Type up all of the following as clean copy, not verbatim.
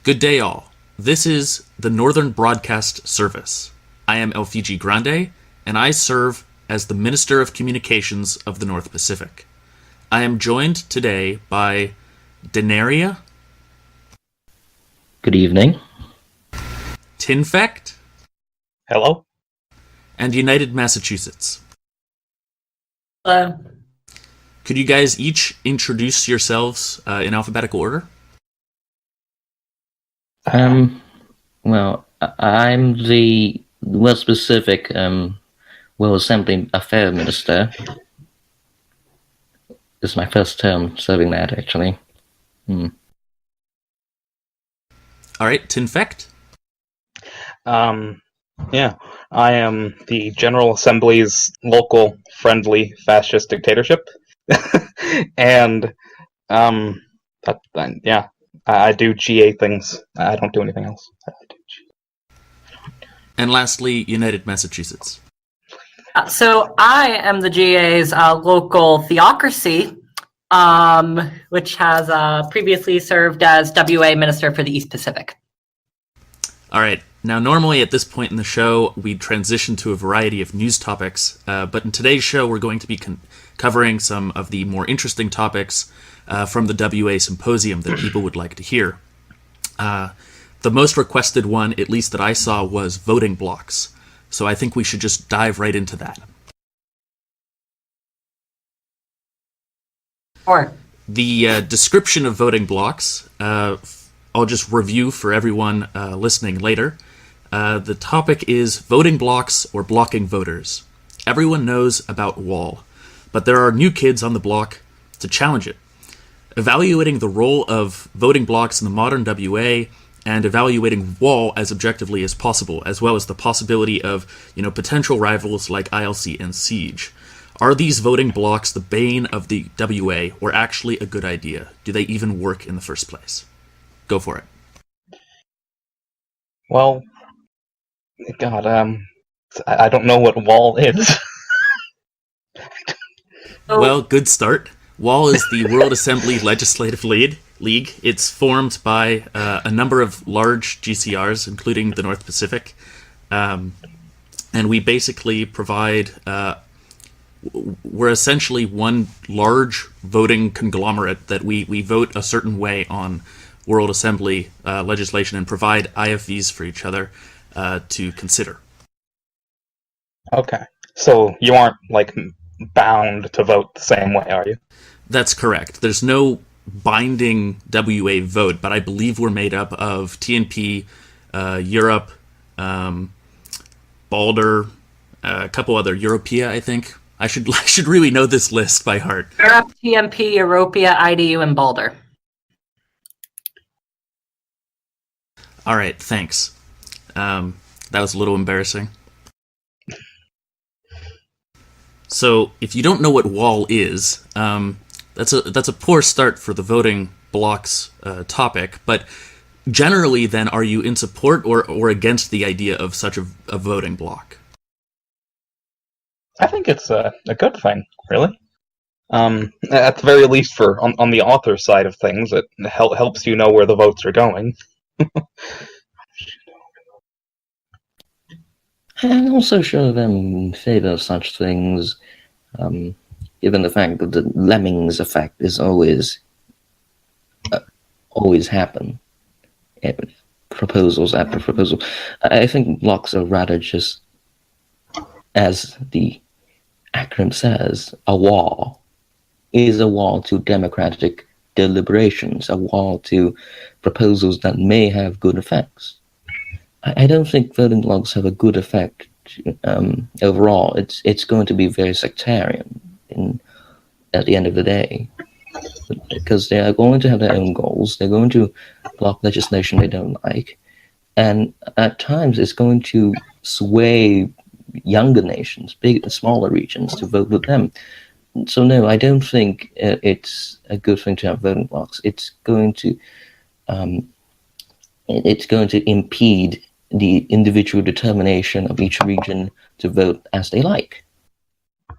Good day, all. This is the Northern Broadcast Service. I am Fiji Grande, and I serve as the Minister of Communications of the North Pacific. I am joined today by Denieria, Good evening. Tinfect, Hello? and United Massachusetts. Hello. Could you guys each introduce yourselves in alphabetical order? Well, I'm the well-specific World Assembly Affairs Minister. This is my first term serving that, actually. All right, Tinfect. Yeah, I am the General Assembly's local friendly fascist dictatorship. And, I do GA things. I don't do anything else. And lastly, United Massachusetts. So I am the GA's local theocracy, which has previously served as WA Minister for the East Pacific. All right. Now, normally at this point in the show, we transition to a variety of news topics, but in today's show, we're going to be covering some of the more interesting topics from the WA Symposium that people would like to hear. The most requested one, at least that I saw, was voting blocks. So I think we should just dive right into that. Or The description of voting blocks, I'll just review for everyone listening later. The topic is voting blocks or blocking voters. Everyone knows about WAL, but there are new kids on the block to challenge it. Evaluating the role of voting blocks in the modern WA and evaluating WAL as objectively as possible, as well as the possibility of, potential rivals like ILC and Siege. Are these voting blocks the bane of the WA, or actually a good idea? Do they even work in the first place? Go for it. Well, God, I don't know what WAL is. Well, good start. WAL is the World Assembly Legislative League. It's formed by a number of large GCRs, including the North Pacific. And we basically provide... we're essentially one large voting conglomerate that we vote a certain way on World Assembly legislation and provide IFVs for each other to consider. Okay. So you aren't, bound to vote the same way, are you? That's correct. There's no binding WA vote, but I believe we're made up of TNP, Europe, Balder, a couple other Europea, I think. I should really know this list by heart. Europe, TMP, Europea, IDU, and Balder. All right, thanks. That was a little embarrassing. So, if you don't know what WAL is, that's a poor start for the voting blocks topic. But generally, then, are you in support or against the idea of such a voting block? I think it's a good thing, really. At the very least, on the author side of things, it helps you know where the votes are going. I'm also sure them in favor of such things, given the fact that the lemmings effect is always happen. Proposals after proposal. I think blocks are rather just, as the acronym says, a wall. Is a wall to democratic deliberations, a wall to proposals that may have good effects. I don't think voting blocks have a good effect overall. It's going to be very sectarian at the end of the day, because they are going to have their own goals. They're going to block legislation they don't like, and at times it's going to sway younger nations, big and smaller regions, to vote with them. So no, I don't think it's a good thing to have voting blocks. It's going to impede the individual determination of each region to vote as they like.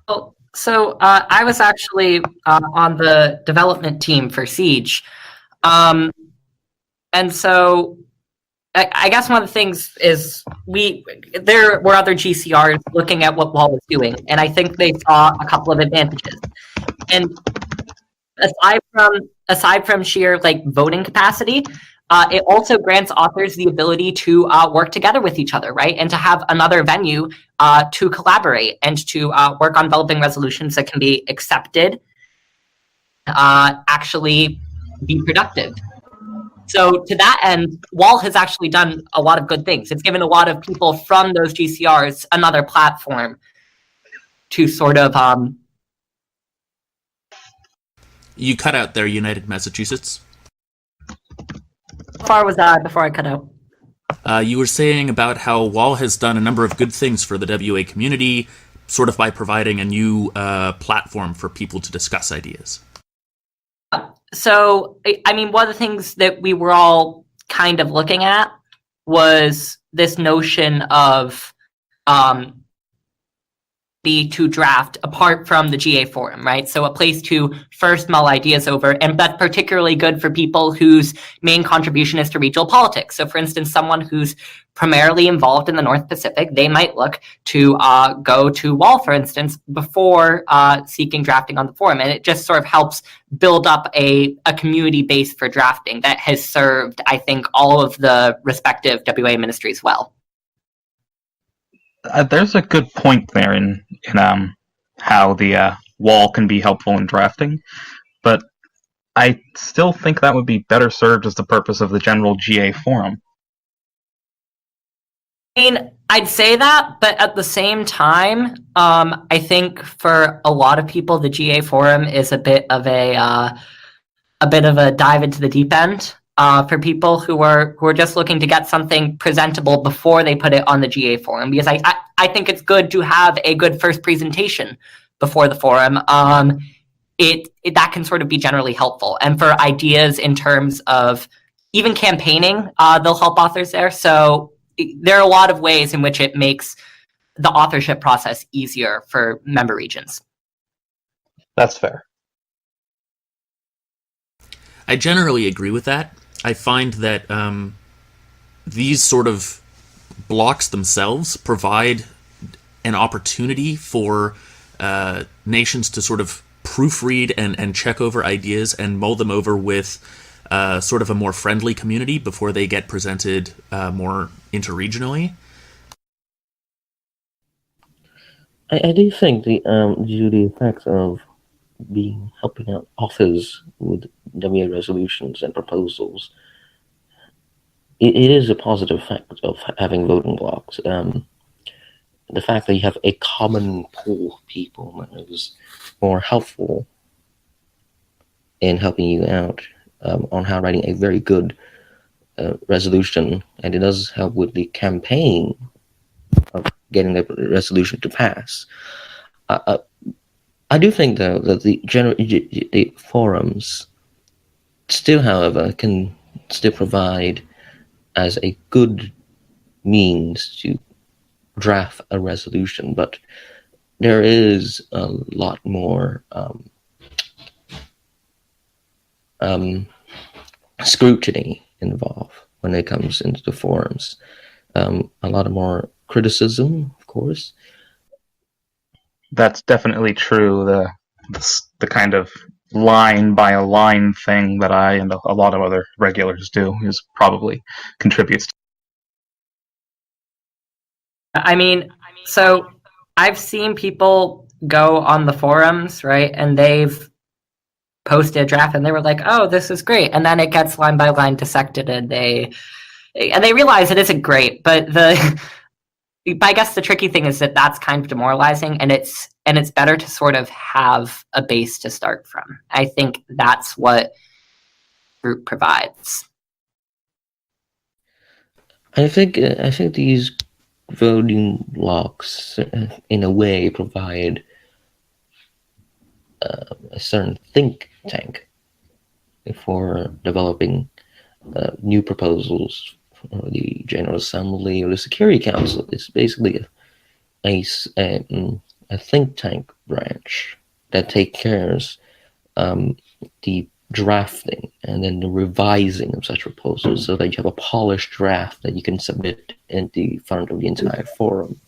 Well, so I was actually on the development team for Siege. And so I guess one of the things is there were other GCRs looking at what Wall was doing, and I think they saw a couple of advantages. And aside from sheer like voting capacity, it also grants authors the ability to work together with each other, right? And to have another venue to collaborate and to work on developing resolutions that can be accepted, actually be productive. So to that end, Wall has actually done a lot of good things. It's given a lot of people from those GCRs another platform to sort of... You cut out there, United Massachusetts. How far was that before I cut out? You were saying about how Wall has done a number of good things for the WA community, sort of by providing a new platform for people to discuss ideas. So, I mean, one of the things that we were all kind of looking at was this notion of to draft apart from the GA forum, right? So a place to first mull ideas over, and that's particularly good for people whose main contribution is to regional politics. So for instance, someone who's primarily involved in the North Pacific, they might look to go to Wall, for instance, before seeking drafting on the forum. And it just sort of helps build up a community base for drafting that has served, I think, all of the respective WA ministries well. There's a good point there in how the Wall can be helpful in drafting, but I still think that would be better served as the purpose of the general GA forum. I mean, I'd say that, but at the same time, I think for a lot of people, the GA forum is a bit of a dive into the deep end. For people who are just looking to get something presentable before they put it on the GA forum, because I think it's good to have a good first presentation before the forum. That can sort of be generally helpful, and for ideas in terms of even campaigning, they'll help authors there. So there are a lot of ways in which it makes the authorship process easier for member regions. That's fair. I generally agree with that. I find that these sort of blocks themselves provide an opportunity for nations to sort of proofread and check over ideas and mull them over with sort of a more friendly community before they get presented more interregionally. I do think due to the effects of helping out authors with WA resolutions and proposals, it is a positive effect of having voting blocks. The fact that you have a common pool of people is more helpful in helping you out on how writing a very good resolution, and it does help with the campaign of getting the resolution to pass. I do think, though, that the forums still, however, can still provide as a good means to draft a resolution, but there is a lot more scrutiny involved when it comes into the forums. A lot of more criticism, of course. That's definitely true. The kind of line by a line thing that I and a lot of other regulars do is probably contributes to. I mean, so I've seen people go on the forums, right, and they've posted a draft and they were like, oh, this is great, and then it gets line by line dissected and they realize it isn't great, but I guess the tricky thing is that that's kind of demoralizing, and it's better to sort of have a base to start from. I think that's what group provides. I think these voting blocks, in a way, provide a certain think tank for developing new proposals for the General Assembly or the Security Council. It's basically a think tank branch that takes care of the drafting and then the revising of such proposals so that you have a polished draft that you can submit in the front of the entire forum.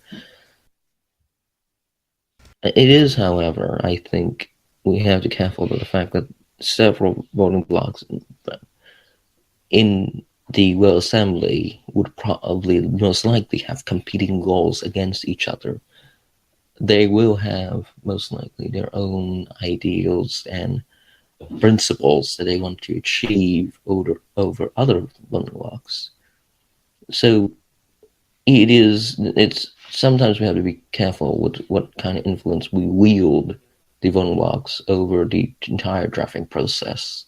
It is, however, I think we have to be careful about the fact that several voting blocks in the Will Assembly would probably most likely have competing goals against each other. They will have most likely their own ideals and principles that they want to achieve over other voting blocks. So it's sometimes we have to be careful with what kind of influence we wield the voting blocks over the entire drafting process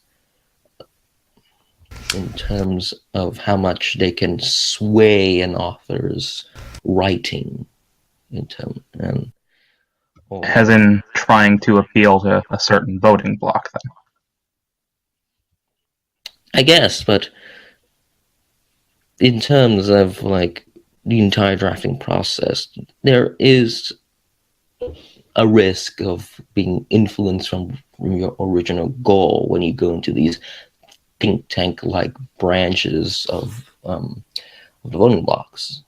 in terms of how much they can sway an author's writing as in trying to appeal to a certain voting bloc, then. I guess, but in terms of like the entire drafting process, there is a risk of being influenced from your original goal when you go into these think tank-like branches of the voting blocks.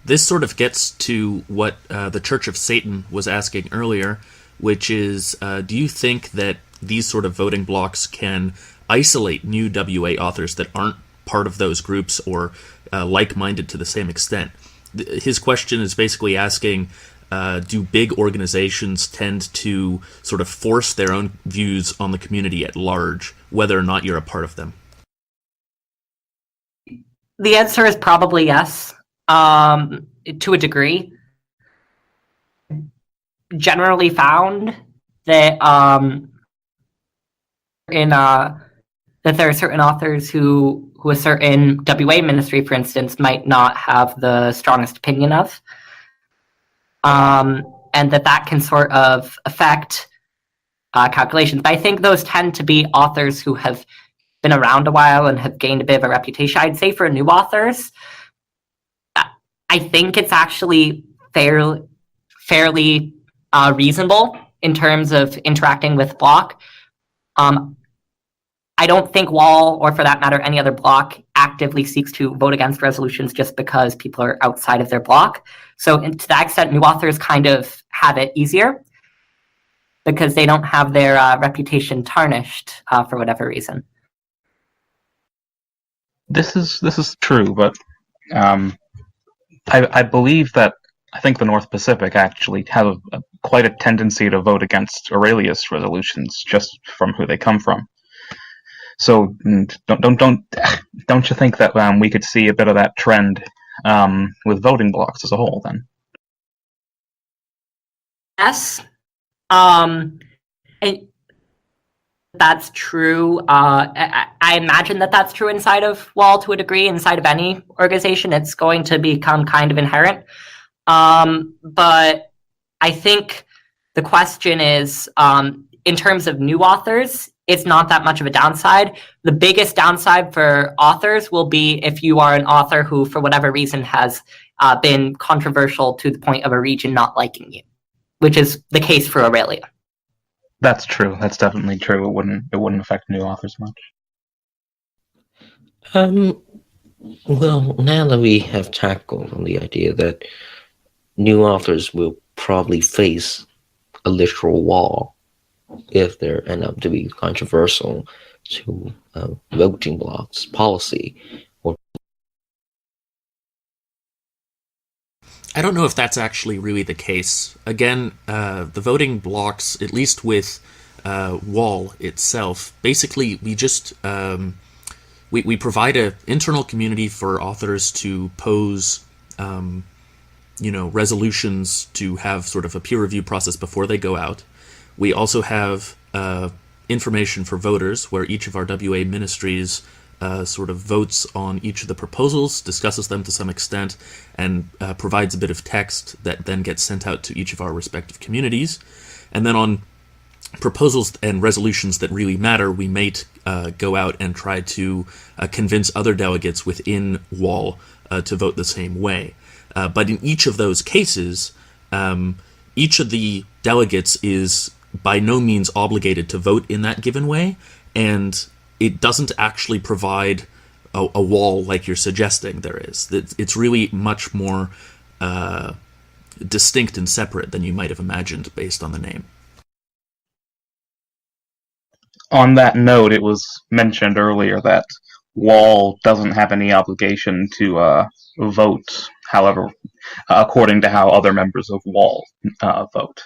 This sort of gets to what the Church of Satan was asking earlier, which is, do you think that these sort of voting blocks can isolate new WA authors that aren't part of those groups or like-minded to the same extent? His question is basically asking, do big organizations tend to sort of force their own views on the community at large, whether or not you're a part of them? The answer is probably yes, to a degree. Generally found that that there are certain authors who a certain WA ministry, for instance, might not have the strongest opinion of, and that can sort of affect calculations. But I think those tend to be authors who have been around a while and have gained a bit of a reputation. I'd say for new authors, I think it's actually fairly reasonable in terms of interacting with bloc. I don't think Wall, or for that matter, any other bloc, actively seeks to vote against resolutions just because people are outside of their bloc. So to that extent, new authors kind of have it easier because they don't have their reputation tarnished for whatever reason. This is true, but I believe that I think the North Pacific actually have quite a tendency to vote against Aurelius resolutions just from who they come from. So don't you think that we could see a bit of that trend with voting blocks as a whole then? Yes, and that's true. I imagine that that's true inside of Wall to a degree. Inside of any organization, it's going to become kind of inherent. But I think the question is, in terms of new authors, it's not that much of a downside. The biggest downside for authors will be if you are an author who, for whatever reason, has been controversial to the point of a region not liking you, which is the case for Aurelia. That's true. That's definitely true. It wouldn't affect new authors much. Well, now that we have tackled on the idea that new authors will probably face a literal wall if they end up to be controversial to voting blocks policy. I don't know if that's actually really the case. Again, the voting blocks, at least with Wall itself, basically we just we provide an internal community for authors to pose resolutions to have sort of a peer review process before they go out. We also have information for voters where each of our WA ministries sort of votes on each of the proposals, discusses them to some extent, and provides a bit of text that then gets sent out to each of our respective communities. And then on proposals and resolutions that really matter, we may go out and try to convince other delegates within Wall to vote the same way. But in each of those cases, each of the delegates is by no means obligated to vote in that given way, and it doesn't actually provide a wall like you're suggesting there is. It's really much more distinct and separate than you might have imagined based on the name. On that note, it was mentioned earlier that Wall doesn't have any obligation to vote, however, according to how other members of Wall vote.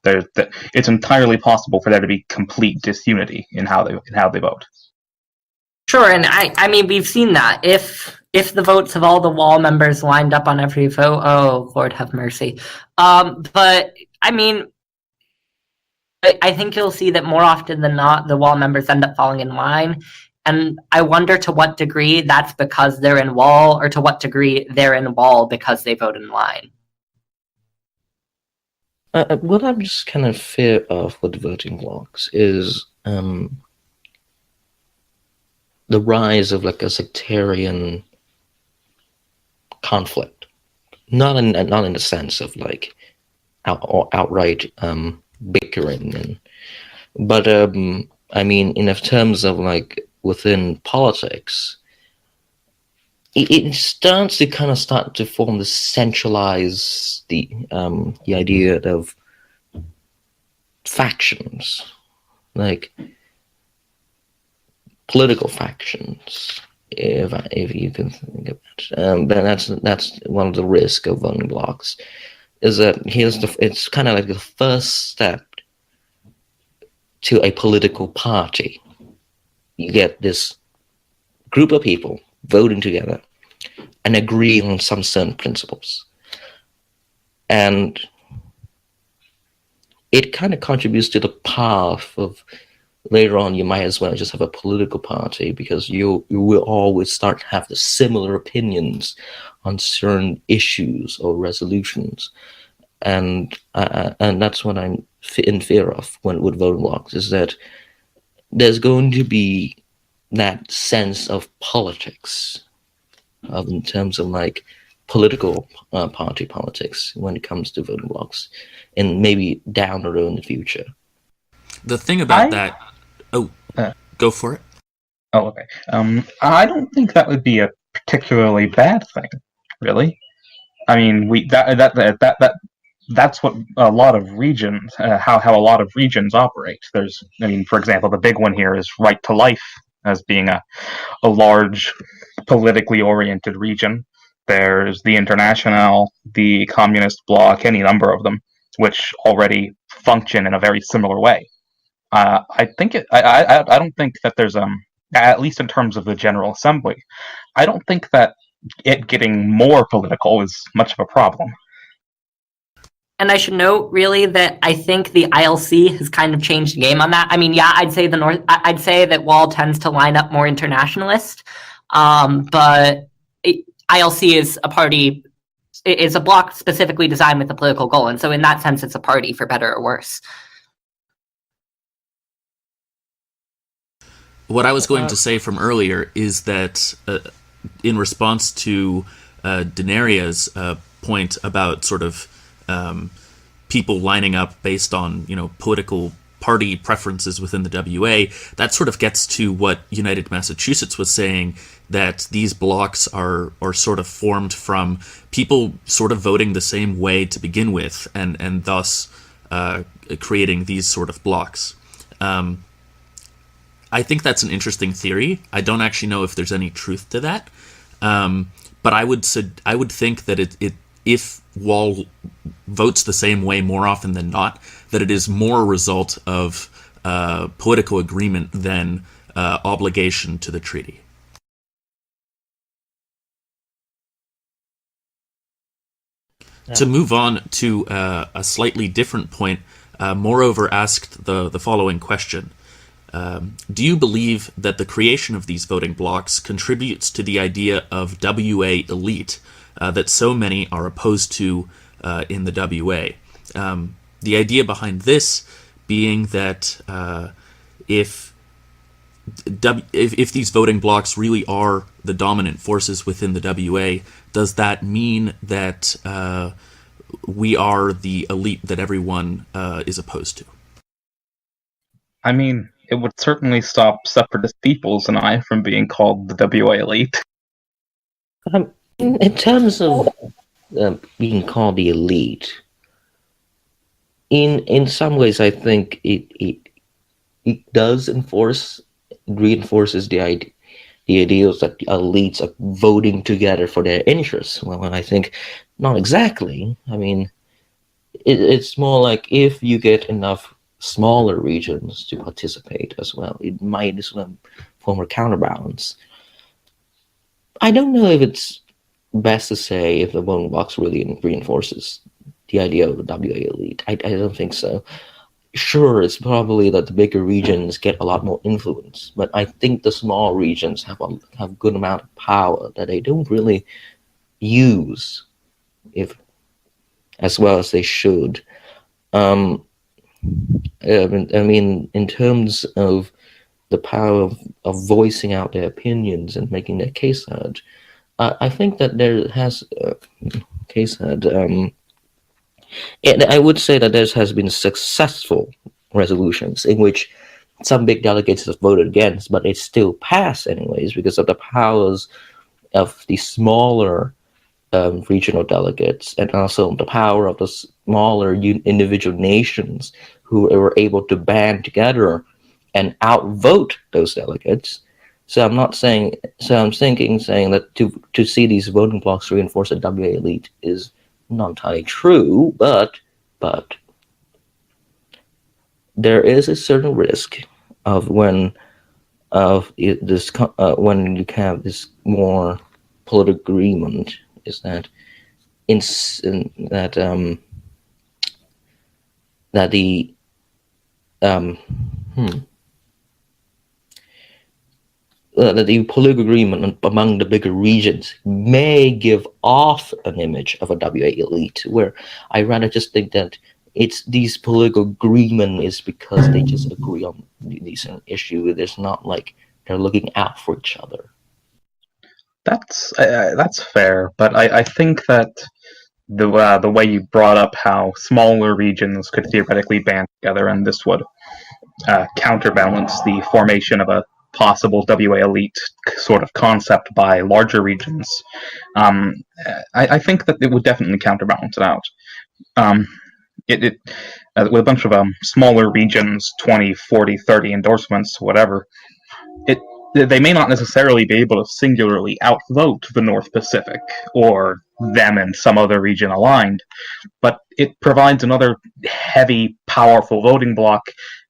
It's entirely possible for there to be complete disunity in how they vote. Sure, and I mean, we've seen that. If the votes of all the Wall members lined up on every vote, oh, Lord have mercy. But, I mean, I think you'll see that more often than not, the Wall members end up falling in line. And I wonder to what degree that's because they're in Wall, or to what degree they're in Wall because they vote in line. What I'm just kind of fear of with voting blocks is the rise of like a sectarian conflict, not in the sense of like outright bickering, but I mean in terms of like within politics, it starts to form the centralize the idea of factions, like political factions, if you can think of it. But that's one of the risks of voting blocks, is that it's kind of like the first step to a political party. You get this group of people voting together and agree on some certain principles. And it kind of contributes to the path of later on you might as well just have a political party, because you will always start to have the similar opinions on certain issues or resolutions. And that's what I'm in fear of with voting blocks, is that there's going to be that sense of politics, in terms of like political party politics when it comes to voting blocks, and maybe down the road in the future. The thing about that... Oh, go for it. Oh, okay. I don't think that would be a particularly bad thing, really. I mean, that's what a lot of regions, how a lot of regions operate. For example, the big one here is Right to Life, as being a large politically oriented region. There's the International, the Communist Bloc, any number of them, which already function in a very similar way. I don't think that there's at least in terms of the General Assembly, I don't think that it getting more political is much of a problem. And I should note, really, that I think the ILC has kind of changed the game on that. I mean, yeah, I'd say that Wall tends to line up more internationalist, but ILC is a party, is a bloc specifically designed with a political goal, and so in that sense, it's a party, for better or worse. What I was going to say from earlier is that in response to Denieria's point about sort of people lining up based on, political party preferences within the WA, that sort of gets to what United Massachusetts was saying, that these blocs are sort of formed from people sort of voting the same way to begin with, and thus creating these sort of blocs. I think that's an interesting theory. I don't actually know if there's any truth to that, but I would think that if Wall votes the same way more often than not, that it is more a result of political agreement than obligation to the treaty. Yeah. To move on to a slightly different point, moreover asked the following question. Do you believe that the creation of these voting blocs contributes to the idea of WA elite that so many are opposed to in the WA? The idea behind this being that if these voting blocs really are the dominant forces within the WA, does that mean that we are the elite that everyone is opposed to? I mean, it would certainly stop separatist peoples and I from being called the WA elite. In terms of being called the elite, in some ways, I think it does reinforces the ideals that the elites are voting together for their interests. Well, I think not exactly. I mean, it's more like if you get enough smaller regions to participate as well, it might as well form a counterbalance. I don't know if it's best to say if the voting blocks really reinforces the idea of the WA elite. I don't think so. Sure, it's probably that the bigger regions get a lot more influence, but I think the small regions have a good amount of power that they don't really use as well as they should. I mean, in terms of the power of voicing out their opinions and making their case heard, I think that there has case heard. I would say that there has been successful resolutions in which some big delegates have voted against, but it still passed anyways because of the powers of the smaller regional delegates and also the power of the smaller individual nations who were able to band together and outvote those delegates. So I'm not saying. So I'm saying that to see these voting blocks reinforce the WA elite is not entirely true, but there is a certain risk of when you have this more political agreement is that that the that the political agreement among the bigger regions may give off an image of a WA elite, where I rather just think that these political agreement is because they just agree on these issue. There's not like they're looking out for each other. That's fair, but I think that the way you brought up how smaller regions could theoretically band together, and this would counterbalance the formation of a possible WA elite sort of concept by larger regions. I think that it would definitely counterbalance it out. With a bunch of smaller regions, 20, 40, 30 endorsements, whatever, they may not necessarily be able to singularly outvote the North Pacific or them and some other region aligned, but it provides another heavy, powerful voting bloc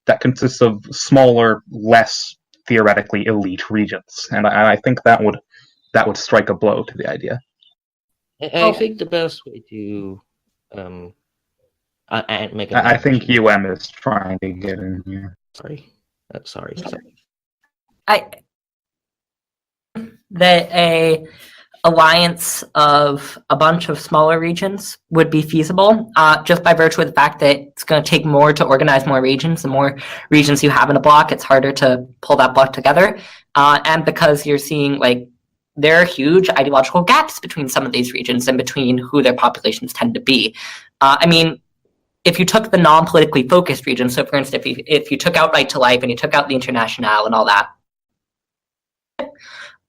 that consists of smaller, less theoretically elite regions, and I think that would strike a blow to the idea. I think the best way to make I think UM is trying to get in here. Sorry. That a alliance of a bunch of smaller regions would be feasible, just by virtue of the fact that it's going to take more to organize more regions. The more regions you have in a block, it's harder to pull that block together. And because you're seeing, like, there are huge ideological gaps between some of these regions and between who their populations tend to be. I mean, if you took the non-politically focused regions, so for instance, if you took out Right to Life and you took out the Internationale and all that,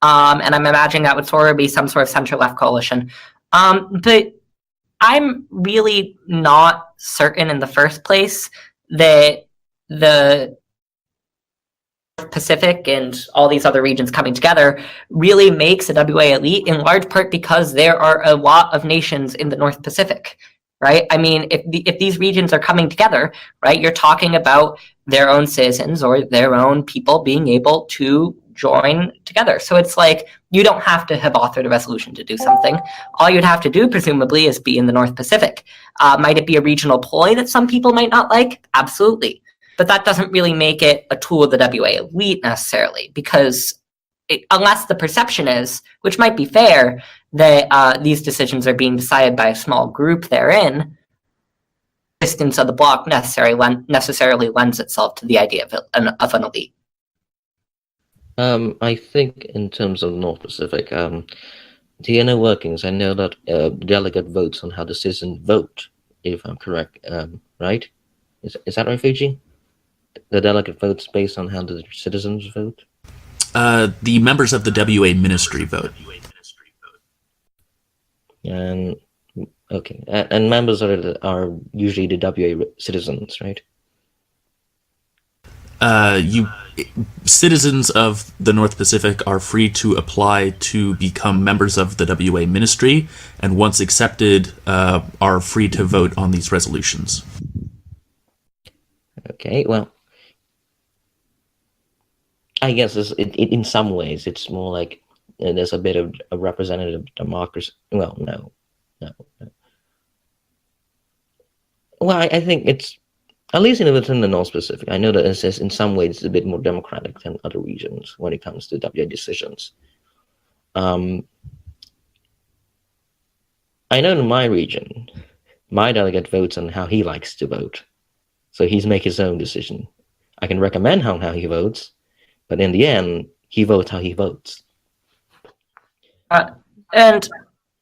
and I'm imagining that would sort of be some sort of center-left coalition. But I'm really not certain in the first place that the Pacific and all these other regions coming together really makes a WA elite, in large part because there are a lot of nations in the North Pacific, right? I mean, if these regions are coming together, right, you're talking about their own citizens or their own people being able to join together. So it's like, you don't have to have authored a resolution to do something. All you'd have to do, presumably, is be in the North Pacific. Might it be a regional ploy that some people might not like? Absolutely. But that doesn't really make it a tool of the WA elite necessarily, because unless the perception is, which might be fair, that these decisions are being decided by a small group therein, distance of the bloc necessarily lends itself to the idea of an elite. I think in terms of North Pacific, the inner workings, I know that delegate votes on how the citizens vote, if I'm correct, right? Is that right, Fiji? the delegate votes based on how the citizens vote? The members of the WA ministry vote. And okay, and members are usually the WA citizens, right? Citizens of the North Pacific are free to apply to become members of the WA ministry, and once accepted, are free to vote on these resolutions. Okay, well, I guess in some ways it's more like there's a bit of a representative democracy. Well, no. Well, I think it's, at least within the North Pacific, I know that it's in some ways it's a bit more democratic than other regions when it comes to WA decisions. I know in my region, my delegate votes on how he likes to vote. So he's make his own decision. I can recommend how he votes, but in the end, he votes how he votes. And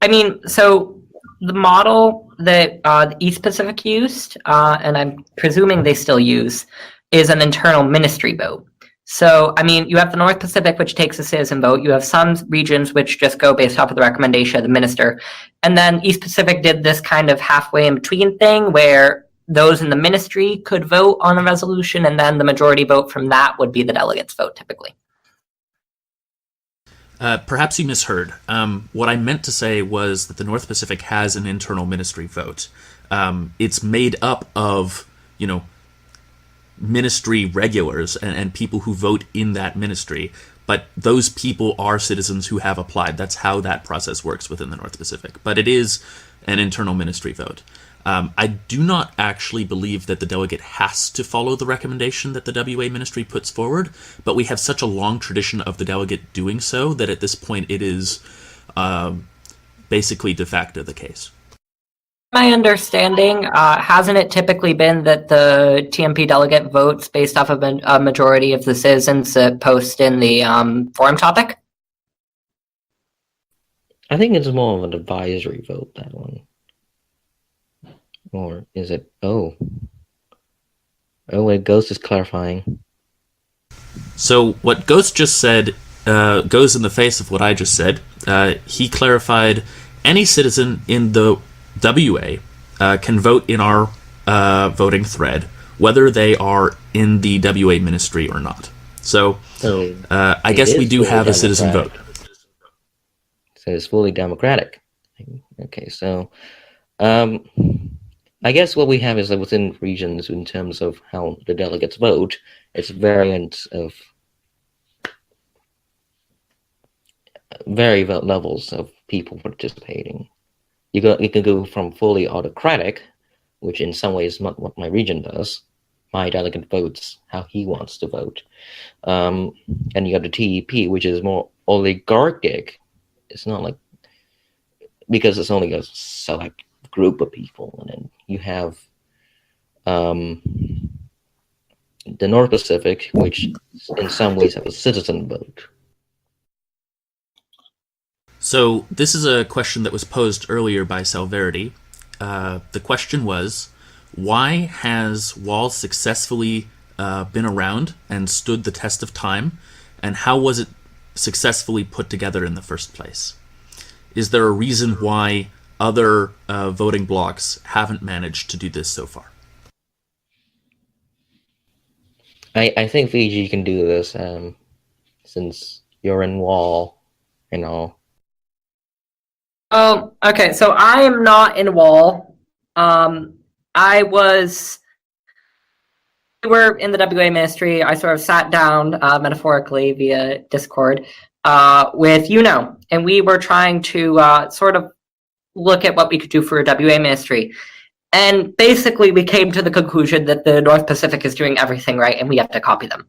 I mean, so the model that the East Pacific used, and I'm presuming they still use, is an internal ministry vote. So, I mean, you have the North Pacific, which takes a citizen vote. You have some regions which just go based off of the recommendation of the minister. And then East Pacific did this kind of halfway in between thing where those in the ministry could vote on a resolution, and then the majority vote from that would be the delegates' vote, typically. Perhaps you misheard. What I meant to say was that the North Pacific has an internal ministry vote. It's made up of, ministry regulars and people who vote in that ministry, but those people are citizens who have applied. That's how that process works within the North Pacific. But it is an internal ministry vote. I do not actually believe that the delegate has to follow the recommendation that the WA ministry puts forward, but we have such a long tradition of the delegate doing so that at this point it is basically de facto the case. My understanding, hasn't it typically been that the TMP delegate votes based off of a majority of the citizens that post in the forum topic? I think it's more of an advisory vote, that one. Or is it? Oh, wait, Ghost is clarifying. So what Ghost just said goes in the face of what I just said. He clarified any citizen in the WA can vote in our voting thread, whether they are in the WA ministry or not. So I guess we do have a citizen vote. So it's fully democratic. Okay, so I guess what we have is that within regions, in terms of how the delegates vote, it's variants of very levels of people participating. You can go from fully autocratic, which in some ways is not what my region does. My delegate votes how he wants to vote. And you got the TEP, which is more oligarchic. It's not like, because it's only a select group of people, and then you have the North Pacific, which in some ways have a citizen vote. So this is a question that was posed earlier by Salverity. The question was, why has WAL successfully been around and stood the test of time, and how was it successfully put together in the first place? Is there a reason why other voting blocks haven't managed to do this so far? I think Fiji can do this, since you're in WAL and all. Oh, okay. So I am not in WAL. We were in the WA ministry. I sort of sat down metaphorically via Discord with and we were trying to sort of look at what we could do for a WA ministry. And basically we came to the conclusion that the North Pacific is doing everything right and we have to copy them.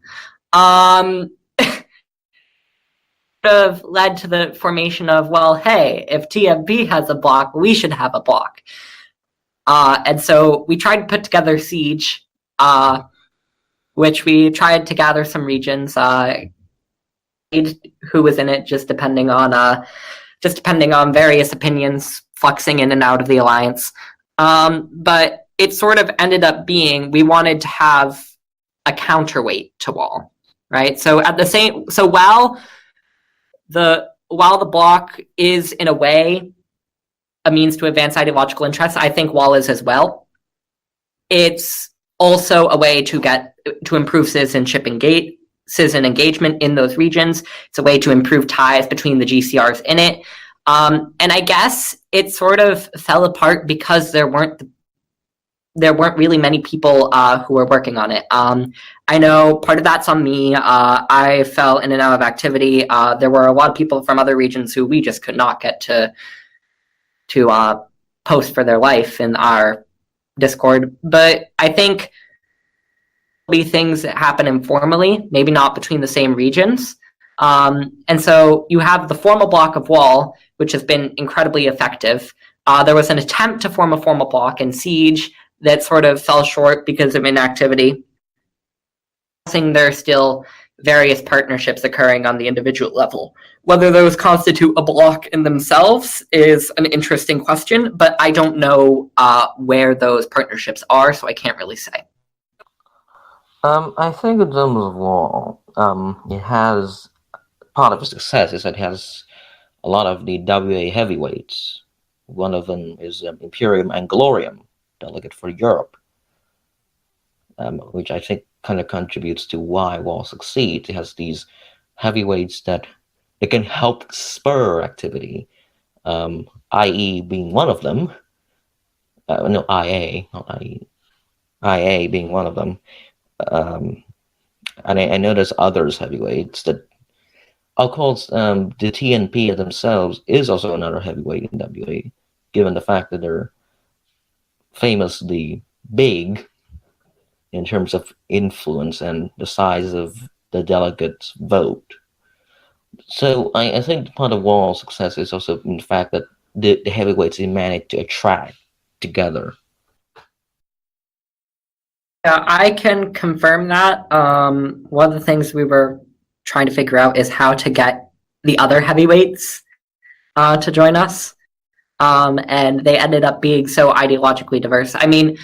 Have led to the formation of, well, hey, if TMP has a block, we should have a block. And so we tried to put together Siege, which we tried to gather some regions, who was in it, just depending on various opinions fluxing in and out of the alliance. But it sort of ended up being, we wanted to have a counterweight to wall, right? So while the block is in a way a means to advance ideological interests, I think wall is as well. It's also a way to improve citizen engagement in those regions. It's a way to improve ties between the GCRs in it. And I guess it sort of fell apart because there weren't really many people who were working on it. I know part of that's on me. I fell in and out of activity. There were a lot of people from other regions who we just could not get to post for their life in our Discord. But I think there'll be things that happen informally, maybe not between the same regions. And so you have the formal block of wall, which has been incredibly effective. There was an attempt to form a formal block in Siege that sort of fell short because of inactivity. There are still various partnerships occurring on the individual level. Whether those constitute a block in themselves is an interesting question, but I don't know where those partnerships are, so I can't really say. I think in terms of wall, it has part of its success is that it has a lot of the WA heavyweights. One of them is Imperium and Glorium, delegate for Europe, which I think kind of contributes to why wall succeeds. It has these heavyweights that they can help spur activity. IE being one of them. No, IA, not IE. IA being one of them. And I know there's others heavyweights that I'll call the TNP themselves is also another heavyweight in WA, given the fact that they're famously big in terms of influence and the size of the delegates' vote. So I think part of wall's success is also in the fact that the heavyweights they managed to attract together. Yeah, I can confirm that. One of the things we were trying to figure out is how to get the other heavyweights to join us. And they ended up being so ideologically diverse. I mean,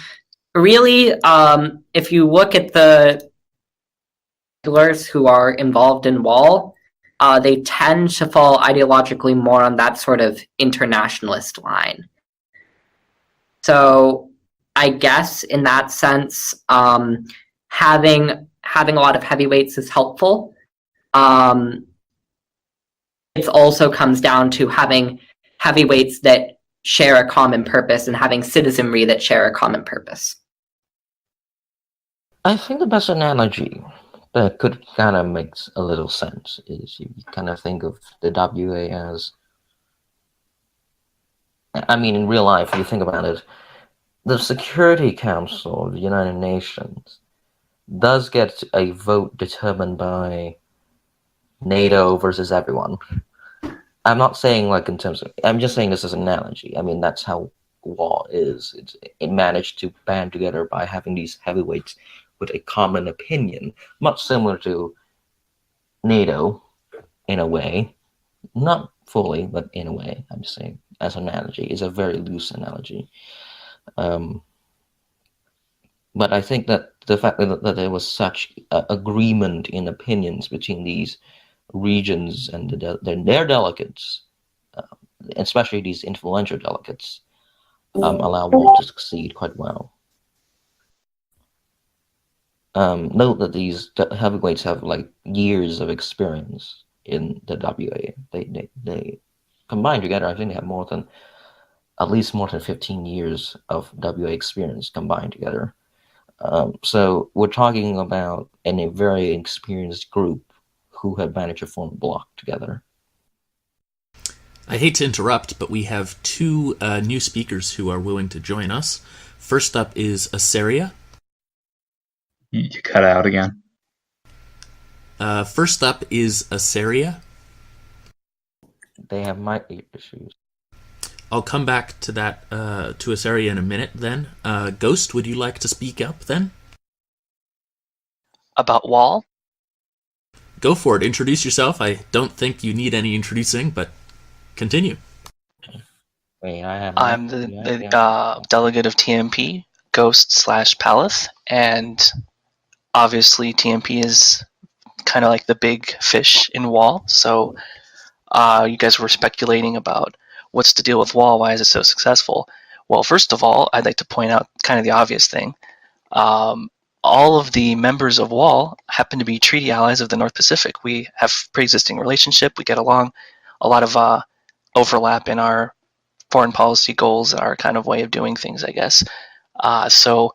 really, if you look at the regulars who are involved in wall, they tend to fall ideologically more on that sort of internationalist line. So I guess in that sense, having a lot of heavyweights is helpful. It also comes down to having heavyweights that share a common purpose and having citizenry that share a common purpose. I think the best analogy that could kind of makes a little sense is you kind of think of the WA as, I mean, in real life, if you think about it, the Security Council of the United Nations does get a vote determined by NATO versus everyone. I'm not saying like in terms of, I'm just saying this as an analogy. I mean, that's how WAW is. It managed to band together by having these heavyweights with a common opinion, much similar to NATO in a way. Not fully, but in a way, I'm just saying, as an analogy. It's a very loose analogy. But I think that the fact that there was such agreement in opinions between these regions and their delegates, especially these influential delegates, allow WALT to succeed quite well. Note that these heavyweights have like years of experience in the WA. They combined together, I think they have at least more than 15 years of WA experience combined together. So we're talking about a very experienced group who have managed to form a block together. I hate to interrupt, but we have two new speakers who are willing to join us. First up is Asairia. You cut out again. First up is Asairia. They have mic issues. I'll come back to that, to Asairia in a minute then. Ghost, would you like to speak up then? About Wall? Go for it. Introduce yourself. I don't think you need any introducing, but continue. Wait, I'm the delegate of TMP, Ghost / Pallaith, and obviously TMP is kind of like the big fish in Wall. So you guys were speculating about what's the deal with Wall, why is it so successful? Well, first of all, I'd like to point out kind of the obvious thing. All of the members of Wall happen to be treaty allies of the North Pacific. We have pre-existing relationship, we get along, a lot of overlap in our foreign policy goals, our kind of way of doing things, I guess. So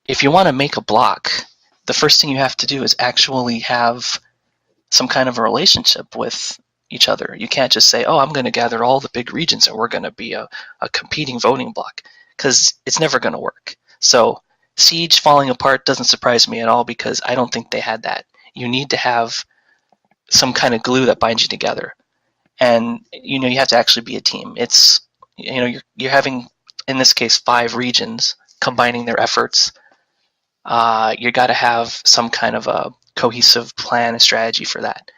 if you want to make a block, the first thing you have to do is actually have some kind of a relationship with each other. You can't just say, oh, I'm going to gather all the big regions and we're going to be a competing voting block, because it's never going to work. So Siege falling apart doesn't surprise me at all, because I don't think they had that. You need to have some kind of glue that binds you together. And, you have to actually be a team. It's, you're having, in this case, 5 regions combining their efforts. You got to have some kind of a cohesive plan and strategy for that.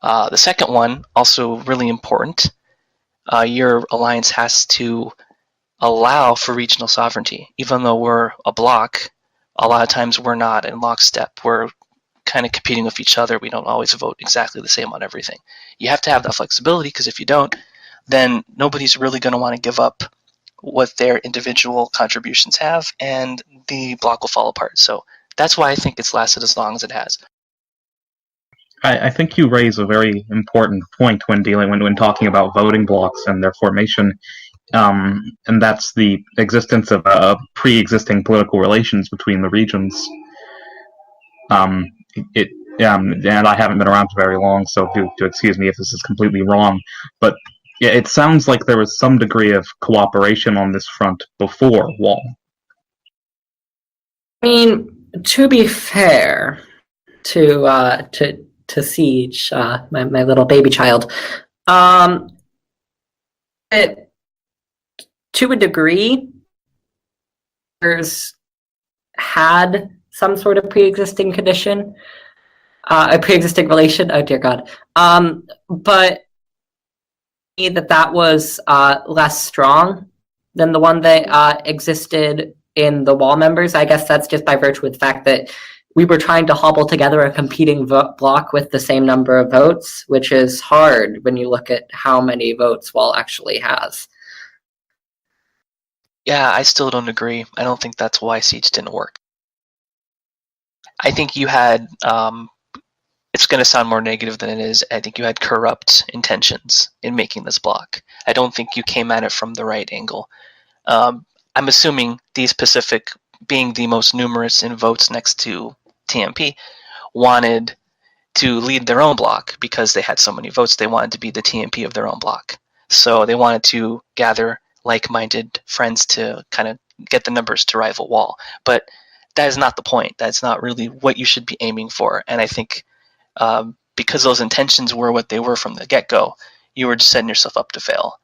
The second one, also really important, your alliance has to allow for regional sovereignty. Even though we're a block, a lot of times we're not in lockstep. We're kind of competing with each other. We don't always vote exactly the same on everything. You have to have that flexibility, because if you don't, then nobody's really going to want to give up what their individual contributions have, and the block will fall apart. So that's why I think it's lasted as long as it has. I think you raise a very important point when talking about voting blocks and their formation, and that's the existence of pre-existing political relations between the regions. And I haven't been around for very long, so do excuse me if this is completely wrong, but it sounds like there was some degree of cooperation on this front before Wall. I mean, to be fair to Siege, my little baby child, to a degree, there's had some sort of pre-existing condition, a pre-existing relation. Oh dear God! But that was less strong than the one that existed in the Wall members. I guess that's just by virtue of the fact that we were trying to hobble together a competing block with the same number of votes, which is hard when you look at how many votes Wall actually has. Yeah, I still don't agree. I don't think that's why Siege didn't work. I think you had, it's going to sound more negative than it is, I think you had corrupt intentions in making this block. I don't think you came at it from the right angle. I'm assuming these Pacific, being the most numerous in votes next to TMP, wanted to lead their own block because they had so many votes. They wanted to be the TMP of their own block. So they wanted to gather like-minded friends to kind of get the numbers to rival Wall. But that is not the point. That's not really what you should be aiming for. And I think because those intentions were what they were from the get-go, you were just setting yourself up to fail.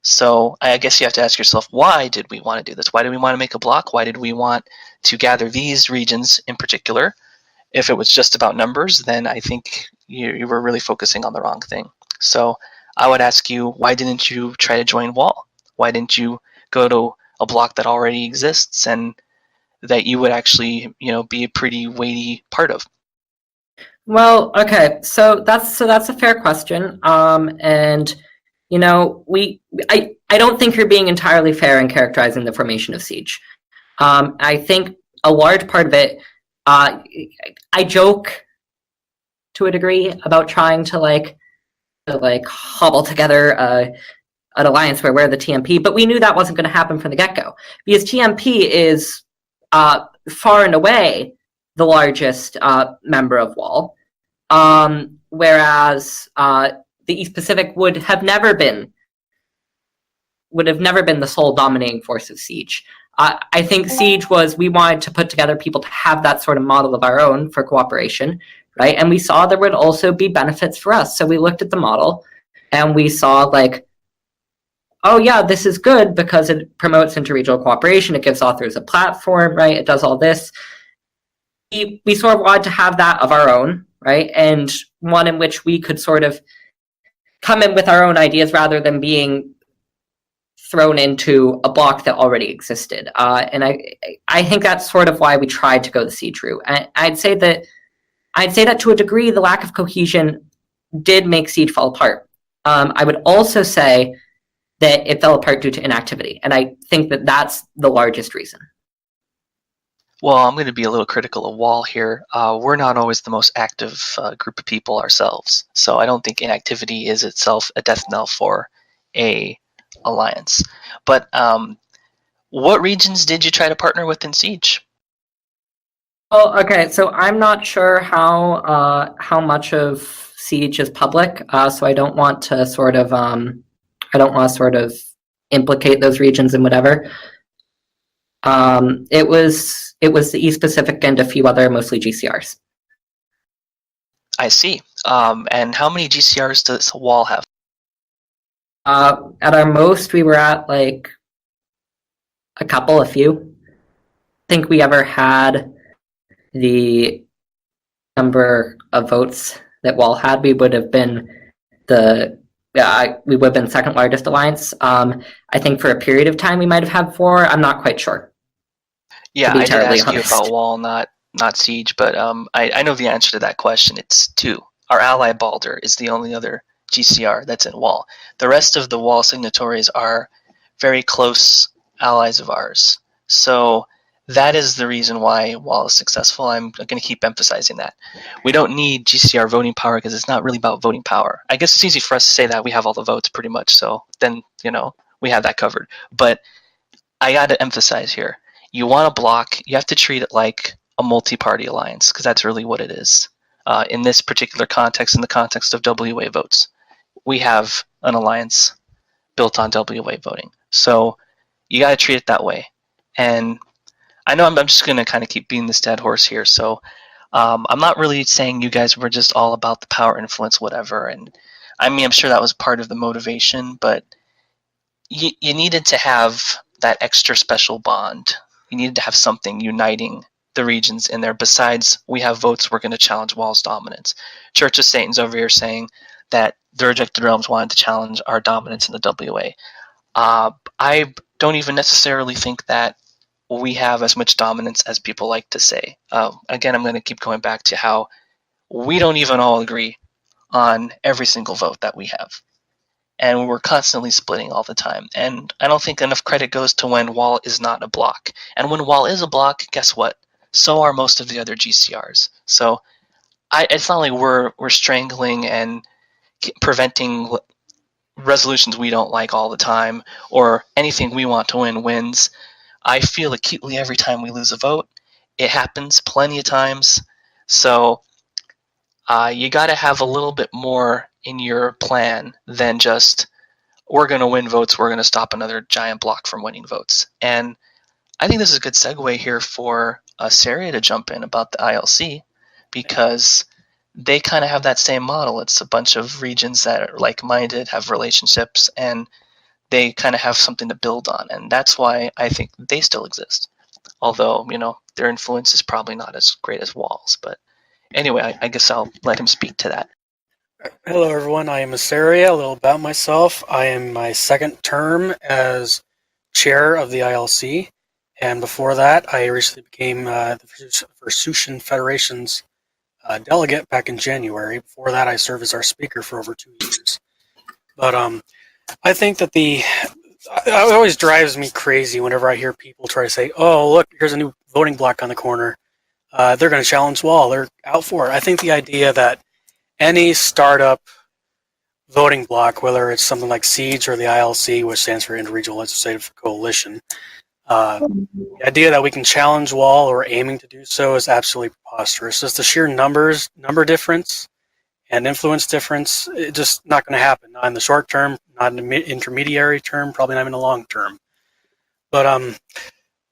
So I guess you have to ask yourself, why did we want to do this? Why did we want to make a block? Why did we want to gather these regions in particular? If it was just about numbers, then I think you were really focusing on the wrong thing. So I would ask you, why didn't you try to join Wall? Why didn't you go to a block that already exists and that you would actually, be a pretty weighty part of? Well, okay, so that's a fair question, and I don't think you're being entirely fair in characterizing the formation of Siege. I think a large part of it, I joke to a degree about trying to hobble together an alliance where we're the TMP, but we knew that wasn't going to happen from the get-go, because TMP is far and away the largest member of Wall, whereas the East Pacific would have never been the sole dominating force of Siege. I think Siege was, we wanted to put together people to have that sort of model of our own for cooperation, right? And we saw there would also be benefits for us. So we looked at the model and we saw oh yeah, this is good because it promotes interregional cooperation. It gives authors a platform, right? It does all this. We sort of wanted to have that of our own, right? And one in which we could sort of come in with our own ideas rather than being thrown into a block that already existed. And I think that's sort of why we tried to go the siege route. I'd say that to a degree, the lack of cohesion did make siege fall apart. I would also say that it fell apart due to inactivity, and I think that that's the largest reason. Well, I'm going to be a little critical of Wall here. We're not always the most active group of people ourselves, so I don't think inactivity is itself a death knell for a alliance. But what regions did you try to partner with in Siege? Oh, okay. So I'm not sure how much of Siege is public, so I don't want to sort of implicate those regions in whatever. It was the East Pacific and a few other, mostly GCRs. I see. And how many GCRs does Wall have? At our most, we were at like a few. I think we ever had the number of votes that Wall had. We would have been second largest alliance. I think for a period of time we might have had 4. I'm not quite sure. Yeah, I did ask honest. you about Wall, not Siege, but I know the answer to that question. It's 2. Our ally Balder is the only other GCR that's in Wall. The rest of the Wall signatories are very close allies of ours. So that is the reason why Wall is successful. I'm going to keep emphasizing that. We don't need GCR voting power because it's not really about voting power. I guess it's easy for us to say that we have all the votes pretty much, so then, we have that covered. But I got to emphasize here, you want a block, you have to treat it like a multi-party alliance, because that's really what it is. In this particular context, in the context of WA votes, we have an alliance built on WA voting. So you got to treat it that way. And I know I'm just going to kind of keep beating this dead horse here. So I'm not really saying you guys were just all about the power, influence, whatever. And I mean, I'm sure that was part of the motivation, but you needed to have that extra special bond. You needed to have something uniting the regions in there. Besides, we have votes, we're going to challenge Wall's dominance. Church of Satan's over here saying that the Rejected Realms wanted to challenge our dominance in the WA. I don't even necessarily think that we have as much dominance as people like to say. Again, I'm going to keep going back to how we don't even all agree on every single vote that we have. And we're constantly splitting all the time. And I don't think enough credit goes to when Wall is not a block. And when Wall is a block, guess what? So are most of the other GCRs. So it's not like we're strangling and preventing resolutions we don't like all the time, or anything we want to win wins. I feel acutely every time we lose a vote. It happens plenty of times. So you got to have a little bit more in your plan than just, we're going to win votes, we're going to stop another giant block from winning votes. And I think this is a good segue here for Asairia to jump in about the ILC, because they kind of have that same model. It's a bunch of regions that are like-minded, have relationships, and they kind of have something to build on. And that's why I think they still exist. Although, their influence is probably not as great as Wall's. But anyway, I guess I'll let him speak to that. Hello, everyone. I am Asairia. A little about myself. I am my second term as chair of the ILC. And before that, I recently became the Versusian Federation's delegate back in January. Before that, I served as our speaker for over 2 years. But I think that it always drives me crazy whenever I hear people try to say, oh, look, here's a new voting block on the corner. They're going to challenge Wall. They're out for it. I think the idea that any startup voting block, whether it's something like Siege or the ILC, which stands for Interregional Legislative Coalition, the idea that we can challenge Wall or aiming to do so is absolutely preposterous. Just the sheer number difference and influence difference, it's just not going to happen. Not in the short term, not in the intermediary term, probably not in the long term. But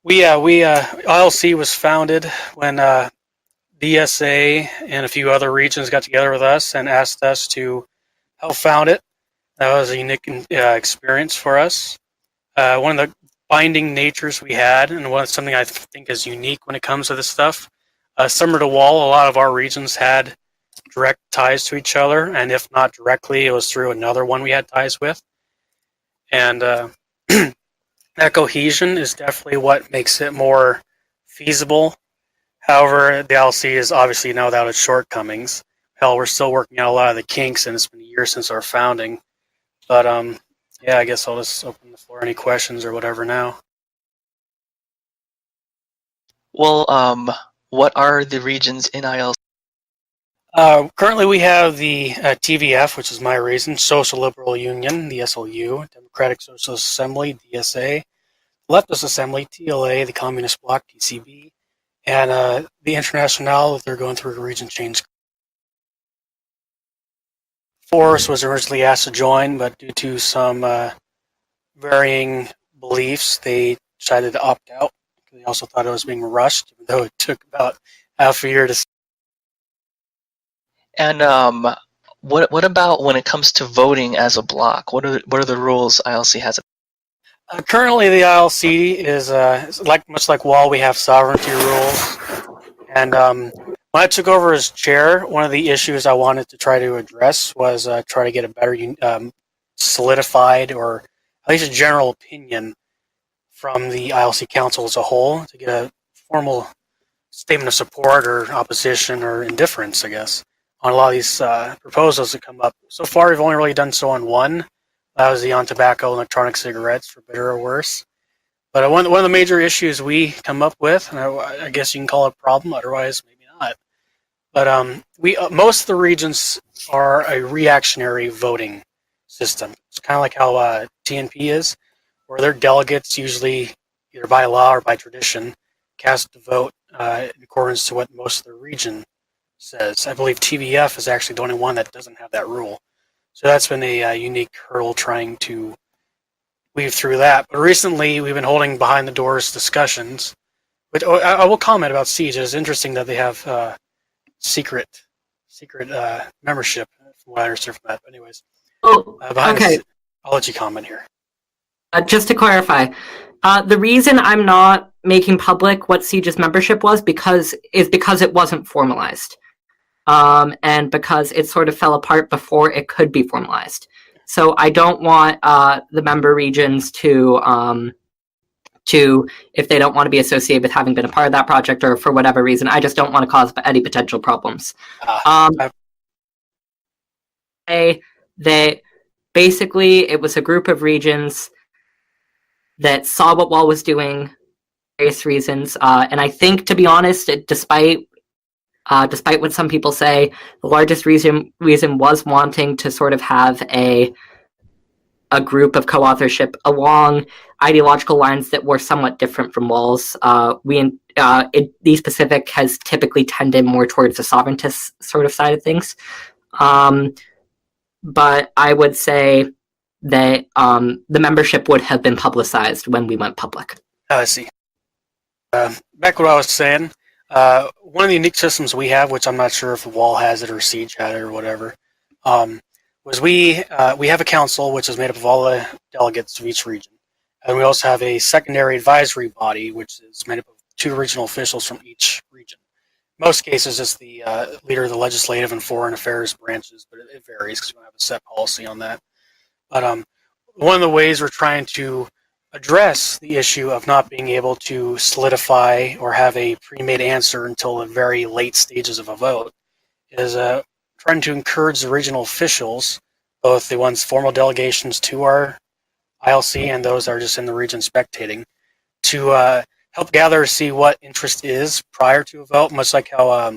ILC was founded when DSA and a few other regions got together with us and asked us to help found it. That was a unique experience for us. One of the binding natures we had, and something I think is unique when it comes to this stuff, similar to Wall, a lot of our regions had direct ties to each other, and if not directly, it was through another one we had ties with. And that cohesion is definitely what makes it more feasible. However, the LC is obviously now without its shortcomings. Hell, we're still working out a lot of the kinks, and it's been a year since our founding. But yeah, I guess I'll just open the floor. Any questions or whatever now? Well, what are the regions in ILC? Currently, we have the TVF, which is my reason, Social Liberal Union, the SLU, Democratic Socialist Assembly, DSA, Leftist Assembly, TLA, the Communist Bloc, TCB, and the Internationale, they're going through a region change. Force was originally asked to join, but due to some varying beliefs, they decided to opt out. They also thought it was being rushed, even though it took about half a year to. And what about when it comes to voting as a block? What are the rules ILC has? Currently, the ILC is much like WAL. We have sovereignty rules, and when I took over as chair, one of the issues I wanted to try to address was try to get a better solidified, or at least a general opinion from the ILC Council as a whole, to get a formal statement of support or opposition or indifference, I guess, on a lot of these proposals that come up. So far, we've only really done so on one. That was the on tobacco and electronic cigarettes, for better or worse. But one of the major issues we come up with, and I guess you can call it a problem, otherwise maybe not. But most of the regions are a reactionary voting system. It's kind of like how TNP is, where their delegates usually, either by law or by tradition, cast a vote in accordance to what most of the region says. I believe TVF is actually the only one that doesn't have that rule. So that's been a unique hurdle trying to weave through that. But recently, we've been holding behind the doors discussions. But I will comment about Siege. It's interesting that they have secret membership, from what I understand from that. But anyways, Okay. I'll let you comment here. Just to clarify, the reason I'm not making public what Siege's membership was because it wasn't formalized. And because it sort of fell apart before it could be formalized. So I don't want the member regions to, if they don't want to be associated with having been a part of that project or for whatever reason, I just don't want to cause any potential problems. That basically it was a group of regions that saw what WAL was doing, various reasons, and I think, to be honest, despite what some people say, the largest reason was wanting to sort of have a group of co-authorship along ideological lines that were somewhat different from WAL's. The Pacific has typically tended more towards the sovereigntist sort of side of things. But I would say that the membership would have been publicized when we went public. I see. Back to what I was saying. One of the unique systems we have, which I'm not sure if WAL has it or Siege had it or whatever, was we have a council which is made up of all the delegates of each region, and we also have a secondary advisory body which is made up of 2 regional officials from each region. In most cases, it's the leader of the legislative and foreign affairs branches, but it varies because we don't have a set policy on that. But one of the ways we're trying to address the issue of not being able to solidify or have a pre-made answer until the very late stages of a vote is trying to encourage the regional officials, both the ones formal delegations to our ILC and those that are just in the region spectating, to help gather, see what interest is prior to a vote, much like how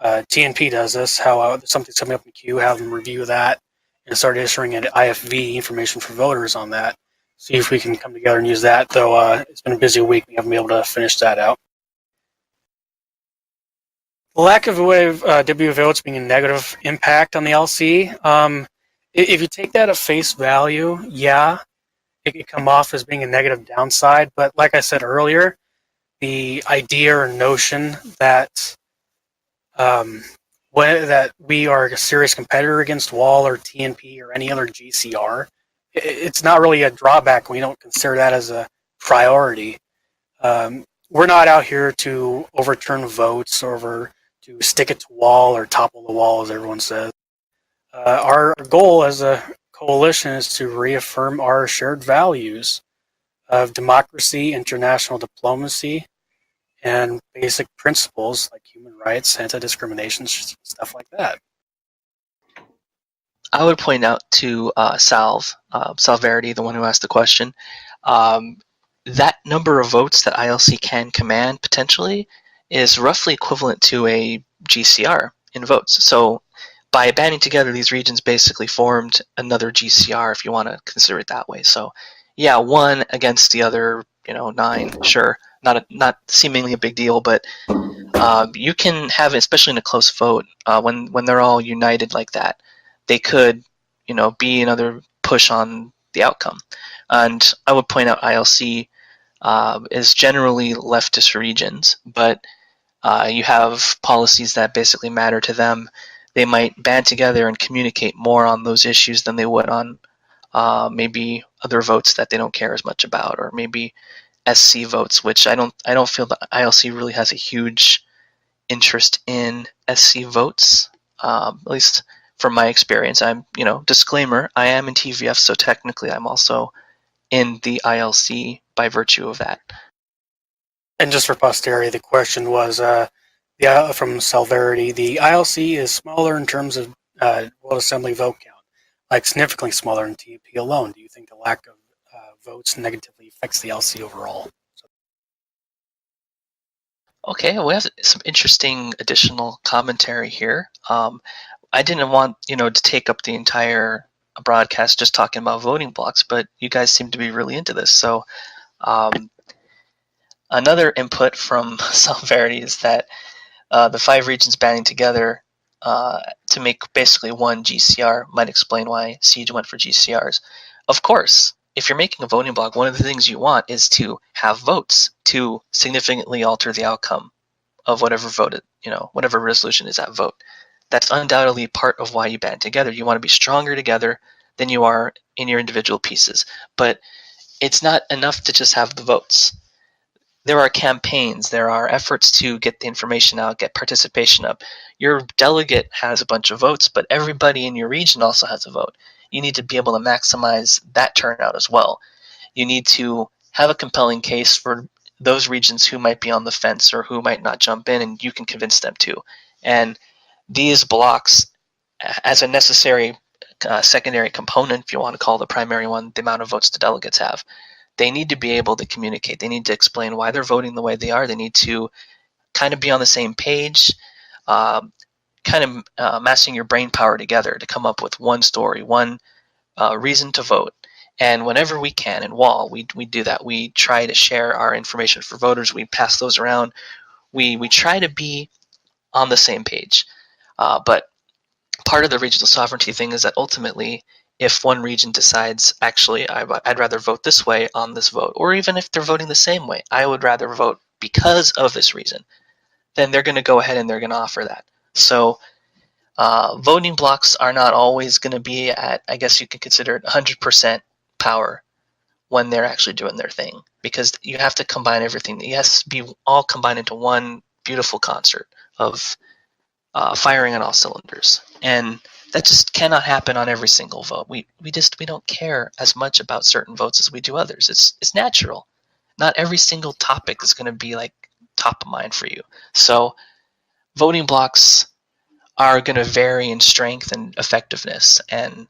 TNP does this, how something's coming up in the queue, have them review that and start issuing an IFV, information for voters, on that. See if we can come together and use that, though it's been a busy week. We haven't been able to finish that out. The lack of a way of W votes being a negative impact on the LC, if you take that at face value, yeah, it could come off as being a negative downside. But like I said earlier, the idea or notion that that we are a serious competitor against WAL or TNP or any other GCR, it's not really a drawback. We don't consider that as a priority. We're not out here to overturn votes or to stick it to WAL or topple the WAL, as everyone says. Our goal as a coalition is to reaffirm our shared values of democracy, international diplomacy, and basic principles like human rights, anti-discrimination, stuff like that. I would point out to Salvarity, the one who asked the question, that number of votes that ILC can command potentially is roughly equivalent to a GCR in votes. So by banding together, these regions basically formed another GCR, if you want to consider it that way. So yeah, one against the other, 9, sure, not seemingly a big deal, but you can have, especially in a close vote, when they're all united like that, they could, be another push on the outcome. And I would point out ILC is generally leftist regions, but you have policies that basically matter to them. They might band together and communicate more on those issues than they would on maybe other votes that they don't care as much about, or maybe SC votes, which I don't feel that ILC really has a huge interest in SC votes, at least from my experience. I'm, disclaimer, I am in TVF, so technically I'm also in the ILC by virtue of that. And just for posterity, the question was from Salvarity, the ILC is smaller in terms of World Assembly vote count, like significantly smaller in TP alone. Do you think the lack of votes negatively affects the LC overall? Okay, we have some interesting additional commentary here. I didn't want, to take up the entire broadcast just talking about voting blocks, but you guys seem to be really into this. So another input from Salvarity is that the 5 regions banding together to make basically one GCR might explain why Siege went for GCRs. Of course, if you're making a voting block, one of the things you want is to have votes to significantly alter the outcome of whatever voted, whatever resolution is that vote. That's undoubtedly part of why you band together. You want to be stronger together than you are in your individual pieces. But it's not enough to just have the votes. There are campaigns, there are efforts to get the information out, get participation up. Your delegate has a bunch of votes, but everybody in your region also has a vote. You need to be able to maximize that turnout as well. You need to have a compelling case for those regions who might be on the fence or who might not jump in, and you can convince them to. And these blocks, as a necessary secondary component, if you want to call the primary one the amount of votes the delegates have, they need to be able to communicate. They need to explain why they're voting the way they are. They need to kind of be on the same page, massing your brain power together to come up with one story, one reason to vote. And whenever we can in WAL, we do that. We try to share our information for voters. We pass those around. We try to be on the same page. But part of the regional sovereignty thing is that ultimately, if one region decides, actually, I'd rather vote this way on this vote, or even if they're voting the same way, I would rather vote because of this reason, then they're going to go ahead and they're going to offer that. So voting blocks are not always going to be at, I guess you could consider it 100% power when they're actually doing their thing, because you have to combine everything. It has to be all combined into one beautiful concert of firing on all cylinders. And that just cannot happen on every single vote. We don't care as much about certain votes as we do others. It's natural. Not every single topic is going to be like top of mind for you. So voting blocks are going to vary in strength and effectiveness, and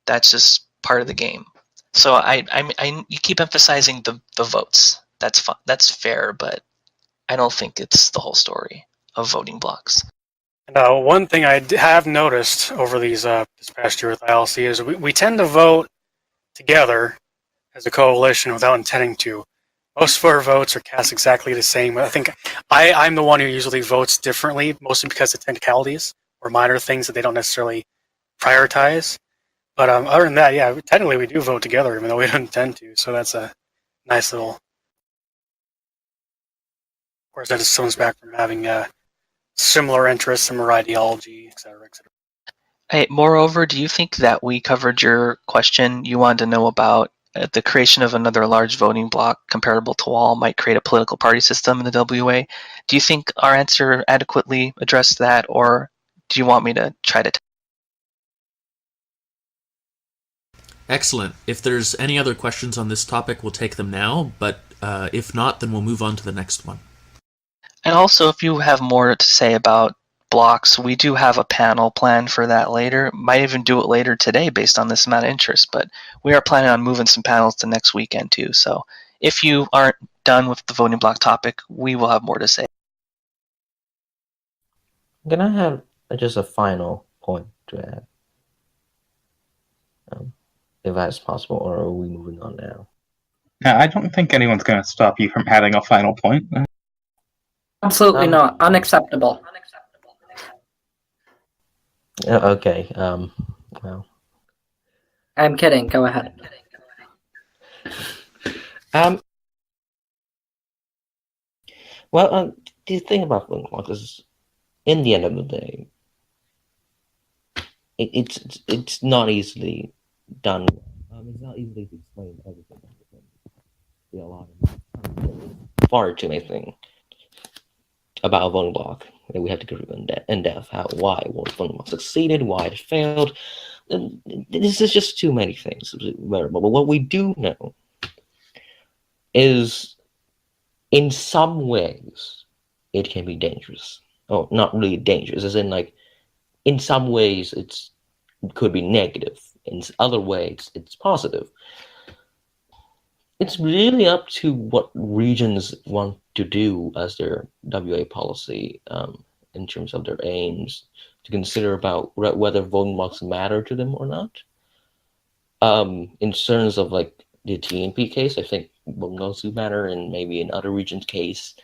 that's just part of the game. So you keep emphasizing the votes. That's fun. That's fair, but I don't think it's the whole story of voting blocks. One thing I have noticed over this past year with ILC is we tend to vote together as a coalition without intending to. Most of our votes are cast exactly the same. I think I'm the one who usually votes differently, mostly because of technicalities or minor things that they don't necessarily prioritize. But other than that, yeah, technically we do vote together, even though we don't intend to. So that's a nice little. Of course, that just comes back from having similar interests, similar ideology, etc., etc. Hey, moreover, do you think that we covered your question? You wanted to know about the creation of another large voting bloc comparable to WAL might create a political party system in the WA. Do you think our answer adequately addressed that, or do you want me to try to? Excellent. If there's any other questions on this topic, we'll take them now, but if not, then we'll move on to the next one. And also, if you have more to say about blocks, we do have a panel planned for that later. Might even do it later today based on this amount of interest, but we are planning on moving some panels to next weekend too. So if you aren't done with the voting block topic, we will have more to say. Can I have just a final point to add? If that's possible, or are we moving on now? I don't think anyone's going to stop you from adding a final point. Absolutely not. Unacceptable. Okay. Well. I'm kidding. Go ahead. Well, the thing about voting blocks is, in the end of the day, it's not easily done. It's not easily to explain everything. There are a lot of far too many things about a voting block that we have to go through in depth. Why voting block succeeded, why it failed. This is just too many things. But what we do know is, in some ways, it can be dangerous. Oh, not really dangerous, as in, like, in some ways it could be negative. In other ways, it's positive. It's really up to what regions want to do as their WA policy in terms of their aims, to consider about whether voting blocks matter to them or not. In terms of, like, the TNP case, I think voting blocks do matter, and maybe in other regions' case,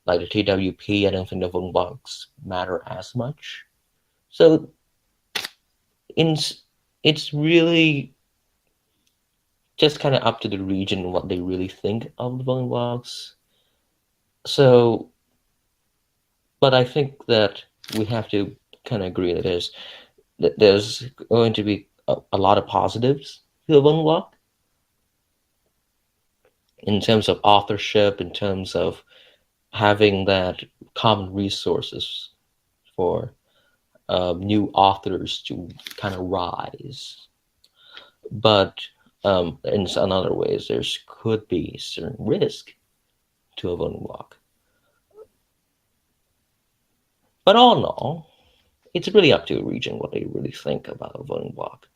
like the TWP, I don't think the voting blocks matter as much. So it's really just kind of up to the region what they really think of the voting blocks. So, but I think that we have to kind of agree that there's going to be a lot of positives to the voting block in terms of authorship, in terms of having that common resources for new authors to kind of rise. But in other ways, there could be certain risk to a voting block. But all in all, it's really up to a region what they really think about a voting block.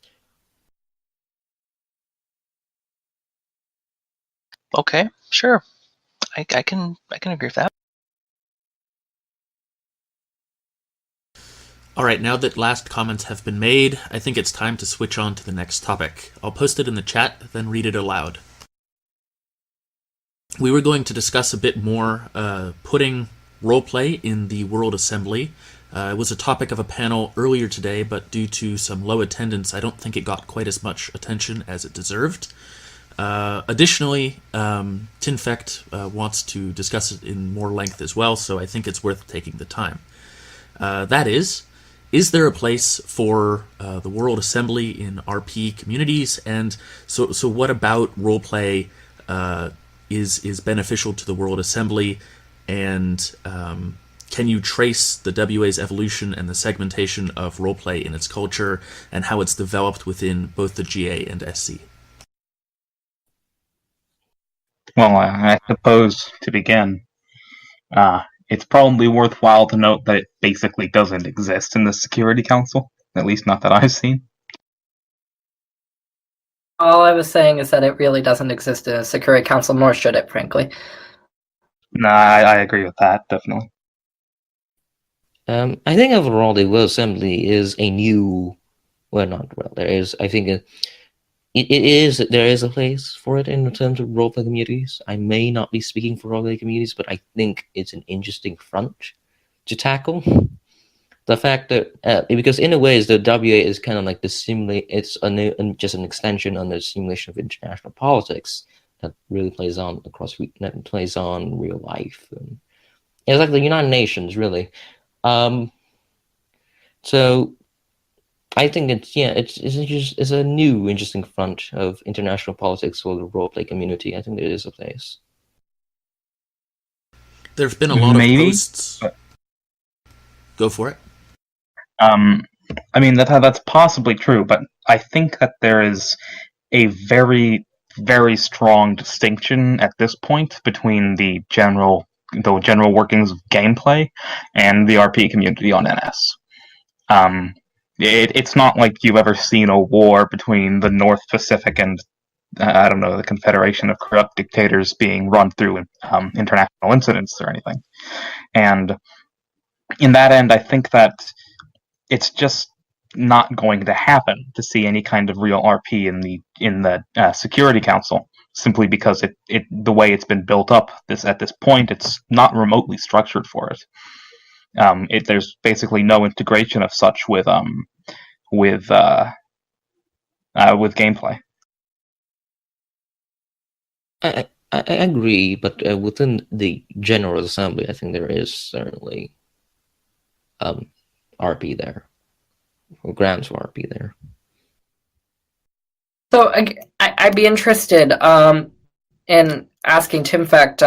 Okay, sure. I can agree with that. All right, now that last comments have been made, I think it's time to switch on to the next topic. I'll post it in the chat, then read it aloud. We were going to discuss a bit more putting roleplay in the World Assembly. It was a topic of a panel earlier today, but due to some low attendance, I don't think it got quite as much attention as it deserved. Additionally, Tinfect wants to discuss it in more length as well, so I think it's worth taking the time. That is there a place for the World Assembly in RP communities? And so what about roleplay is beneficial to the World Assembly? And can you trace the WA's evolution and the segmentation of roleplay in its culture and how it's developed within both the GA and SC? Well, I suppose to begin, it's probably worthwhile to note that it basically doesn't exist in the Security Council, at least not that I've seen. All I was saying is that it really doesn't exist in a Security Council, nor should it, frankly. No, I agree with that, definitely. I think overall the World Assembly is a new, there is, I think, there is a place for it in terms of roleplay communities. I may not be speaking for roleplay communities, but I think it's an interesting front to tackle. The fact that, because in a way, the WA is kind of like the just an extension on the simulation of international politics that really plays on real life. And it's like the United Nations, really. So I think it's a new interesting front of international politics for the roleplay community. I think there is a place. There have been a lot of posts. Go for it. I mean, that's possibly true, but I think that there is a very, very strong distinction at this point between the general workings of gameplay and the RP community on NS. It's not like you've ever seen a war between the North Pacific and I don't know, the Confederation of Corrupt Dictators being run through international incidents or anything. And in that end, I think that it's just not going to happen to see any kind of real RP in the Security Council, simply because the way it's been built up at this point, it's not remotely structured for it. There's basically no integration of such with gameplay. I agree, but within the General Assembly, I think there is certainly RP there, or grants for RP there. So I'd be interested in asking Tinfect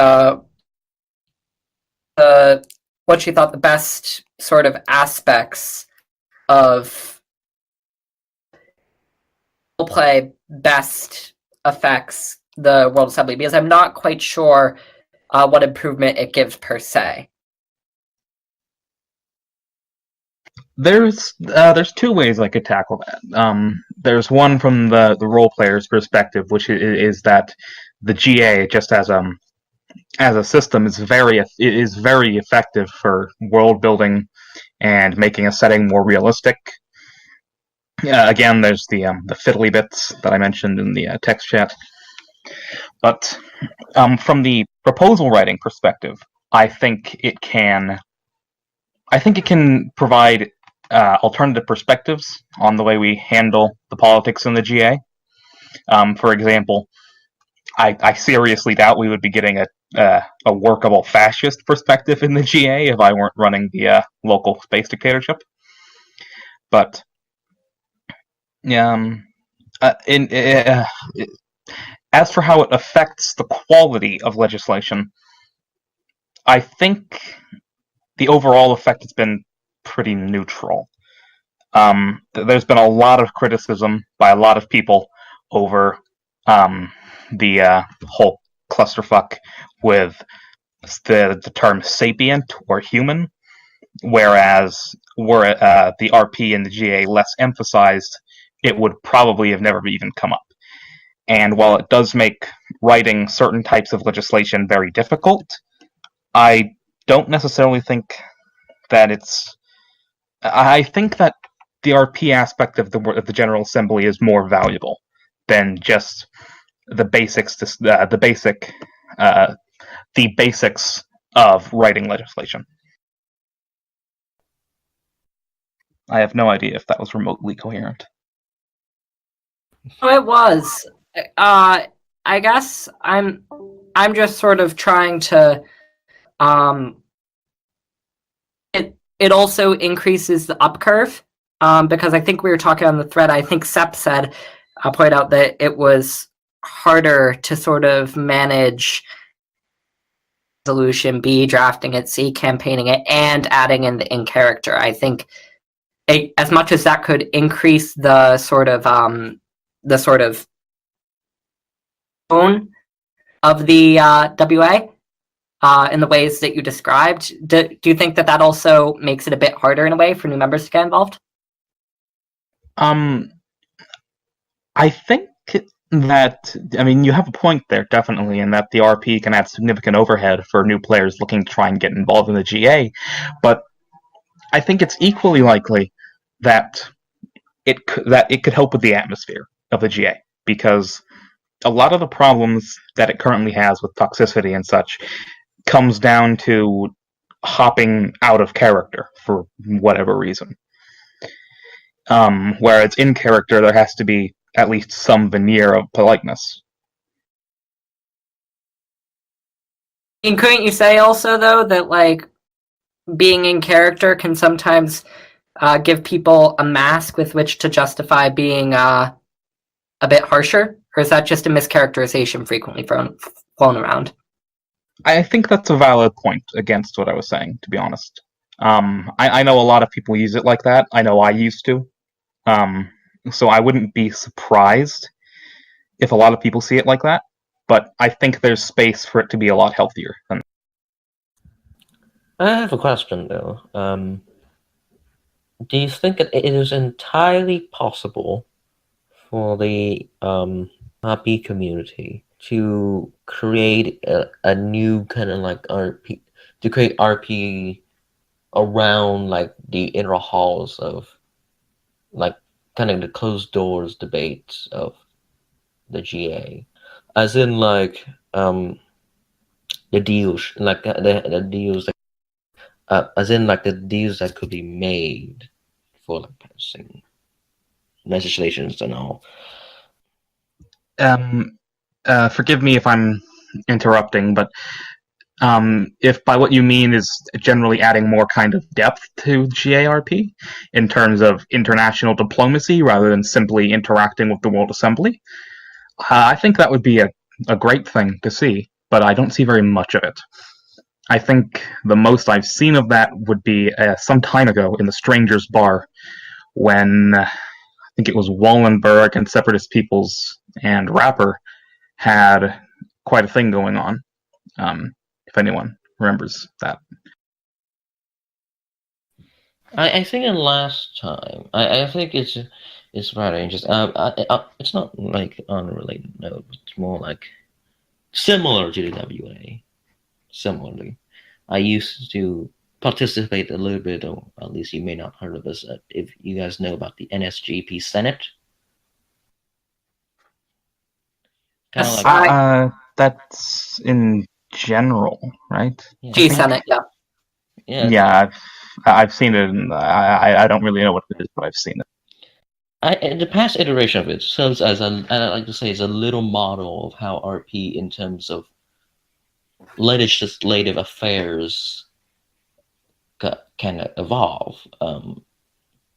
what she thought the best sort of aspects of roleplay best affects the World Assembly, because I'm not quite sure what improvement it gives per se. There's two ways I could tackle that. There's one from the role player's perspective, which is that the GA, just as a system, is very effective for world building and making a setting more realistic. Again, there's the fiddly bits that I mentioned in the text chat. But from the proposal writing perspective, I think it can provide alternative perspectives on the way we handle the politics in the GA. For example, I seriously doubt we would be getting a workable fascist perspective in the GA if I weren't running the local space dictatorship. But as for how it affects the quality of legislation, I think the overall effect has been pretty neutral. There's been a lot of criticism by a lot of people over the whole clusterfuck with the term sapient or human, whereas were the RP and the GA less emphasized, it would probably have never even come up. And while it does make writing certain types of legislation very difficult, I don't necessarily think that I think that the RP aspect of the General Assembly is more valuable than just the basics of writing legislation. I have no idea if that was remotely coherent. Oh, it was. I guess I'm just sort of trying to. It also increases the up curve, because I think we were talking on the thread. I think Sep said, point out that it was harder to sort of manage resolution, B, drafting it, C, campaigning it, and adding in the in character. I think as much as that could increase the sort of tone of the WA in the ways that you described, do you think that also makes it a bit harder in a way for new members to get involved? I think that, I mean, you have a point there, definitely, in that the RP can add significant overhead for new players looking to try and get involved in the GA, but I think it's equally likely that it could help with the atmosphere of the GA, because a lot of the problems that it currently has with toxicity and such comes down to hopping out of character for whatever reason. Whereas in character, there has to be at least some veneer of politeness. And couldn't you say also, though, that like being in character can sometimes give people a mask with which to justify being a bit harsher? Or is that just a mischaracterization frequently flown around? I think that's a valid point against what I was saying, to be honest. I know a lot of people use it like that. I know I used to. So I wouldn't be surprised if a lot of people see it like that. But I think there's space for it to be a lot healthier than. I have a question though. Do you think it is entirely possible for the RP community to create a new kind of like RP, to create RP around like the inner halls of like kind of the closed doors debates of the GA, as in like the deals, like the deals, as in like the deals that could be made for like passing legislations and all. Forgive me if I'm interrupting, but if by what you mean is generally adding more kind of depth to GARP in terms of international diplomacy rather than simply interacting with the World Assembly, I think that would be a great thing to see, but I don't see very much of it. I think the most I've seen of that would be some time ago in the Strangers Bar, when I think it was Wallenberg and Separatist Peoples and Rapper had quite a thing going on, if anyone remembers that. I think the last time, I think it's rather interesting. It's not like on a related note, it's more like similar to the WA. Similarly, I used to participate a little bit, or at least you may not have heard of this, if you guys know about the NSGP Senate. Kind of Yes, like That's in general, right? yeah, G Senate, yeah. yeah. I've seen it. And I don't really know what it is, but I've seen it. The past iteration of it serves as I like to say, is a little model of how RP in terms of legislative affairs can evolve.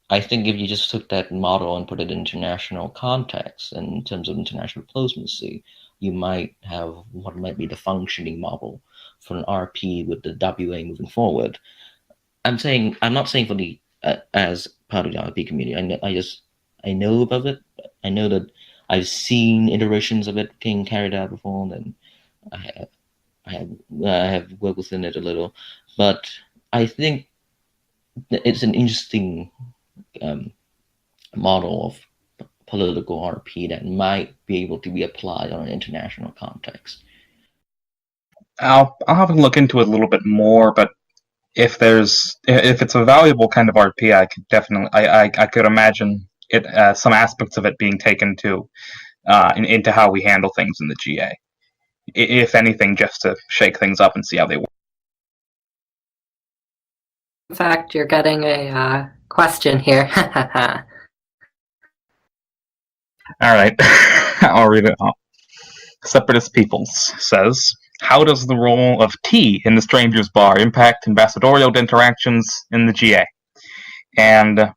I think if you just took that model and put it in international context, and in terms of international diplomacy, you might have what might be the functioning model for an RP with the WA moving forward. I'm not saying for the as part of the RP community. I know about it. I know that I've seen iterations of it being carried out before, and I have worked within it a little, but I think it's an interesting model of political RP that might be able to be applied on an international context. I'll have to look into it a little bit more, but if it's a valuable kind of RP, I could definitely I could imagine it some aspects of it being taken to into how we handle things in the GA. If anything, just to shake things up and see how they work. In fact, you're getting a question here. All right, I'll read it out. Separatist Peoples says, how does the role of tea in the Strangers Bar impact ambassadorial interactions in the GA? And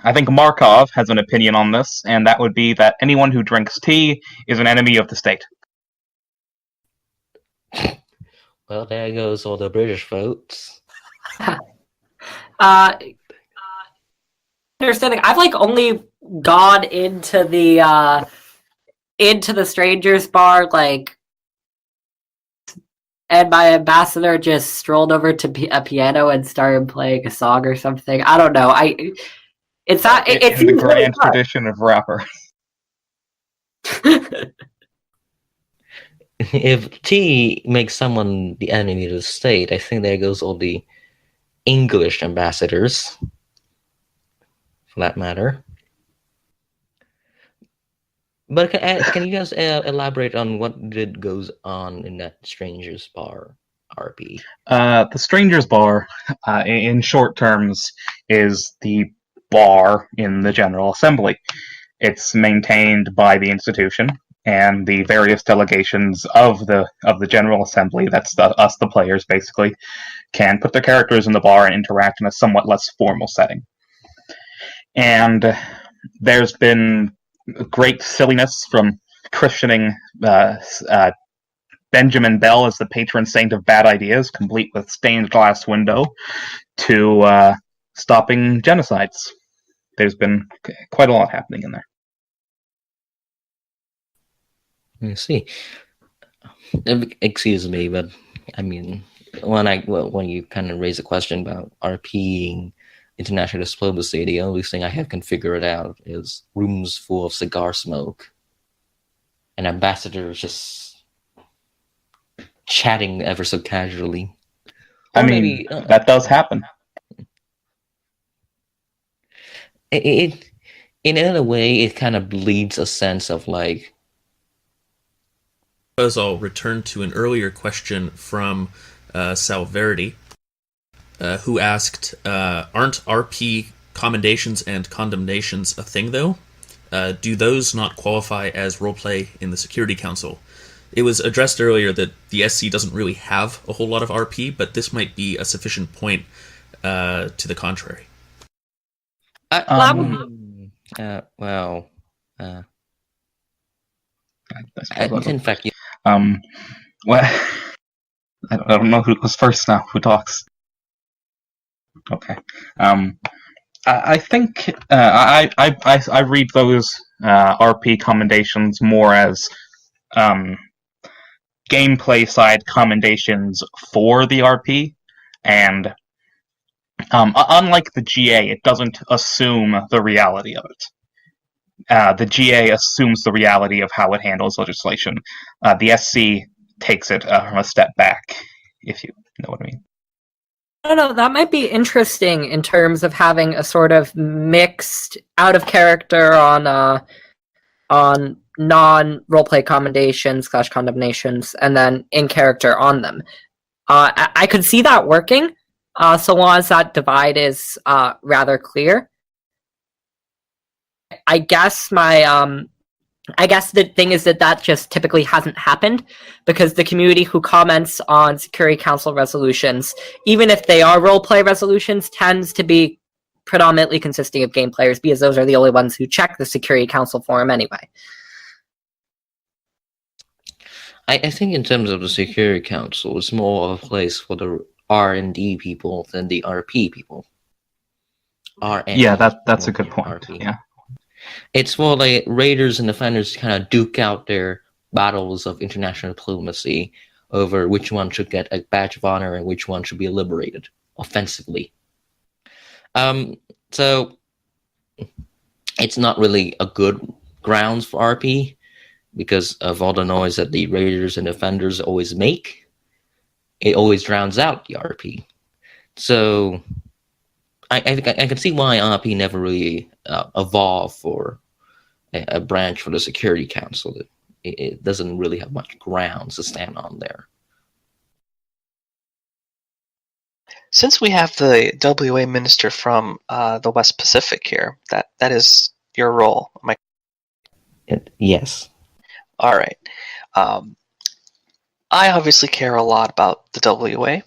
I think Markov has an opinion on this, and that would be that anyone who drinks tea is an enemy of the state. Well, there goes all the British votes. Understanding, I've like only gone into the Strangers Bar like, and my ambassador just strolled over to a piano and started playing a song or something. I don't know. It's not. It in the grand tradition of Rapper. If tea makes someone the enemy of the state, I think there goes all the English ambassadors, for that matter. But can you guys elaborate on what goes on in that Strangers Bar RP? The Strangers Bar, in short terms, is the bar in the General Assembly. It's maintained by the institution and the various delegations of the General Assembly. That's us, the players, basically, can put their characters in the bar and interact in a somewhat less formal setting. And there's been great silliness from christening Benjamin Bell as the patron saint of bad ideas, complete with stained glass window, to stopping genocides. There's been quite a lot happening in there. I see. Excuse me, but I mean, when you kind of raise a question about RPing international diplomacy, the only thing I have can figure it out is rooms full of cigar smoke and ambassadors just chatting ever so casually. I mean, that does happen. It in a way, it kind of leads a sense of like. As I'll return to an earlier question from Salverdi, who asked, aren't RP commendations and condemnations a thing, though? Do those not qualify as roleplay in the Security Council? It was addressed earlier that the SC doesn't really have a whole lot of RP, but this might be a sufficient point to the contrary. Well, in fact, well, I don't know who goes first now. Who talks? Okay. I think I read those RP commendations more as gameplay side commendations for the RP, and unlike the GA, it doesn't assume the reality of it. The GA assumes the reality of how it handles legislation. The SC takes it from a step back, if you know what I mean. I don't know, that might be interesting in terms of having a sort of mixed out of character on non-roleplay commendations / condemnations, and then in character on them. I could see that working, so long as that divide is rather clear. I guess the thing is that just typically hasn't happened, because the community who comments on Security Council resolutions, even if they are roleplay resolutions, tends to be predominantly consisting of game players, because those are the only ones who check the Security Council forum anyway. I think in terms of the Security Council, it's more of a place for the R&D people than the RP people. Yeah, that's a good point. RP. Yeah. It's for like raiders and defenders to kind of duke out their battles of international diplomacy over which one should get a badge of honor and which one should be liberated offensively. So it's not really a good grounds for RP because of all the noise that the raiders and defenders always make. It always drowns out the RP. So I can see why RP never really evolved for a branch for the Security Council. It doesn't really have much grounds to stand on there. Since we have the WA minister from the West Pacific here, that is your role. Yes. All right. I obviously care a lot about the WA.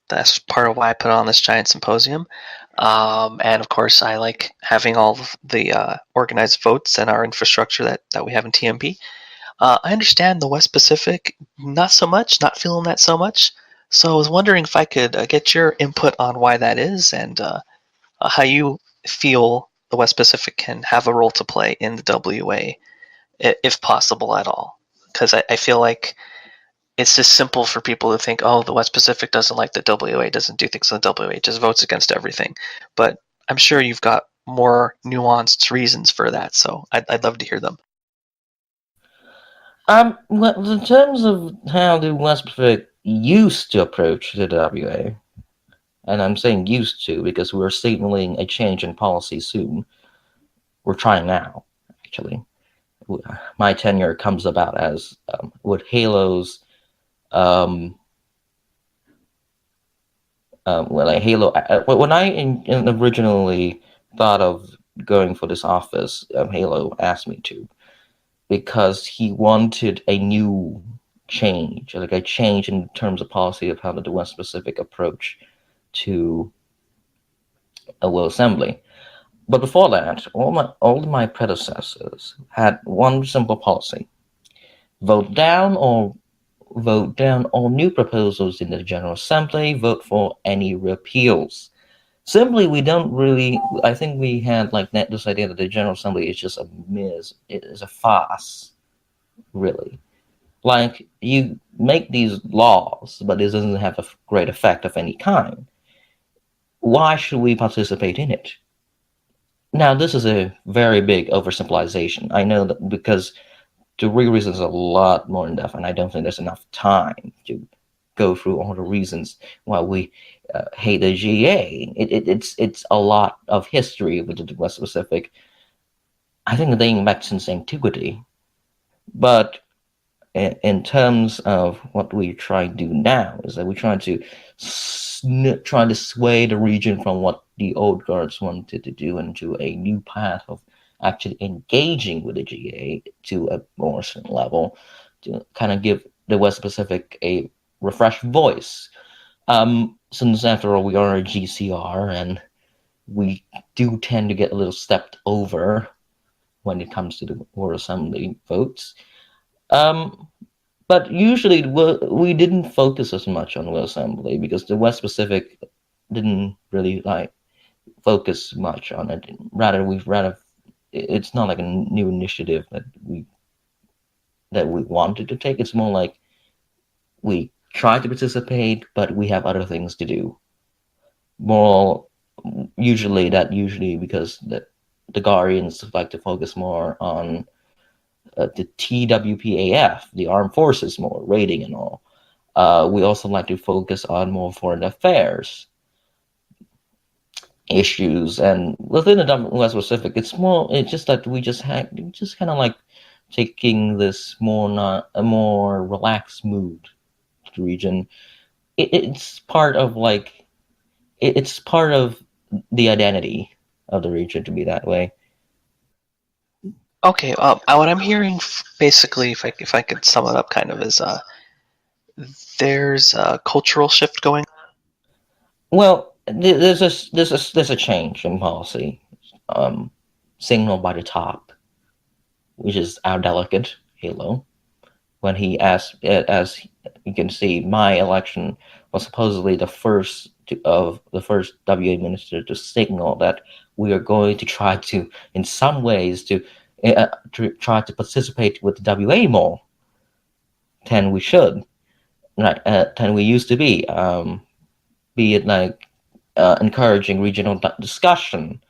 That's part of why I put on this giant symposium. And of course, I like having all of the organized votes and our infrastructure that we have in TMP. I understand the West Pacific, not so much, not feeling that so much. So I was wondering if I could get your input on why that is, and how you feel the West Pacific can have a role to play in the WA, if possible at all. Because I feel like it's just simple for people to think, oh, the West Pacific doesn't like the WA, doesn't do things in the WA, just votes against everything. But I'm sure you've got more nuanced reasons for that, so I'd love to hear them. Well, in terms of how the West Pacific used to approach the WA, and I'm saying used to because we're signaling a change in policy soon. We're trying now, actually. My tenure comes about as with Halo's when I originally thought of going for this office, Halo asked me to, because he wanted a new change, like a change in terms of policy of how the West Pacific approach to a World Assembly. But before that, all of my predecessors had one simple policy: vote down or vote down all new proposals in the General Assembly, vote for any repeals. Simply, we don't really. I think we had like this idea that the General Assembly is just a it is a farce, really. Like, you make these laws, but it doesn't have a great effect of any kind. Why should we participate in it? Now, this is a very big oversimplification. I know that, because the real reason is a lot more in depth, and I don't think there's enough time to go through all the reasons why we hate the GA. It's a lot of history with the West Pacific. I think dating back since antiquity. But in terms of what we try to do now, is that we try to sway the region from what the old guards wanted to do into a new path of actually engaging with the GA to a more certain level, to kind of give the West Pacific a refreshed voice. Since after all, we are a GCR, and we do tend to get a little stepped over when it comes to the World Assembly votes. But usually we didn't focus as much on World Assembly because the West Pacific didn't really focus much on it. Rather, it's not like a new initiative that we wanted to take. It's more like we try to participate, but we have other things to do. Usually because the Guardians like to focus more on the TWPAF, the armed forces, more raiding and all. We also like to focus on more foreign affairs issues, and within the West Pacific, it's just that we just kind of like taking this a more relaxed mood to the region. It's part of it's part of the identity of the region to be that way. Okay, what I'm hearing basically, if I could sum it up, kind of, is there's a cultural shift going. Well, there's a change in policy, signaled by the top, which is our delegate Halo. When he asked, as you can see, my election was supposedly the first WA minister to signal that we are going to try to, in some ways, to try to participate with the WA more than we should, than we used to be. Be it encouraging regional discussion,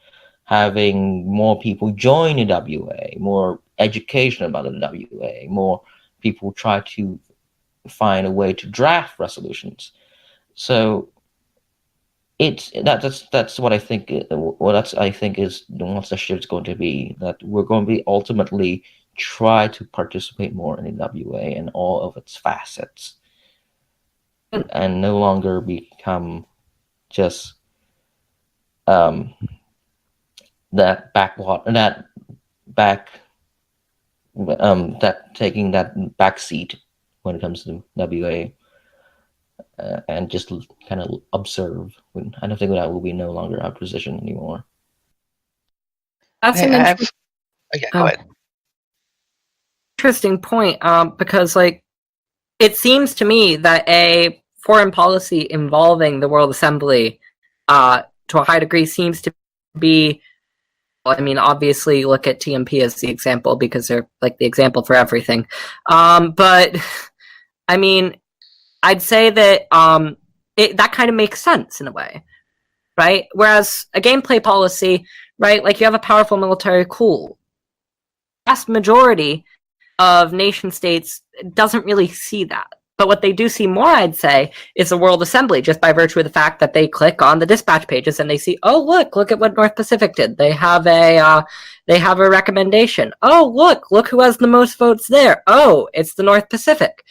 having more people join the WA, more education about the WA, more people try to find a way to draft resolutions. So that's what I think. I think is what the shift's going to be. That we're going to be ultimately try to participate more in the WA and all of its facets, and no longer become just taking that back seat when it comes to WA, and just kind of observe. I don't think that will be no longer our position anymore. That's Go ahead. Interesting point, because it seems to me that a foreign policy involving the World Assembly to a high degree seems to be, obviously look at TMP as the example because they're like the example for everything. But I'd say that that kind of makes sense in a way, right? Whereas a gameplay policy, right, like you have a powerful military, cool. The vast majority of nation states doesn't really see that. But what they do see more, I'd say, is the World Assembly, just by virtue of the fact that they click on the dispatch pages and they see, oh, look at what North Pacific did. They have a recommendation. Oh, look who has the most votes there. Oh, it's the North Pacific,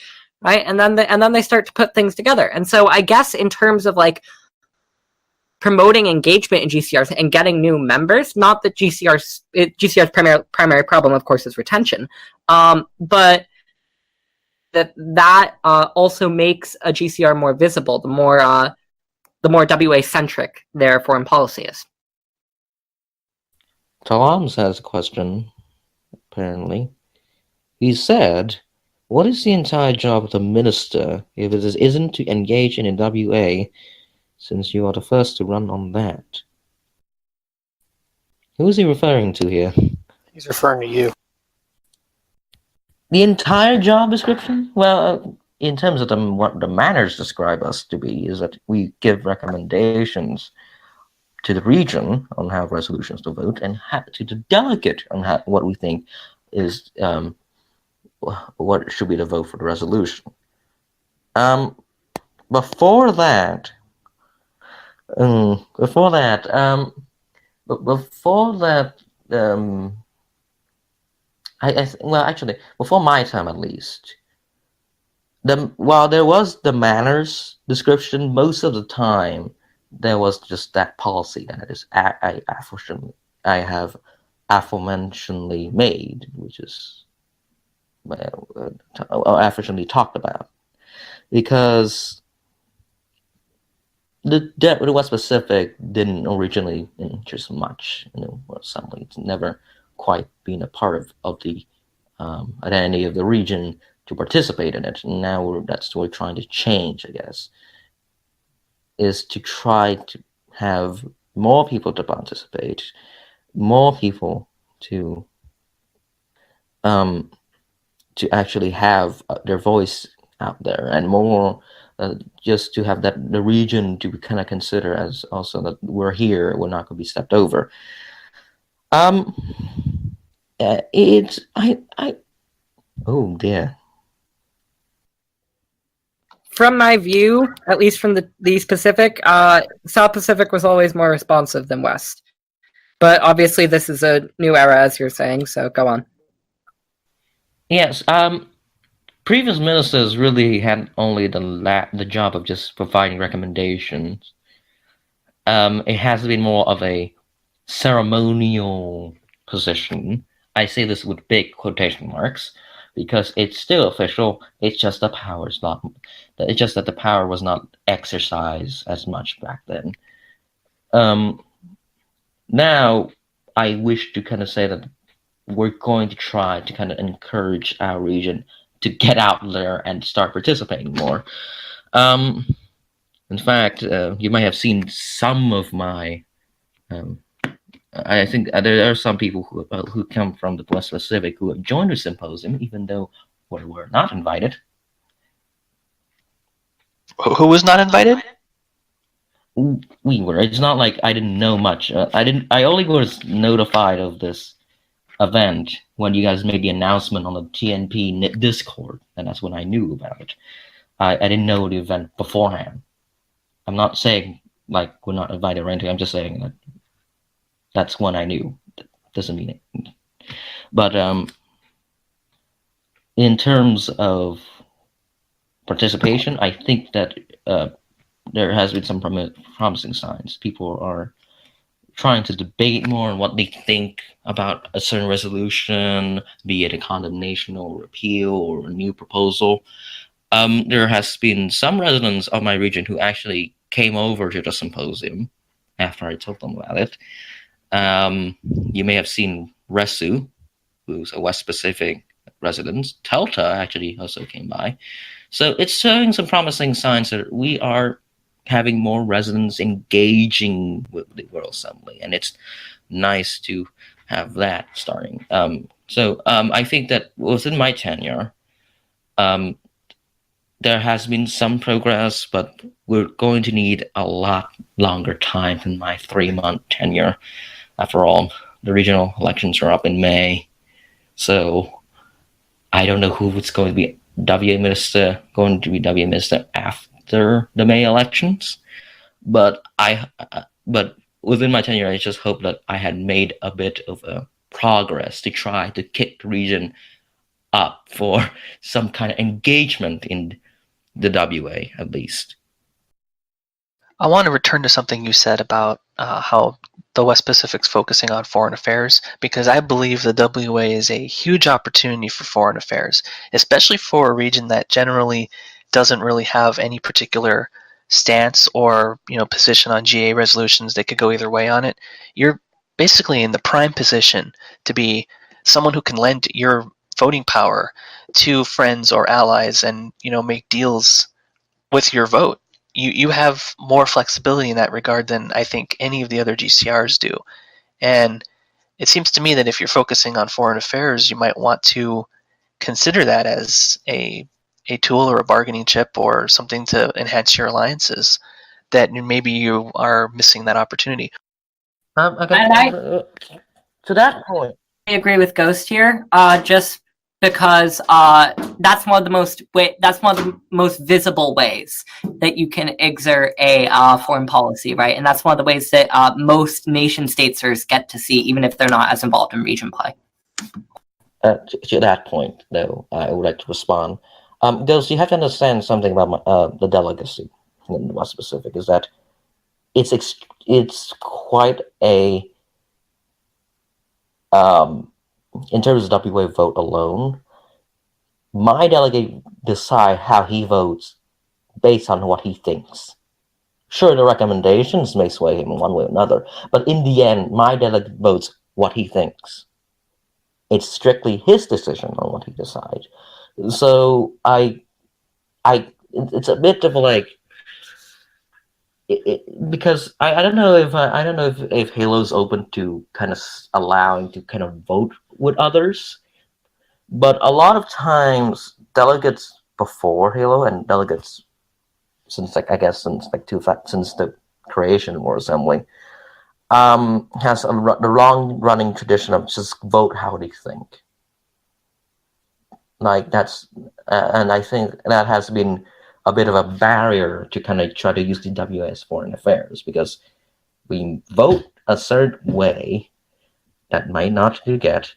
right? And then they start to put things together. And so I guess in terms of promoting engagement in GCRs and getting new members, not that GCR's primary problem, of course, is retention, but that also makes a GCR more visible the more WA centric their foreign policy is. Tlomz has a question. Apparently, he said, What is the entire job of the minister if it isn't to engage in WA, since you are the first to run on that? Who is he referring to here? He's referring to you. The entire job description? Well, in terms of what the manners describe us to be, is that we give recommendations to the region on how resolutions to vote, and to the delegate on what we think is what should be the vote for the resolution. Before that, actually, before my time at least, while there was the manners description, most of the time there was just that policy that I have aforementionedly made, which is aforementionedly talked about, because the West Pacific didn't originally interest much in assembly. It's never quite been a part of the identity of the region to participate in it. And now that's what we're trying to change, I guess, is to try to have more people to participate, more people to actually have their voice out there, and more just to have the region to kind of consider as also that we're here, we're not going to be stepped over. Oh dear. From my view, at least from the Pacific, South Pacific was always more responsive than West. But obviously this is a new era, as you're saying, so go on. Yes, previous ministers really had only the job of just providing recommendations. It has been more of a ceremonial position. I say this with big quotation marks because it's still official. It's just the power is not. It's just that the power was not exercised as much back then. Now, I wish to kind of say that we're going to try to kind of encourage our region to get out there and start participating more. In fact, you might have seen some of my. I think there are some people who come from the West Pacific who have joined the symposium, even though we were not invited. Who was not invited? We were. It's not like I didn't know much. I only was notified of this event when you guys made the announcement on the TNP Discord, and that's when I knew about it. I didn't know the event beforehand. I'm not saying like we're not invited or anything. I'm just saying that that's when I knew. That doesn't mean it. But in terms of participation, I think that there has been some promising signs. People are trying to debate more on what they think about a certain resolution, be it a condemnation or repeal or a new proposal. There has been some residents of my region who actually came over to the symposium after I told them about it. You may have seen Resu, who's a West Pacific resident. Telta actually also came by. So it's showing some promising signs that we are having more residents engaging with the World Assembly, and it's nice to have that starting. I think that within my tenure, there has been some progress, but we're going to need a lot longer time than my 3-month tenure. After all, the regional elections are up in May, so I don't know who is going to be WA minister after the May elections. But within my tenure, I just hope that I had made a bit of a progress to try to kick the region up for some kind of engagement in the WA, at least. I want to return to something you said about how the West Pacific's focusing on foreign affairs, because I believe the WA is a huge opportunity for foreign affairs, especially for a region that generally doesn't really have any particular stance or position on GA resolutions. They could go either way on it. You're basically in the prime position to be someone who can lend your voting power to friends or allies and make deals with your vote. You have more flexibility in that regard than I think any of the other GCRs do. And it seems to me that if you're focusing on foreign affairs, you might want to consider that as a tool or a bargaining chip or something to enhance your alliances, that maybe you are missing that opportunity. To that point, I agree with Ghost here, just because that's one of the most visible ways that you can exert a foreign policy, right? And that's one of the ways that most nation statesers get to see, even if they're not as involved in region play. To that point, though, I would like to respond. Ghost, you have to understand something about the delegacy. And more specific is that it's quite a in terms of WA vote alone, my delegate decide how he votes based on what he thinks. Sure, the recommendations may sway him in one way or another, but in the end, my delegate votes what he thinks. It's strictly his decision on what he decides. So it's a bit of like, because I don't know if Halo's open to kind of allowing to kind of vote with others, but a lot of times delegates before Halo and delegates since the creation of War Assembly has the long running tradition of just vote how they think. Like that's and I think that has been a bit of a barrier to kind of try to use the WA as foreign affairs, because we vote a certain way that might not get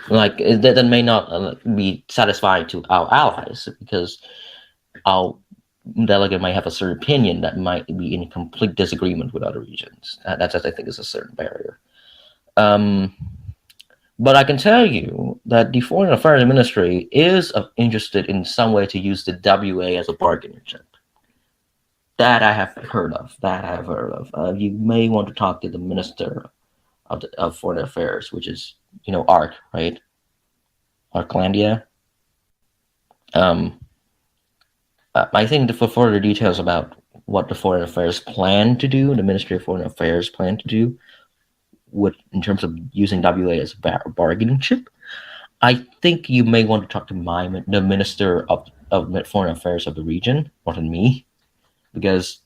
that may not be satisfying to our allies, because our delegate might have a certain opinion that might be in complete disagreement with other regions. That's I think is a certain barrier. But I can tell you that the Foreign Affairs Ministry is interested in some way to use the WA as a bargaining chip. That I have heard of. You may want to talk to the Minister of Foreign Affairs, which is, ARC, right? Arclandia. I think for further details about what the Foreign Affairs plan to do, the Ministry of Foreign Affairs plan to do, in terms of using WA as a bargaining chip, I think you may want to talk to the Minister of Foreign Affairs of the region, more than me, because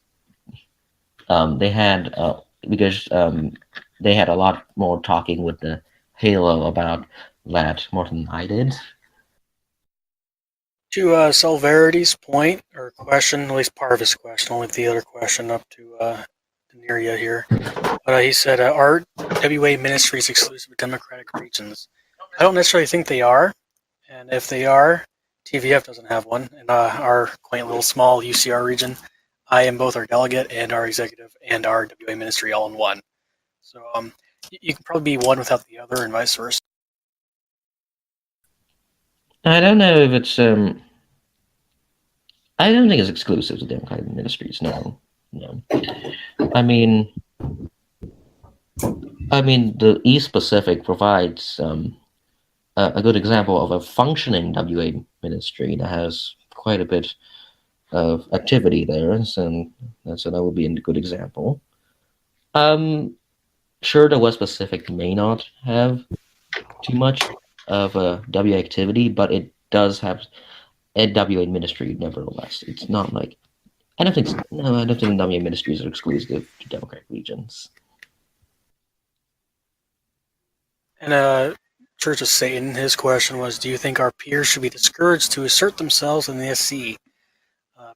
they had a lot more talking with the Halo about that more than I did. To Solverity's point or question, at least part of his question, I'll leave the other question up to Denieria here. But he said, are WA ministries exclusive of democratic regions? I don't necessarily think they are. And if they are, TVF doesn't have one. In our quaint little small UCR region, I am both our delegate and our executive and our WA ministry all in one. So you can probably be one without the other and vice versa. I don't know if it's I don't think it's exclusive to democratic ministries. No. I mean, the East Pacific provides a good example of a functioning WA ministry that has quite a bit of activity there, so that would be a good example. Sure, the West Pacific may not have too much of a WA activity, but it does have a WA ministry nevertheless. It's not like I don't think WA ministries are exclusive to democratic regions. And Church of Satan, his question was, do you think our peers should be discouraged to assert themselves in the SC?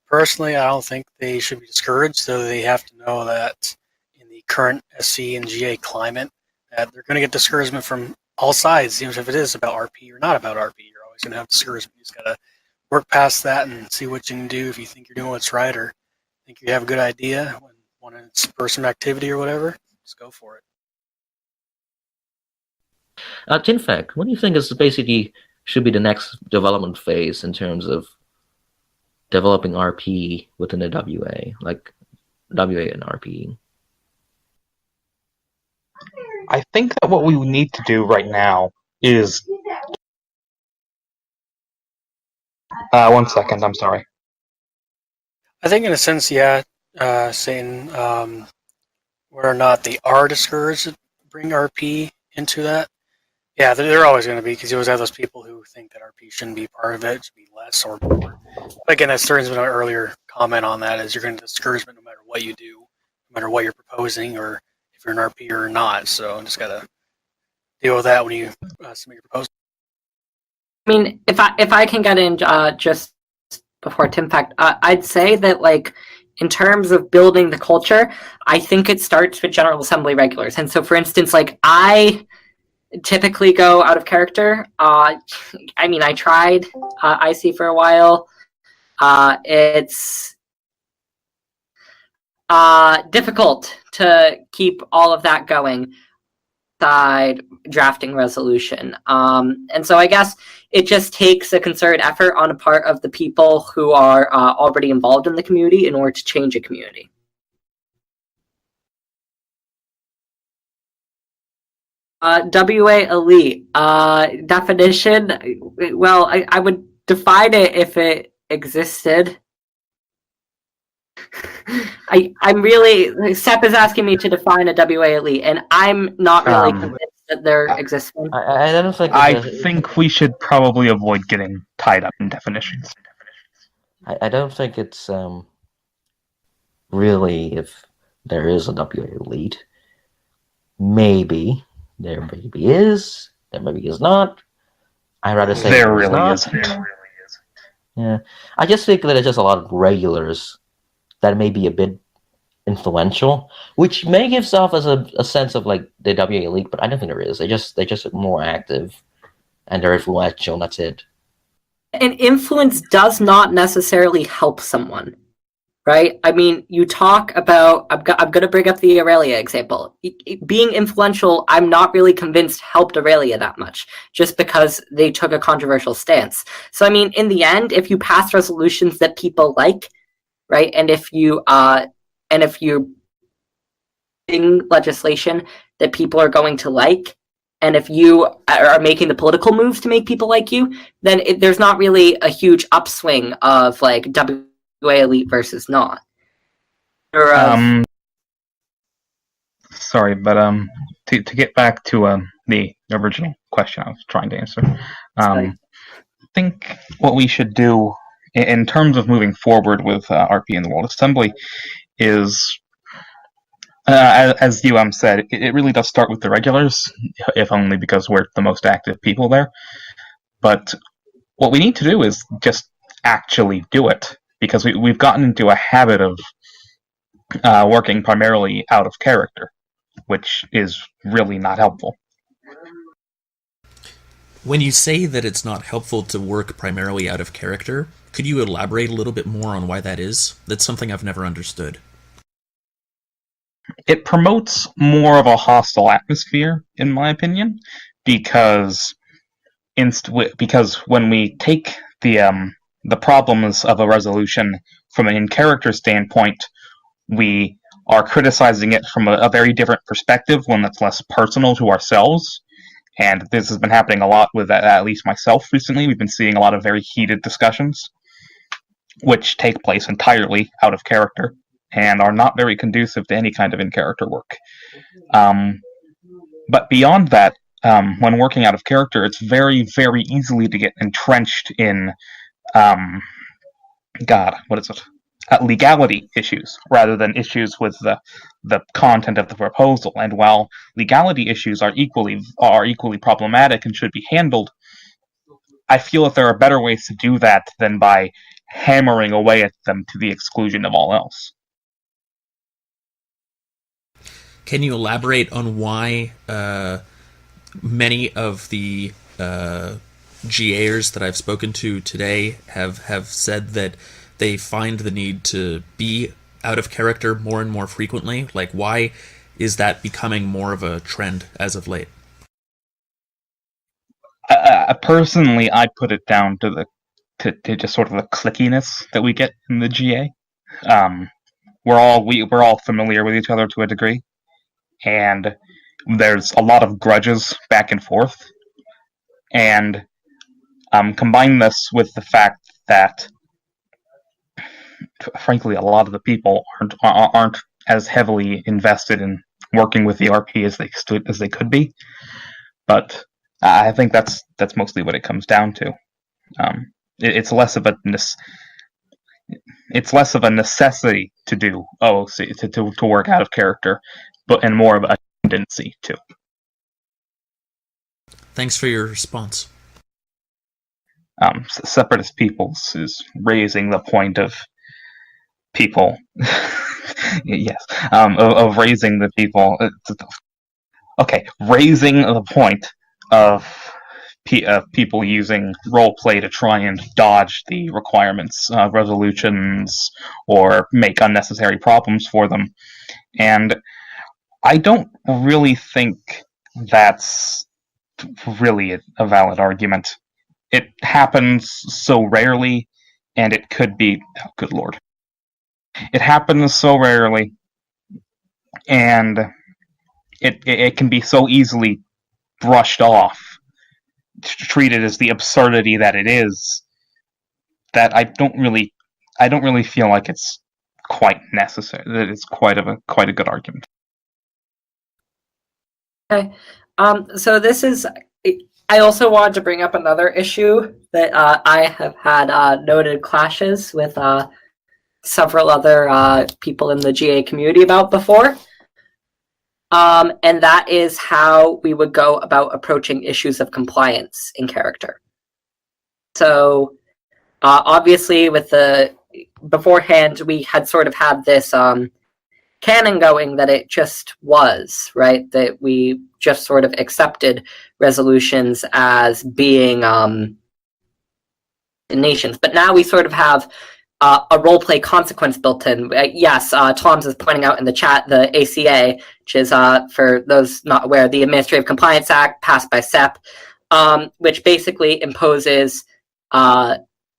Personally, I don't think they should be discouraged, though they have to know that in the current SC and GA climate, that they're going to get discouragement from all sides, even if it is about RP or not about RP. You're always going to have discouragement. You just got to work past that and see what you can do if you think you're doing what's right or think you have a good idea, want to spur some activity or whatever, just go for it. Tinfect, what do you think is basically should be the next development phase in terms of developing RP within the WA, like WA and RP? I think that what we need to do right now is... 1 second, I'm sorry. I think in a sense, yeah, saying whether or not they are discouraged to bring RP into that. Yeah, they're always going to be, because you always have those people who think that RP shouldn't be part of it, it should be less or more. But again, as Stearns' earlier comment on that, is you're going to discouragement no matter what you do, no matter what you're proposing, or if you're an RP or not. So just got to deal with that when you submit your proposal. I mean, if I can get in just before Tinfect, I'd say that, like, in terms of building the culture, I think it starts with General Assembly regulars. And so, for instance, like, I typically go out of character. I mean, I tried IC for a while. It's difficult to keep all of that going side drafting resolution. And so I guess it just takes a concerted effort on a part of the people who are already involved in the community in order to change a community. WA elite definition. Well, I would define it if it existed. I'm really... Sep is asking me to define a WA elite, and I'm not really convinced that there exists one. I don't think. I think we should probably avoid getting tied up in definitions. I don't think it's really, if there is a WA elite. Maybe there maybe is, there maybe is not. I'd rather say there really isn't. Yeah, I just think that it's just a lot of regulars that may be a bit influential, which may give off as a sense of like the WA elite, but I don't think there is. They're just more active and they're influential. And that's it. And influence does not necessarily help someone, right? I mean, you talk about... I'm going to bring up the Aurelia example. Being influential, I'm not really convinced helped Aurelia that much, just because they took a controversial stance. So, I mean, in the end, if you pass resolutions that people like, right, and if you bring legislation that people are going to like, and if you are making the political moves to make people like you, then there's not really a huge upswing of like WA elite versus not. Sorry, but to get back to the original question I was trying to answer, I think what we should do in terms of moving forward with RP in the World Assembly is, as UM said, it really does start with the regulars, if only because we're the most active people there. But what we need to do is just actually do it, because we've gotten into a habit of working primarily out of character, which is really not helpful. When you say that it's not helpful to work primarily out of character, could you elaborate a little bit more on why that is? That's something I've never understood. It promotes more of a hostile atmosphere, in my opinion, because when we take the problems of a resolution from an in-character standpoint, we are criticizing it from a very different perspective, one that's less personal to ourselves. And this has been happening a lot with at least myself recently. We've been seeing a lot of very heated discussions, which take place entirely out of character and are not very conducive to any kind of in-character work. But beyond that, when working out of character, it's very, very easily to get entrenched in, legality issues rather than issues with the content of the proposal. And while legality issues are equally problematic and should be handled, I feel that there are better ways to do that than by hammering away at them to the exclusion of all else. Can you elaborate on why many of the GAers that I've spoken to today have said that they find the need to be out of character more and more frequently? Like, why is that becoming more of a trend as of late? Personally, I put it down to just sort of the clickiness that we get in the GA. We're all familiar with each other to a degree, and there's a lot of grudges back and forth. And combine this with the fact that, frankly, a lot of the people aren't as heavily invested in working with the RP as they could be. But I think that's mostly what it comes down to. It's less of a necessity to do OOC to work out of character, and more of a tendency to. Thanks for your response. Separatist peoples is raising the point of people. Yes, of raising the people. Okay, raising the point of people using roleplay to try and dodge the requirements, resolutions, or make unnecessary problems for them. And I don't really think that's really a valid argument. It happens so rarely, and it could be... Oh, good lord. It happens so rarely, and it can be so easily brushed off, treated as the absurdity that it is, that I don't really feel like it's quite necessary. That it's quite a good argument. Okay. So this is. I also wanted to bring up another issue that I have had noted clashes with several other people in the GA community about before. And that is how we would go about approaching issues of compliance in character. So obviously beforehand, we had sort of had this canon going that it just was, right? That we just sort of accepted resolutions as being nations. But now we sort of have a roleplay consequence built in. Yes, Tlomz is pointing out in the chat the ACA, which is, for those not aware, the Administrative Compliance Act passed by SEP, which basically imposes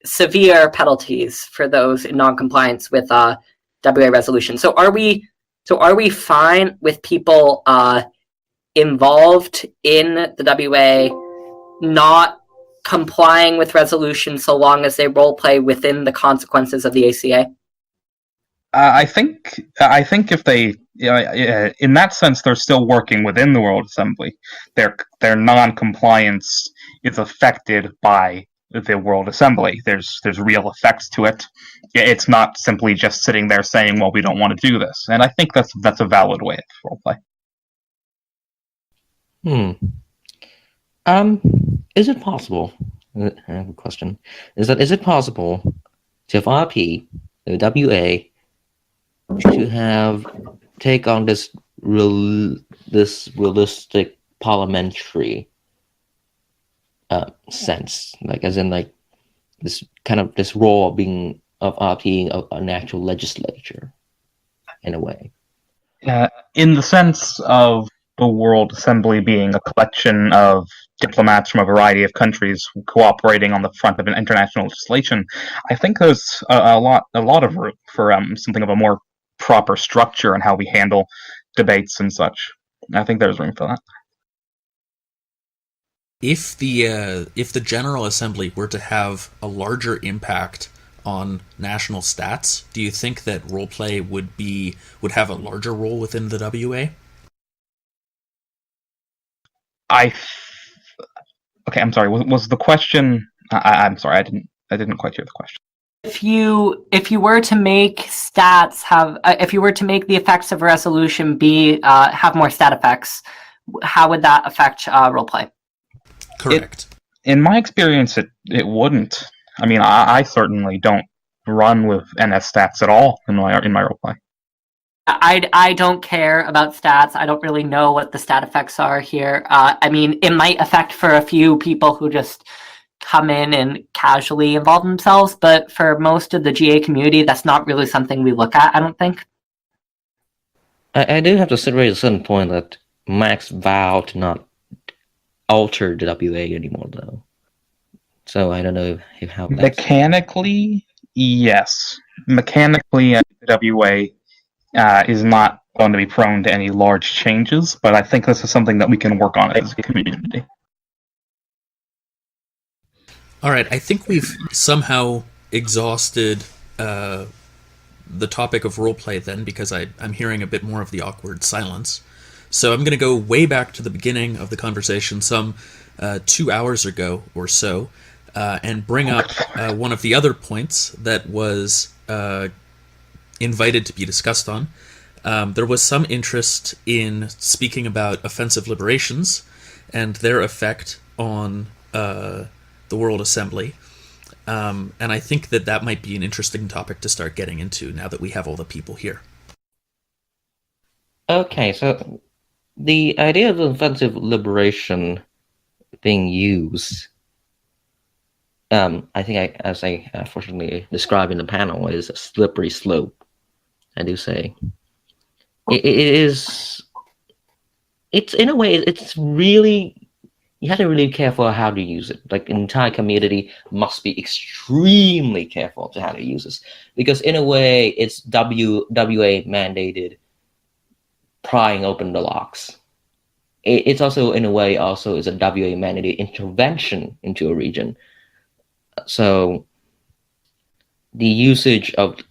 severe penalties for those in non-compliance with WA resolution. So are we fine with people involved in the WA not complying with resolution so long as they roleplay within the consequences of the ACA? I think if they, in that sense, they're still working within the World Assembly. Their non-compliance is affected by the World Assembly. There's real effects to it. It's not simply just sitting there saying, "Well, we don't want to do this." And I think that's a valid way of roleplay. Is it possible? I have a question. Is it possible to have RP, the WA, to take on this realistic parliamentary sense, like as in like this kind of this role of being of RP of an actual legislature, in a way? In the sense of the World Assembly being a collection of diplomats from a variety of countries cooperating on the front of an international legislation, I think there's a lot of room for something of a more proper structure in how we handle debates and such. I think there's room for that. If the General Assembly were to have a larger impact on national stats, do you think that roleplay would have a larger role within the WA? Okay, I'm sorry. Was the question? I'm sorry. I didn't quite hear the question. If you were to make stats have, if you were to make the effects of a resolution have more stat effects, how would that affect roleplay? Correct. In my experience, it wouldn't. I mean, I certainly don't run with NS stats at all in my roleplay. I don't care about stats. I don't really know what the stat effects are here. I mean, it might affect for a few people who just come in and casually involve themselves, but for most of the GA community, that's not really something we look at, I don't think. I do have to reiterate at a certain point that Max vowed to not alter the WA anymore, though. So I don't know how that's... Mechanically, yes. Mechanically, the WA is not going to be prone to any large changes, but I think this is something that we can work on as a community. All right, I think we've somehow exhausted the topic of roleplay then, because I'm hearing a bit more of the awkward silence. So I'm going to go way back to the beginning of the conversation, some 2 hours ago or so, and bring up one of the other points that was invited to be discussed on. There was some interest in speaking about offensive liberations and their effect on the World Assembly. And I think that might be an interesting topic to start getting into now that we have all the people here. Okay, so the idea of offensive liberation being used, I think, as I fortunately described in the panel, is a slippery slope. I do say it is. It's in a way, it's really. You have to really be careful how to use it. Like, an entire community must be extremely careful to how to use this, because in a way, it's WA mandated prying open the locks. It's also, in a way, also is a WA mandated intervention into a region. So the usage of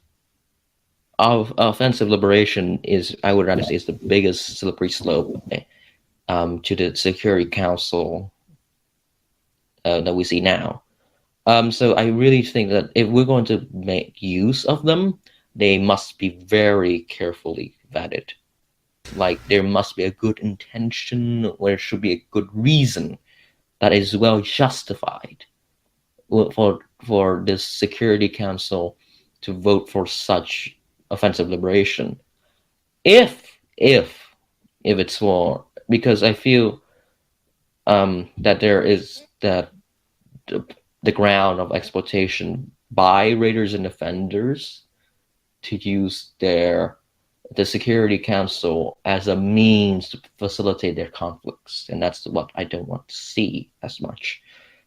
offensive liberation is, I would rather say, is the biggest slippery slope to the Security Council that we see now. So I really think that if we're going to make use of them, they must be very carefully vetted. Like, there must be a good intention, or there should be a good reason that is well justified for this Security Council to vote for such offensive liberation. If it's for, because I feel that there is that the ground of exploitation by raiders and defenders to use the Security Council as a means to facilitate their conflicts, and that's what I don't want to see as much.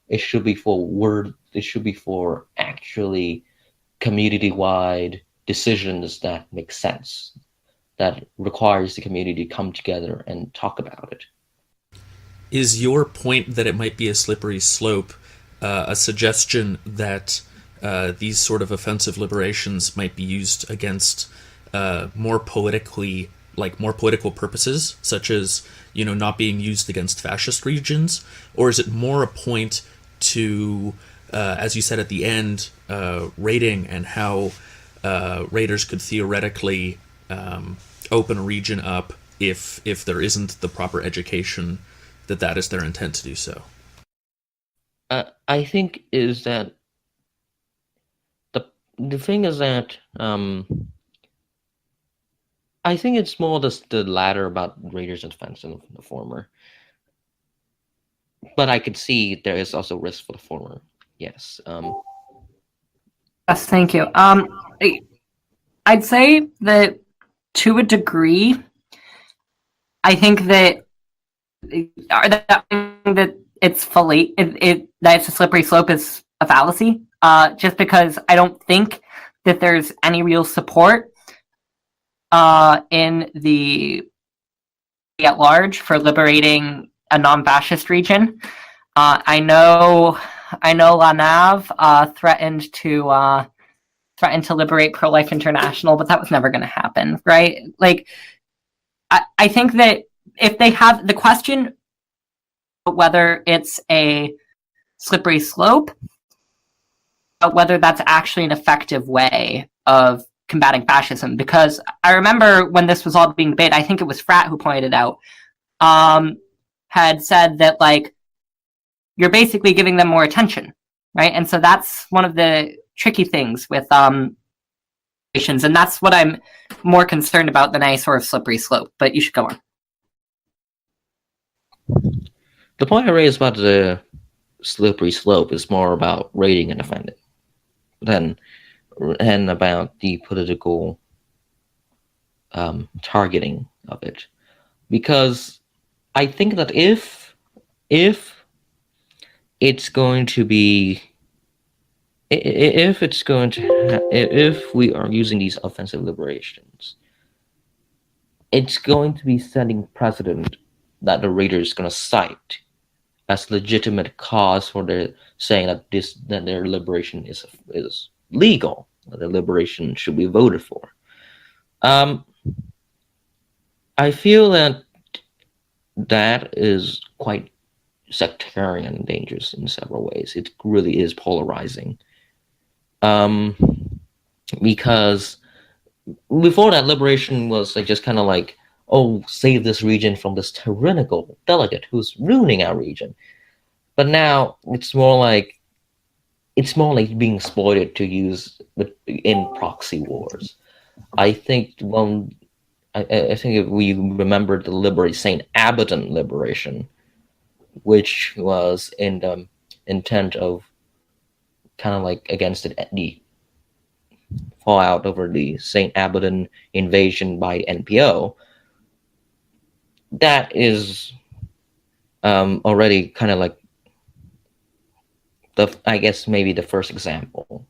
It should be for actually community-wide decisions that make sense, that requires the community to come together and talk about it. Is your point that it might be a slippery slope a suggestion that these sort of offensive liberations might be used against more political purposes, such as, not being used against fascist regions? Or is it more a point to, as you said at the end, raiding, and how raiders could theoretically open a region up if there isn't the proper education that is their intent to do so? I think is that the thing is that I think it's more the latter about raiders and defense than the former. But I could see there is also risk for the former. Yes. Yes, thank you. I'd say that to a degree, I think that it's that it's a slippery slope is a fallacy. Just because I don't think that there's any real support in the at large for liberating a non-fascist region. I know Lanav threatened to liberate Pro-Life International, but that was never going to happen, right? Like, I think that if they have the question whether it's a slippery slope, whether that's actually an effective way of combating fascism, because I remember when this was all being debated, I think it was Frat who pointed out, had said that, like, you're basically giving them more attention, right? And so that's one of the tricky things with nations, and that's what I'm more concerned about than any sort of slippery slope. But you should go on. The point I raised about the slippery slope is more about raiding and defending than about the political targeting of it, because I think that if it's going to be, if we are using these offensive liberations, it's going to be setting precedent that the raider is going to cite as legitimate cause for their saying that their liberation is legal, that their liberation should be voted for. I feel that is quite sectarian and dangerous in several ways. It really is polarizing. Because before that, liberation was like just kind of like, oh, save this region from this tyrannical delegate who's ruining our region. But now it's more like being exploited to use in proxy wars. I think I think if we remember the Saint Abaddon liberation, which was in the intent of kind of like against the fallout over the Saint Abaddon invasion by NPO, that is already kind of like I guess maybe the first example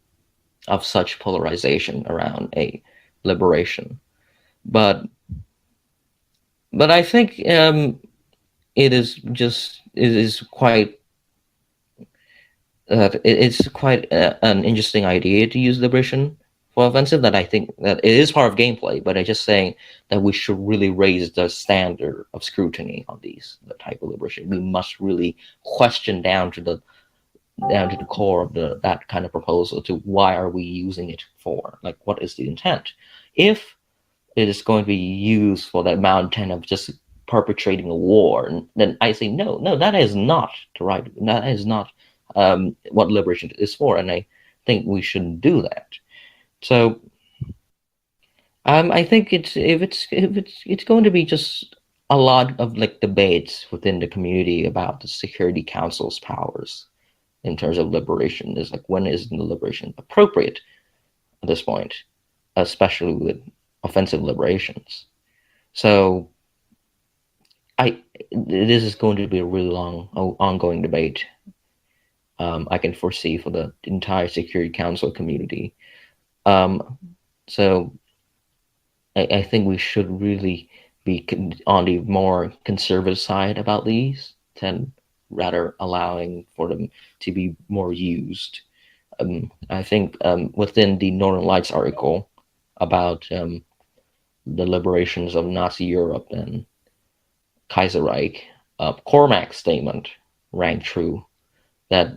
of such polarization around a liberation. But I think it is quite it's quite an interesting idea to use liberation for offensive. That I think that it is part of gameplay, but I'm just saying that we should really raise the standard of scrutiny on the type of liberation. We must really question down to the core of that kind of proposal, to why are we using it for? Like, what is the intent? If it is going to be used for that mountain of just perpetrating a war, then I say no, that is not that is not what liberation is for, and I think we shouldn't do that. So I think it's going to be just a lot of like debates within the community about the Security Council's powers in terms of liberation. Is like, when is the liberation appropriate at this point, especially with offensive liberations. So this is going to be a really long ongoing debate. I can foresee for the entire Security Council community. So I think we should really be on the more conservative side about these, than rather allowing for them to be more used. I think within the Northern Lights article about the liberations of Nazi Europe and Kaiserreich, Cormac's statement rang true, that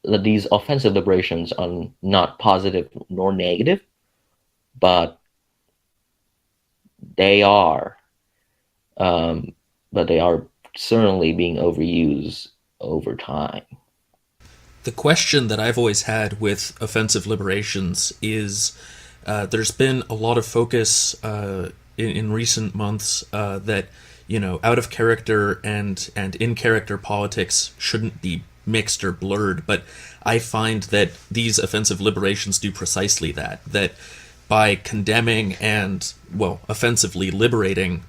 these offensive liberations are not positive nor negative, but they are certainly being overused over time. The question that I've always had with offensive liberations is there's been a lot of focus in recent months that, you know, out of character and in character politics shouldn't be mixed or blurred, but I find that these offensive liberations do precisely that. That by condemning and, well, offensively liberating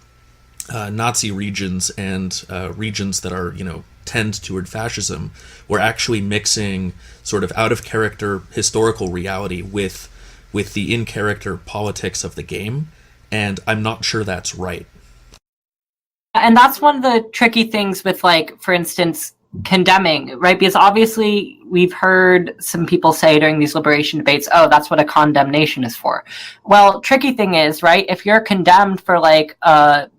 Nazi regions and regions that are, you know, tend toward fascism, we're actually mixing sort of out of character historical reality with the in character politics of the game, and I'm not sure that's right. And that's one of the tricky things with, like, for instance, condemning, right? Because obviously we've heard some people say during these liberation debates, oh, that's what a condemnation is for. Well, tricky thing is, right, if you're condemned for an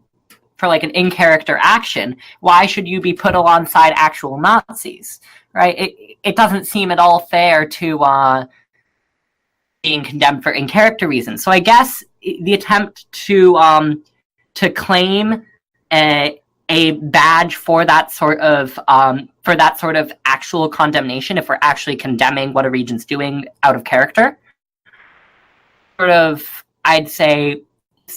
in-character action, why should you be put alongside actual Nazis, right? It doesn't seem at all fair to being condemned for in-character reasons. So I guess the attempt to claim a badge for that sort of actual condemnation, if we're actually condemning what a region's doing out of character, sort of, I'd say,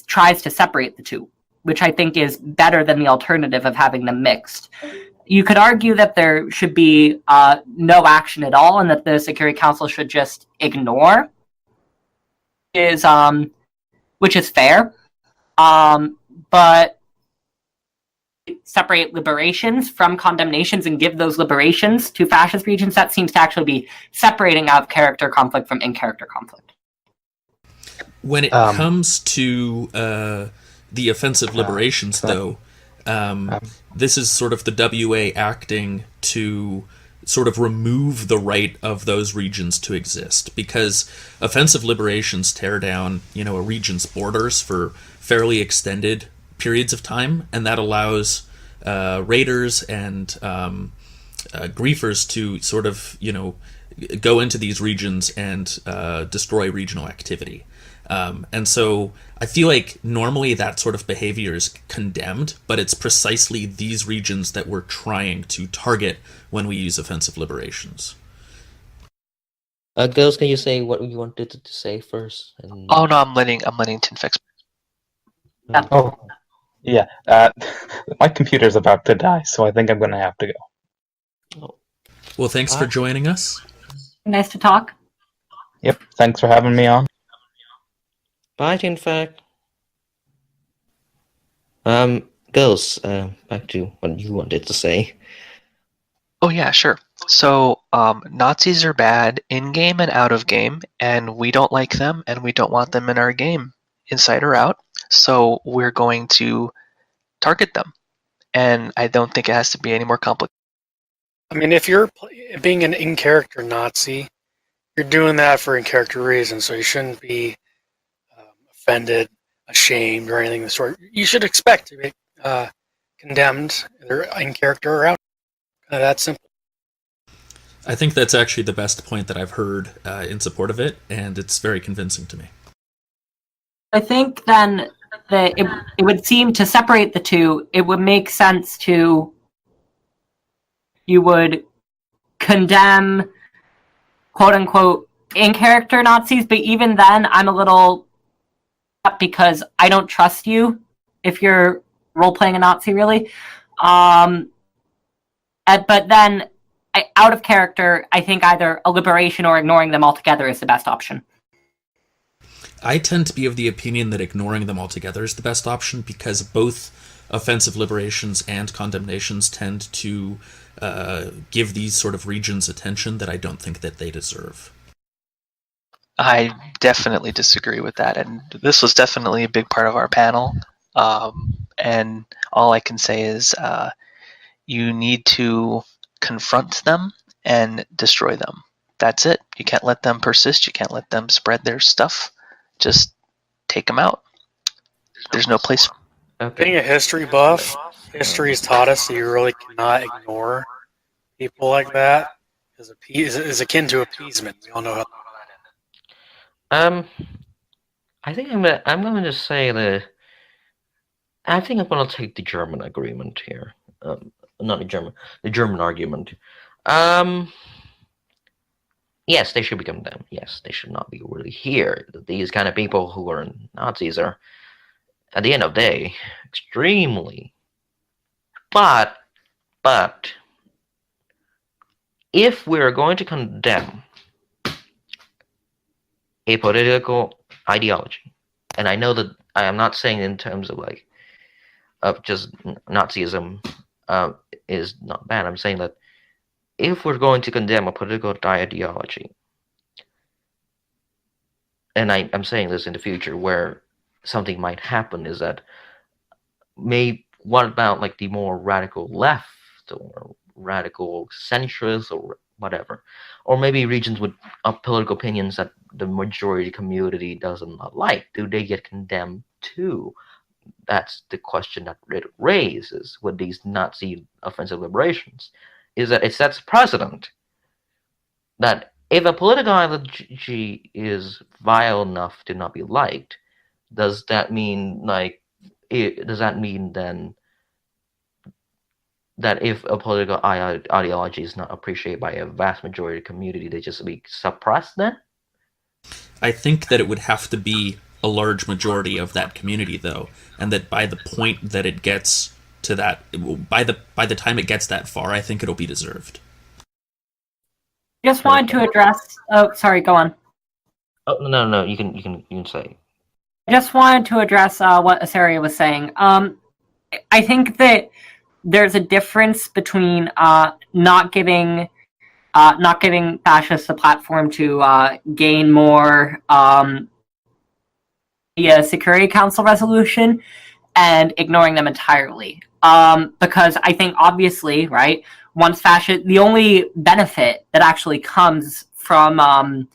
tries to separate the two, which I think is better than the alternative of having them mixed. You could argue that there should be no action at all, and that the Security Council should just ignore, which is fair, but separate liberations from condemnations and give those liberations to fascist regions, that seems to actually be separating out of character conflict from in-character conflict. When it comes to the offensive liberations, though, this is sort of the WA acting to sort of remove the right of those regions to exist, because offensive liberations tear down, a region's borders for fairly extended periods of time, and that allows raiders and griefers to sort of, go into these regions and destroy regional activity. And so I feel like normally that sort of behavior is condemned, but it's precisely these regions that we're trying to target when we use offensive liberations. Girls, can you say what you wanted to say first? Oh no, I'm letting Tinfect. Oh, yeah. My computer's about to die, so I think I'm going to have to go. Well, thanks for joining us. Nice to talk. Yep, thanks for having me on. Bye, Tinfect. Girls, back to what you wanted to say. Oh yeah, sure. So Nazis are bad in game and out of game, and we don't like them, and we don't want them in our game, inside or out. So we're going to target them, and I don't think it has to be any more complicated. I mean, if you're being an in-character Nazi, you're doing that for in-character reasons, so you shouldn't be offended, ashamed, or anything of the sort. You should expect to be condemned, either in-character or out. That simple. I think that's actually the best point that I've heard in support of it, and it's very convincing to me. I think then that it would seem to separate the two, it would make sense to, you would condemn, quote-unquote, in-character Nazis, but even then, I'm a little, because I don't trust you if you're role-playing a Nazi, really. But then, out of character, I think either a liberation or ignoring them altogether is the best option. I tend to be of the opinion that ignoring them altogether is the best option, because both offensive liberations and condemnations tend to give these sort of regions attention that I don't think that they deserve. I definitely disagree with that, and this was definitely a big part of our panel. And all I can say is you need to confront them and destroy them. That's it. You can't let them persist. You can't let them spread their stuff. Just take them out. There's no place. Okay. Being a history buff, history has taught us that you really cannot ignore people like that. Is akin to appeasement. We all know how. I think I'm going to say I think I'm going to take the German agreement here. Not the German argument. Yes, they should be condemned. Yes, they should not be really here. These kind of people who are Nazis are, at the end of the day, extremely. But if we're going to condemn a political ideology, and I know that I am not saying in terms of just Nazism is not bad. I'm saying that if we're going to condemn a political ideology, and I'm saying this in the future where something might happen, is that what about the more radical left or radical centrist or whatever, or maybe regions with political opinions that the majority community doesn't like? Do they get condemned too? That's the question that it raises with these Nazi offensive liberations, is that it sets precedent that if a political ideology is vile enough to not be liked, does that mean then that if a political ideology is not appreciated by a vast majority of the community, they just be suppressed then? I think that it would have to be a large majority of that community, though, and that by the point that it gets to that, by the time it gets that far, I think it'll be deserved. Just wanted to address. Oh, sorry. Go on. Oh no. You can say. I just wanted to address what Asairia was saying. I think that there's a difference between not giving fascists a platform to gain more via Security Council resolution and ignoring them entirely. because I think obviously, right, once fascist, the only benefit that actually comes from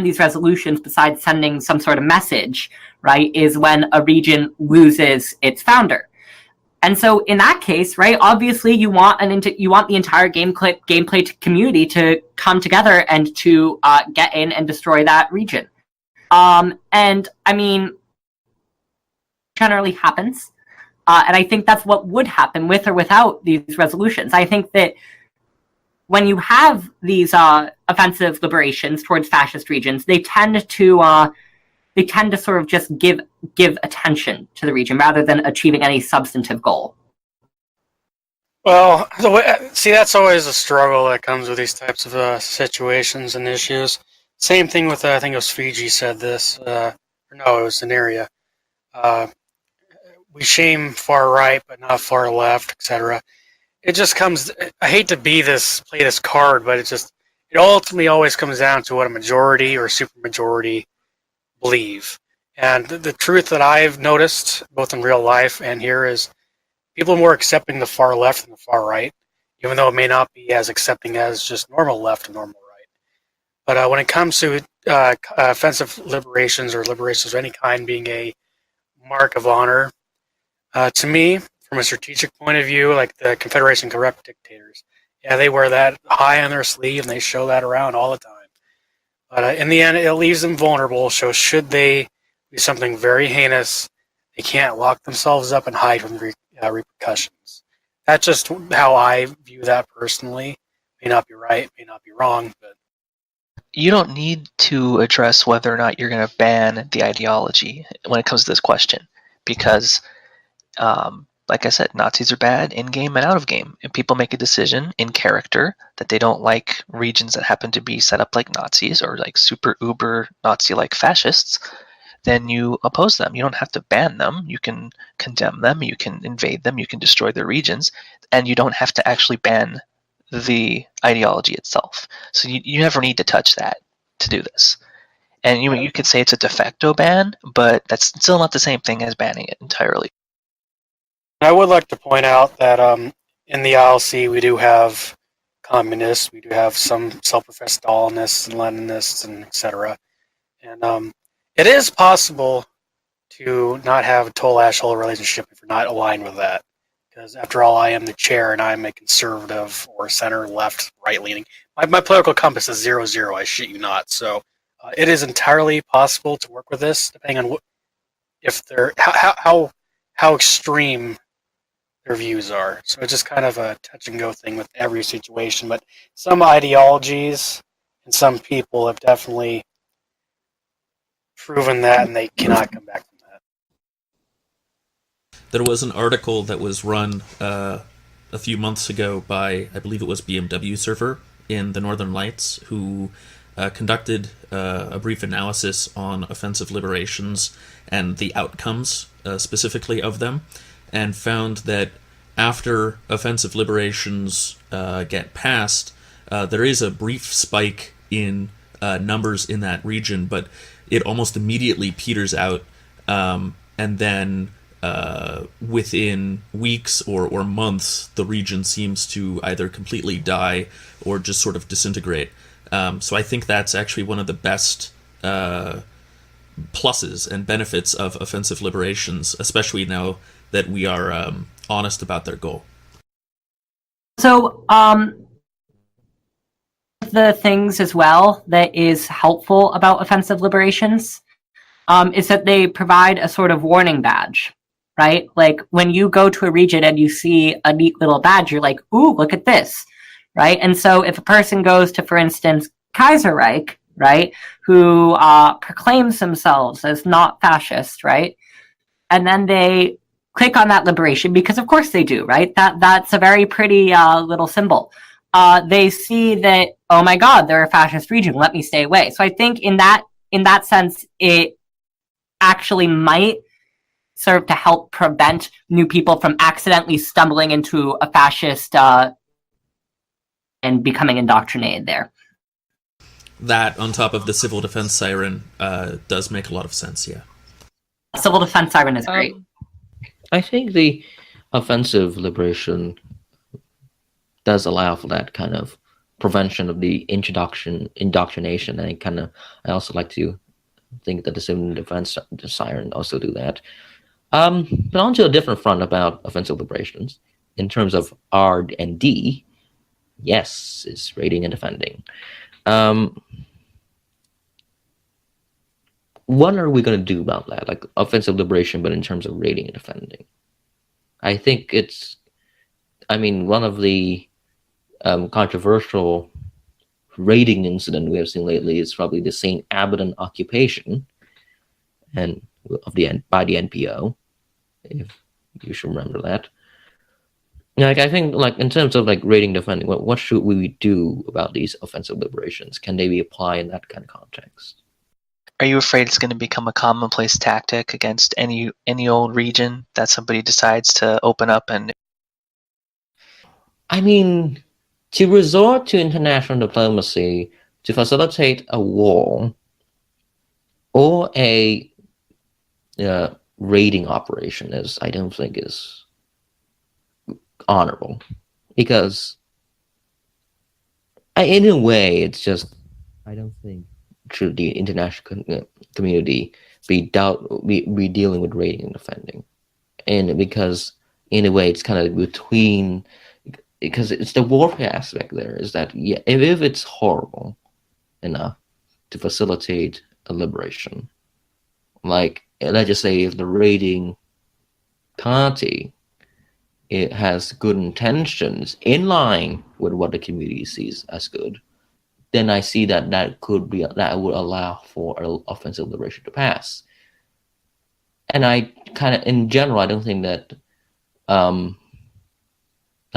these resolutions, besides sending some sort of message, right, is when a region loses its founder. And so in that case, right, obviously you want the entire gameplay community to come together and to get in and destroy that region. And I mean, generally happens. And I think that's what would happen with or without these resolutions. I think that when you have these offensive liberations towards fascist regions, they tend to sort of just give attention to the region rather than achieving any substantive goal. Well, see, that's always a struggle that comes with these types of situations and issues. Same thing with, I think it was Fiji said this, no, it was Denieria. We shame far right, but not far left, etc. It just comes, I hate to play this card, but it ultimately always comes down to what a majority or supermajority believe. And the truth that I've noticed, both in real life and here, is people are more accepting the far left than the far right, even though it may not be as accepting as just normal left and normal right. But when it comes to offensive liberations or liberations of any kind being a mark of honor, to me, from a strategic point of view, like the Confederation corrupt dictators, yeah, they wear that high on their sleeve and they show that around all the time. But in the end, it leaves them vulnerable, so should they do something very heinous, they can't lock themselves up and hide from the repercussions. That's just how I view that personally. May not be right, may not be wrong, but You don't need to address whether or not you're going to ban the ideology when it comes to this question, because, like I said, Nazis are bad in-game and out-of-game. If people make a decision in character that they don't like regions that happen to be set up like Nazis or like super uber Nazi-like fascists, then you oppose them. You don't have to ban them. You can condemn them. You can invade them. You can destroy their regions. And you don't have to actually ban the ideology itself. So you never need to touch that to do this. And you could say it's a de facto ban, but that's still not the same thing as banning it entirely. I would like to point out that in the ILC we do have communists, we do have some self-professed Stalinists and Leninists and etc. And it is possible to not have a total asshole relationship if you're not aligned with that. Because after all, I am the chair and I'm a conservative or center, left, right-leaning. My political compass is 0-0, I shit you not. So it is entirely possible to work with this, depending on how extreme their views are. So it's just kind of a touch-and-go thing with every situation. But some ideologies and some people have definitely proven that, and they cannot come back from that. There was an article that was run a few months ago by, I believe it was BMW Server in the Northern Lights, who conducted a brief analysis on offensive liberations and the outcomes specifically of them, and found that after offensive liberations get passed, there is a brief spike in numbers in that region, but it almost immediately peters out, and then within weeks or months, the region seems to either completely die or just sort of disintegrate. So I think that's actually one of the best pluses and benefits of offensive liberations, especially now that we are honest about their goal. So, the things as well that is helpful about offensive liberations is that they provide a sort of warning badge, right? Like when you go to a region and you see a neat little badge, you're like, ooh, look at this, right? And so if a person goes to, for instance, Kaiserreich, right, who proclaims themselves as not fascist, right, and then they click on that liberation, because of course they do, right? That's a very pretty little symbol. They see that, oh my God, they're a fascist region, let me stay away. So I think in that sense, it actually might serve to help prevent new people from accidentally stumbling into a fascist and becoming indoctrinated there. That, on top of the civil defense siren, does make a lot of sense, yeah. Civil defense siren is great. I think the offensive liberation does allow for that kind of prevention of the indoctrination, and I also like to think that the civil defense, the siren, also do that. But onto a different front about offensive liberations. In terms of R and D, yes, it's raiding and defending. What are we going to do about that? Like offensive liberation, but in terms of raiding and defending. I think one of the controversial raiding incident we have seen lately is probably the St. Abaddon occupation and by the NPO, if you should remember that. Like, I think, like, in terms of like raiding defending, what should we do about these offensive liberations? Can they be applied in that kind of context? Are you afraid it's going to become a commonplace tactic against any old region that somebody decides to open up? And I mean, to resort to international diplomacy to facilitate a war or a raiding operation I don't think is honorable, because in a way it's just, I don't think should the international community be dealing with raiding and defending, and because in a way it's kind of between, because it's the warfare aspect there, is that if it's horrible enough to facilitate a liberation, like let's just say if the raiding party, it has good intentions in line with what the community sees as good, then I see that that would allow for an offensive liberation to pass. And I kind of, in general, I don't think that I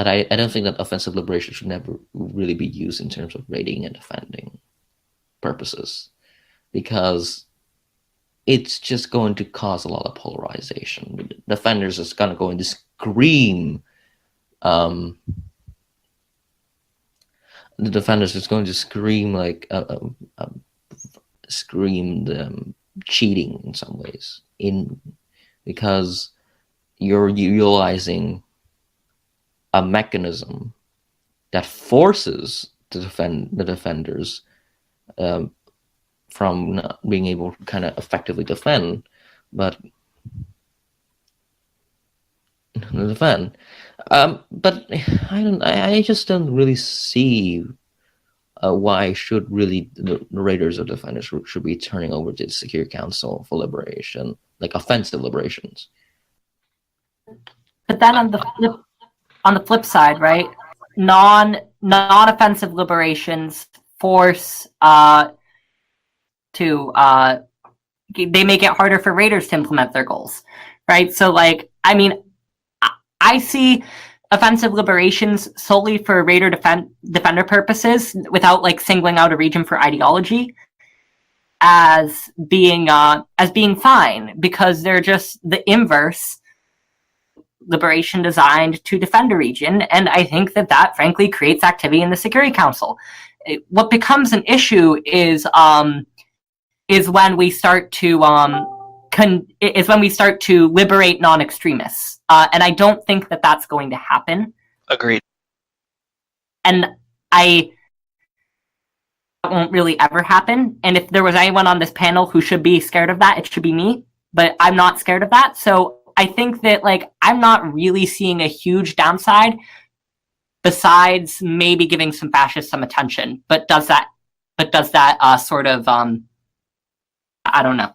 don't think that offensive liberation should never really be used in terms of raiding and defending purposes, because it's just going to cause a lot of polarization. The defenders is going to go and scream. The defenders is going to scream like cheating in some ways, because you're utilizing a mechanism that forces the defenders from not being able to kind of effectively defend, but defend. But I just don't really see why should really the raiders or defenders should be turning over to the Security Council for liberation, like offensive liberations. But then on the flip side, right? Non-offensive liberations force they make it harder for raiders to implement their goals, right? So, like, I mean, I see offensive liberations solely for raider defender purposes, without like singling out a region for ideology, as being fine, because they're just the inverse liberation designed to defend a region, and I think that frankly creates activity in the Security Council. What becomes an issue is when we start to liberate non-extremists, and I don't think that that's going to happen. Agreed. And that won't really ever happen. And if there was anyone on this panel who should be scared of that, it should be me. But I'm not scared of that. So I think that, like, I'm not really seeing a huge downside, besides maybe giving some fascists some attention. But does that sort of I don't know.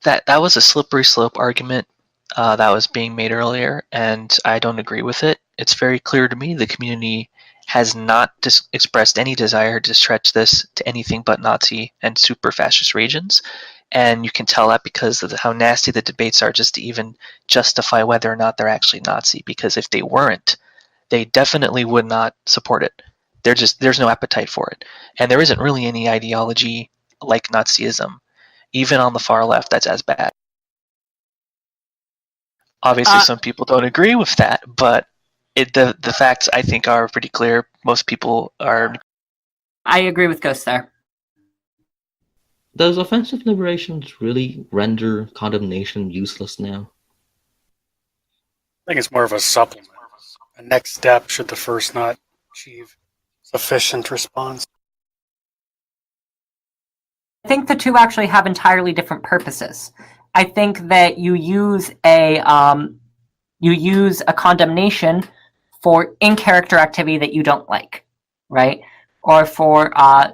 That was a slippery slope argument that was being made earlier, and I don't agree with it. It's very clear to me the community has not expressed any desire to stretch this to anything but Nazi and super fascist regions, and you can tell that because of how nasty the debates are, just to even justify whether or not they're actually Nazi. Because if they weren't, they definitely would not support it. There's no appetite for it, and there isn't really any ideology like Nazism, even on the far left, that's as bad. Obviously, some people don't agree with that, but the facts, I think, are pretty clear. Most people are. I agree with Ghost there. Does offensive liberations really render condemnation useless now? think it's more of a supplement, a next step should the first not achieve sufficient response. I think the two actually have entirely different purposes. I think that you use a condemnation for in-character activity that you don't like, right? Or for I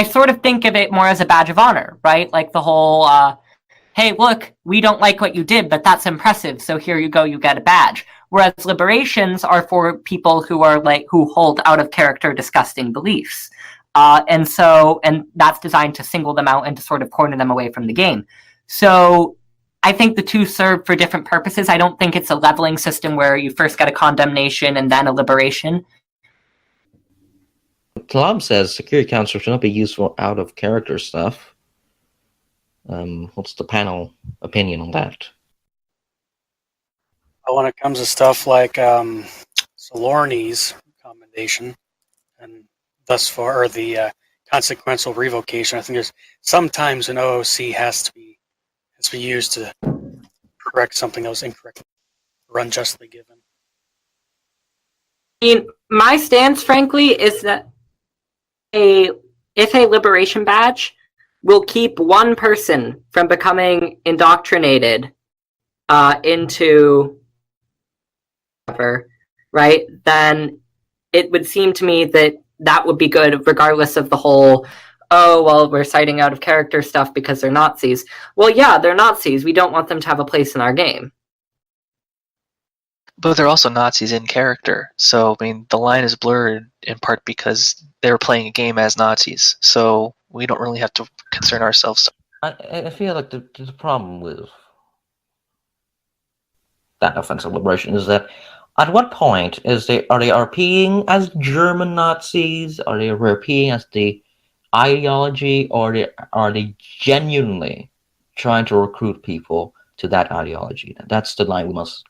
sort of think of it more as a badge of honor, right? Like the whole hey, look, we don't like what you did, but that's impressive, so here you go, you get a badge. Whereas liberations are for people who are who hold out of character disgusting beliefs. And that's designed to single them out and to sort of corner them away from the game. So I think the two serve for different purposes. I don't think it's a leveling system where you first get a condemnation and then a liberation. Tlomz says security council should not be used for out of character stuff. What's the panel opinion on that? When it comes to stuff like Solorni's commendation and thus far, or the consequential revocation, I think there's sometimes an OOC has to be used to correct something that was incorrect or unjustly given. I mean, my stance, frankly, is that if a liberation badge will keep one person from becoming indoctrinated into whatever, right, then it would seem to me that would be good regardless of the whole, oh, well, we're citing out of character stuff because they're Nazis. Well, yeah, they're Nazis. We don't want them to have a place in our game. But they're also Nazis in character. So, I mean, the line is blurred in part because they're playing a game as Nazis. So we don't really have to concern ourselves. I feel like the problem with that offensive liberation is that at what point are they RPing as German Nazis? Are they RPing as the ideology, or are they genuinely trying to recruit people to that ideology? That's the line we must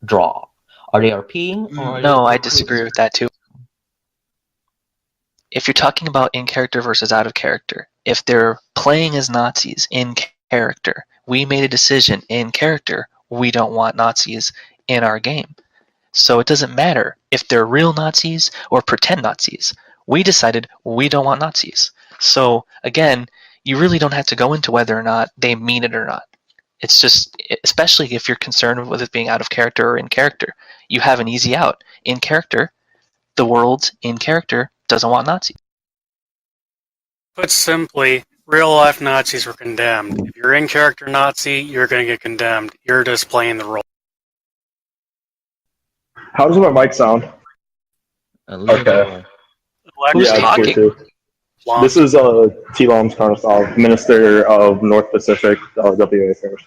draw. Are they RPing? No, I disagree with that too. If you're talking about in character versus out of character, if they're playing as Nazis in character, we made a decision in character, we don't want Nazis in our game. So it doesn't matter if they're real Nazis or pretend Nazis. We decided we don't want Nazis. So again, you really don't have to go into whether or not they mean it or not. It's just, especially if you're concerned with it being out of character or in character, you have an easy out. In character, the world in character doesn't want Nazis. Put simply, real-life Nazis were condemned. If you're in character Nazi, you're going to get condemned. You're just playing the role. How does my mic sound? Okay. Who's Yeah, talking? it's good too. This is Tlomz Karnasov, Minister of North Pacific WA Affairs.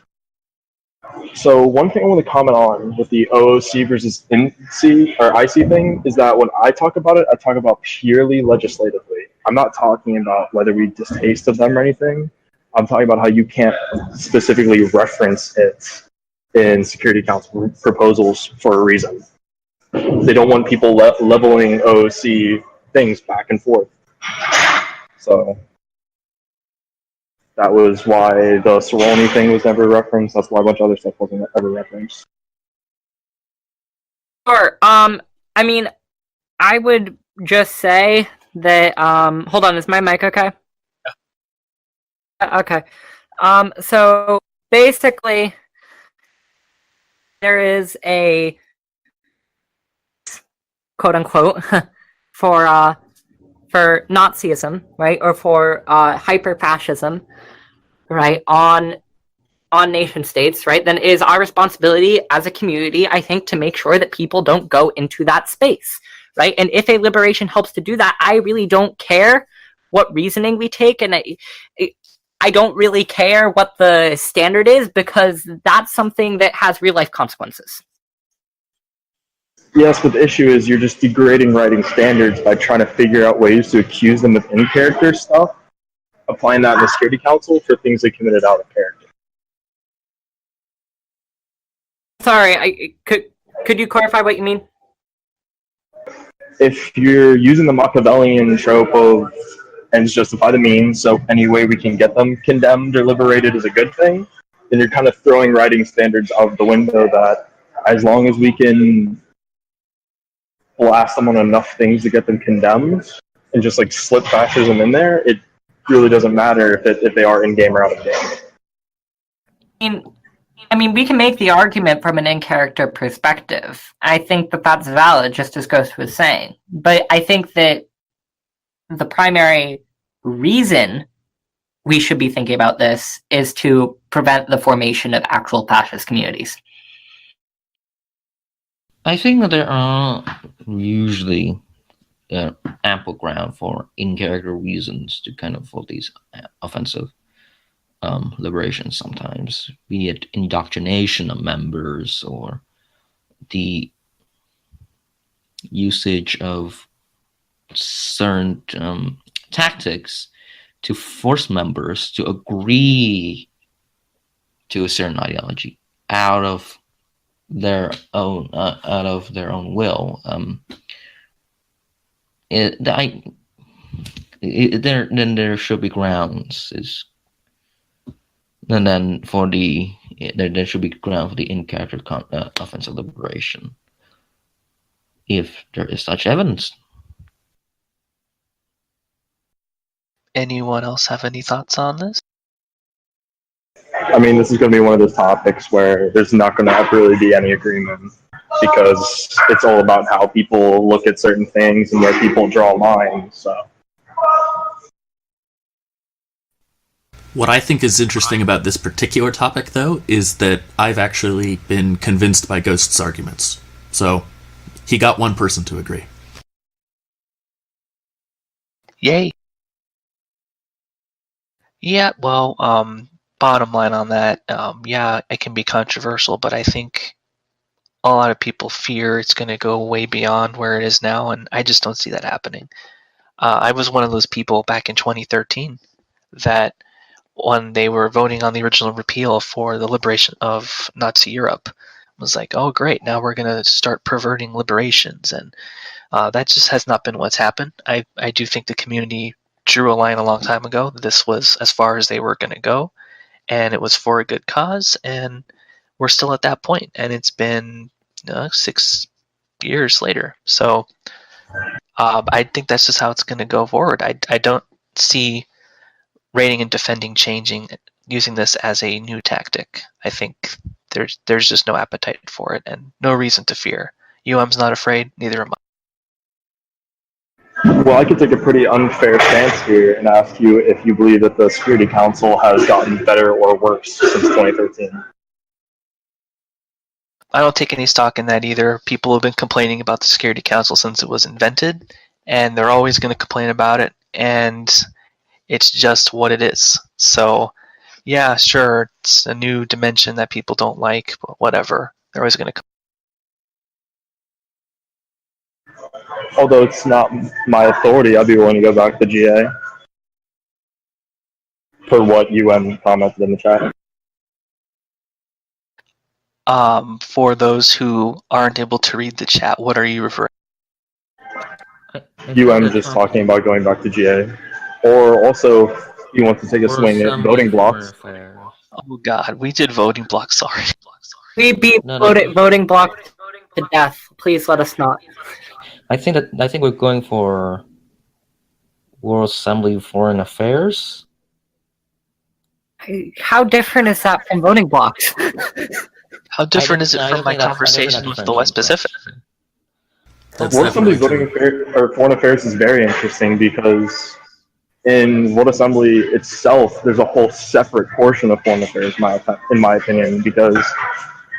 So one thing I want to comment on with the OOC versus INC or IC thing is that when I talk about it, I talk about purely legislatively. I'm not talking about whether we distaste of them or anything. I'm talking about how you can't specifically reference it in Security Council proposals for a reason. They don't want people leveling OOC things back and forth. So that was why the Soroni thing was never referenced. That's why a bunch of other stuff wasn't ever referenced. Sure. I mean, I would just say that, hold on, is my mic okay? Yeah. Okay. So basically, there is a quote unquote for Nazism, right, or for hyper-fascism, right, on nation states, right, then it is our responsibility as a community, I think, to make sure that people don't go into that space, right? And if a liberation helps to do that, I really don't care what reasoning we take, and I don't really care what the standard is, because that's something that has real-life consequences. Yes, but the issue is you're just degrading writing standards by trying to figure out ways to accuse them of in-character stuff, applying that in the Security Council for things they committed out of character. Sorry, could you clarify what you mean? If you're using the Machiavellian trope of ends justify the means, so any way we can get them condemned or liberated is a good thing, then you're kind of throwing writing standards out of the window that as long as we can blast them on enough things to get them condemned and just like slip fascism in there, it really doesn't matter if they are in-game or out of game. I mean, we can make the argument from an in-character perspective. I think that that's valid, just as Ghost was saying. But I think that the primary reason we should be thinking about this is to prevent the formation of actual fascist communities. I think that there are usually ample ground for in-character reasons to kind of for these offensive liberations sometimes, be it indoctrination of members or the usage of certain tactics to force members to agree to a certain ideology out of their own will. Then there should be grounds. There should be ground for the in-character offensive liberation, if there is such evidence. Anyone else have any thoughts on this? I mean, this is going to be one of those topics where there's not going to really be any agreement because it's all about how people look at certain things and where people draw lines. So. What I think is interesting about this particular topic, though, is that I've actually been convinced by Ghost's arguments. So, he got one person to agree. Yay. Yeah, well, bottom line on that, yeah, it can be controversial, but I think a lot of people fear it's going to go way beyond where it is now, and I just don't see that happening. I was one of those people back in 2013 that when they were voting on the original repeal for the liberation of Nazi Europe, was like, oh great, now we're going to start perverting liberations, and that just has not been what's happened. I do think the community drew a line a long time ago. This was as far as they were going to go, and it was for a good cause, and we're still at that point, and it's been 6 years later. So I think that's just how it's going to go forward. I don't see raiding and defending changing, using this as a new tactic. I think there's just no appetite for it and no reason to fear. UM's not afraid, neither am I. Well, I could take a pretty unfair stance here and ask you if you believe that the Security Council has gotten better or worse since 2013. I don't take any stock in that either. People have been complaining about the Security Council since it was invented, and they're always going to complain about it, and it's just what it is. So, yeah, sure, it's a new dimension that people don't like, but whatever. They're always going to Although it's not my authority, I'd be willing to go back to GA. Per what UN commented in the chat. For those who aren't able to read the chat, what are you referring UM just talking about going back to GA. Or also, you want to take a swing at voting blocks. Oh god, we did voting blocks, sorry. We beat voting block to death. Please let us not. I think we're going for World Assembly Foreign Affairs. How different is that from voting blocks? How different is it from my conversation with the West Pacific? World Assembly Foreign Affairs is very interesting because in World Assembly itself, there's a whole separate portion of Foreign Affairs, in my opinion, because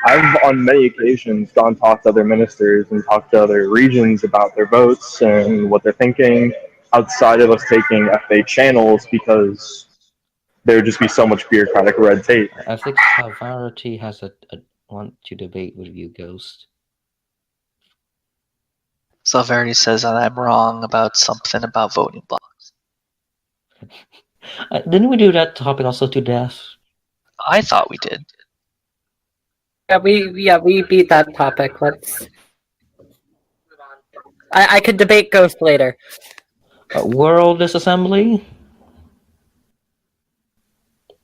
I've on many occasions gone talk to other ministers and talked to other regions about their votes and what they're thinking outside of us taking FA channels because there would just be so much bureaucratic red tape. I think Savarity has a want to debate with you, Ghost. Salvarity says that I'm wrong about something about voting blocks. Didn't we do that topic also to death? I thought we did. Yeah, we beat that topic. Let's. I could debate Ghost later. World Disassembly?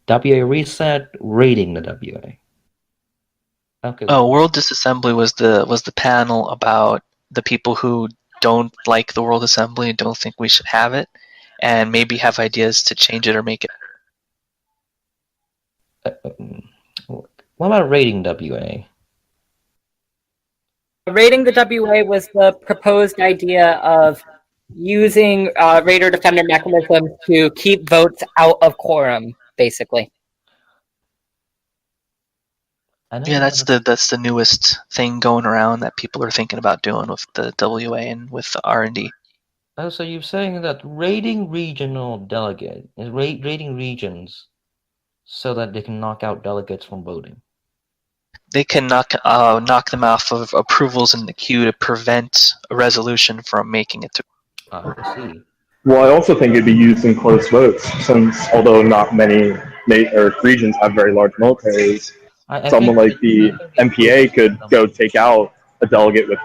WA reset, raiding the WA. Okay. Oh, World Disassembly was the panel about the people who don't like the World Assembly and don't think we should have it, and maybe have ideas to change it or make it. What about raiding WA? Raiding the WA was the proposed idea of using Raider Defender mechanisms to keep votes out of quorum, basically. Yeah, that's the newest thing going around that people are thinking about doing with the WA and with the R&D. Oh, so you're saying that raiding regional delegate is raiding regions so that they can knock out delegates from voting. They can knock them off of approvals in the queue to prevent a resolution from making it to. I see. Well, I also think it'd be used in close votes, since although not many regions have very large militaries, someone like the MPA could go take out a delegate with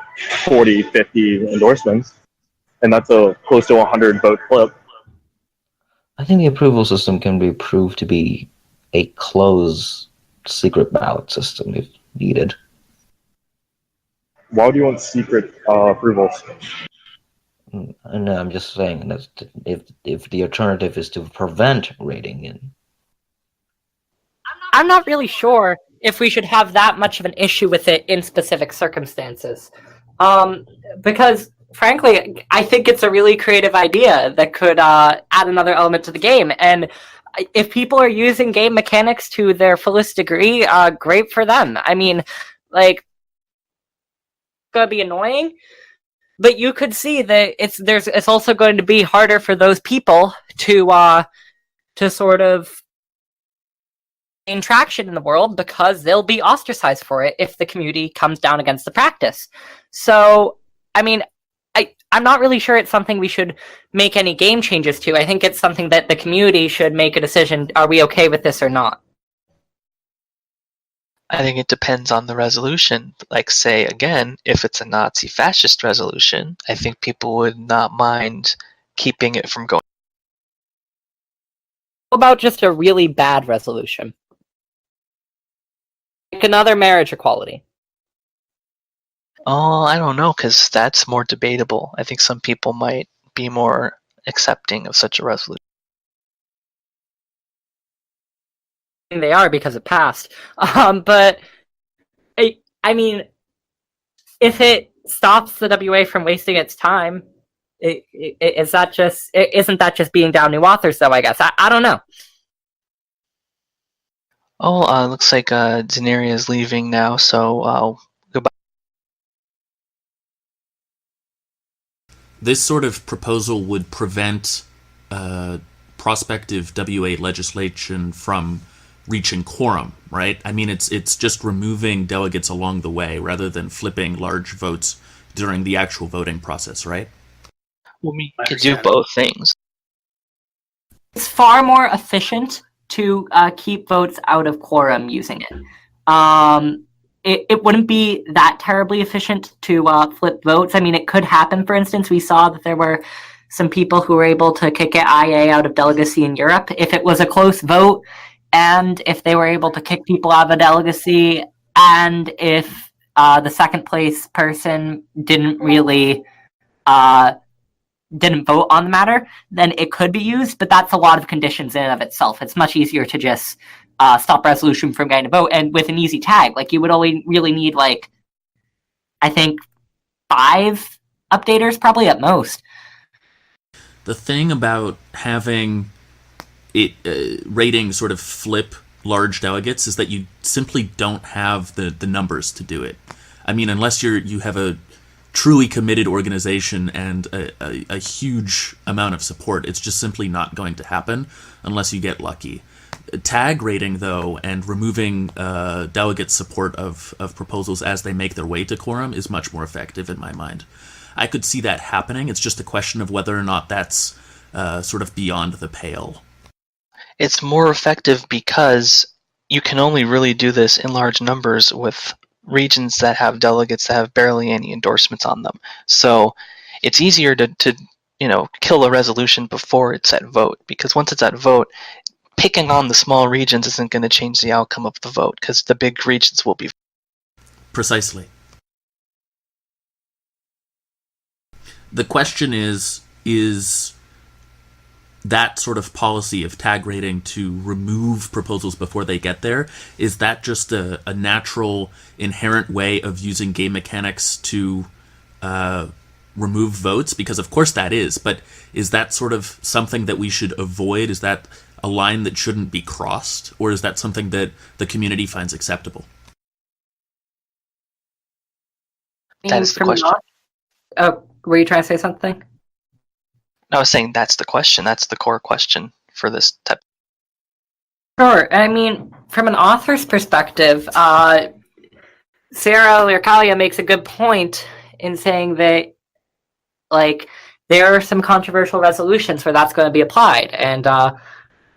40, 50 endorsements, and that's a close to 100 vote clip. I think the approval system can be proved to be a closed secret ballot system if needed. Why would you want secret approvals? No, I'm just saying that if the alternative is to prevent raiding in. I'm not really sure if we should have that much of an issue with it in specific circumstances. Because, frankly, I think it's a really creative idea that could add another element to the game. And if people are using game mechanics to their fullest degree, great for them. I mean, like, it's going to be annoying, but you could see that it's also going to be harder for those people to sort of gain traction in the world because they'll be ostracized for it if the community comes down against the practice. So, I mean, I'm not really sure it's something we should make any game changes to. I think it's something that the community should make a decision, are we okay with this or not? I think it depends on the resolution. Like, say, again, if it's a Nazi fascist resolution, I think people would not mind keeping it from going. What about just a really bad resolution? Like another marriage equality. Oh, I don't know, because that's more debatable. I think some people might be more accepting of such a resolution. They are because it passed. But, I mean, if it stops the WA from wasting its time, isn't that just being down new authors, though, I guess? I don't know. Oh, looks like Denieria is leaving now, so goodbye. This sort of proposal would prevent prospective WA legislation from reaching quorum, right? I mean, it's just removing delegates along the way rather than flipping large votes during the actual voting process, right? Well, we could do both things. It's far more efficient to keep votes out of quorum using it. It wouldn't be that terribly efficient to flip votes. I mean, it could happen. For instance, we saw that there were some people who were able to kick IA out of delegacy in Europe. If it was a close vote, and if they were able to kick people out of a delegacy, and if the second place person didn't really didn't vote on the matter, then it could be used, but that's a lot of conditions in and of itself. It's much easier to just stop resolution from getting a vote, and with an easy tag. Like, you would only really need, like, I think 5 updaters, probably at most. The thing about having it rating sort of flip large delegates is that you simply don't have the numbers to do it. I mean, unless you have a truly committed organization and a huge amount of support, it's just simply not going to happen unless you get lucky. Tag rating, though, and removing delegate support of proposals as they make their way to quorum is much more effective in my mind. I could see that happening. It's just a question of whether or not that's sort of beyond the pale. It's more effective because you can only really do this in large numbers with regions that have delegates that have barely any endorsements on them. So it's easier to kill a resolution before it's at vote, because once it's at vote, picking on the small regions isn't going to change the outcome of the vote, because the big regions will be. Precisely. The question is that sort of policy of tag rating to remove proposals before they get there, is that just a natural, inherent way of using game mechanics to remove votes? Because of course that is, but is that sort of something that we should avoid? Is that a line that shouldn't be crossed? Or is that something that the community finds acceptable? That is the question. Were you trying to say something? I was saying that's the question. That's the core question for this type. Sure. I mean, from an author's perspective, Sarah Lircalia makes a good point in saying that, like, there are some controversial resolutions where that's going to be applied, and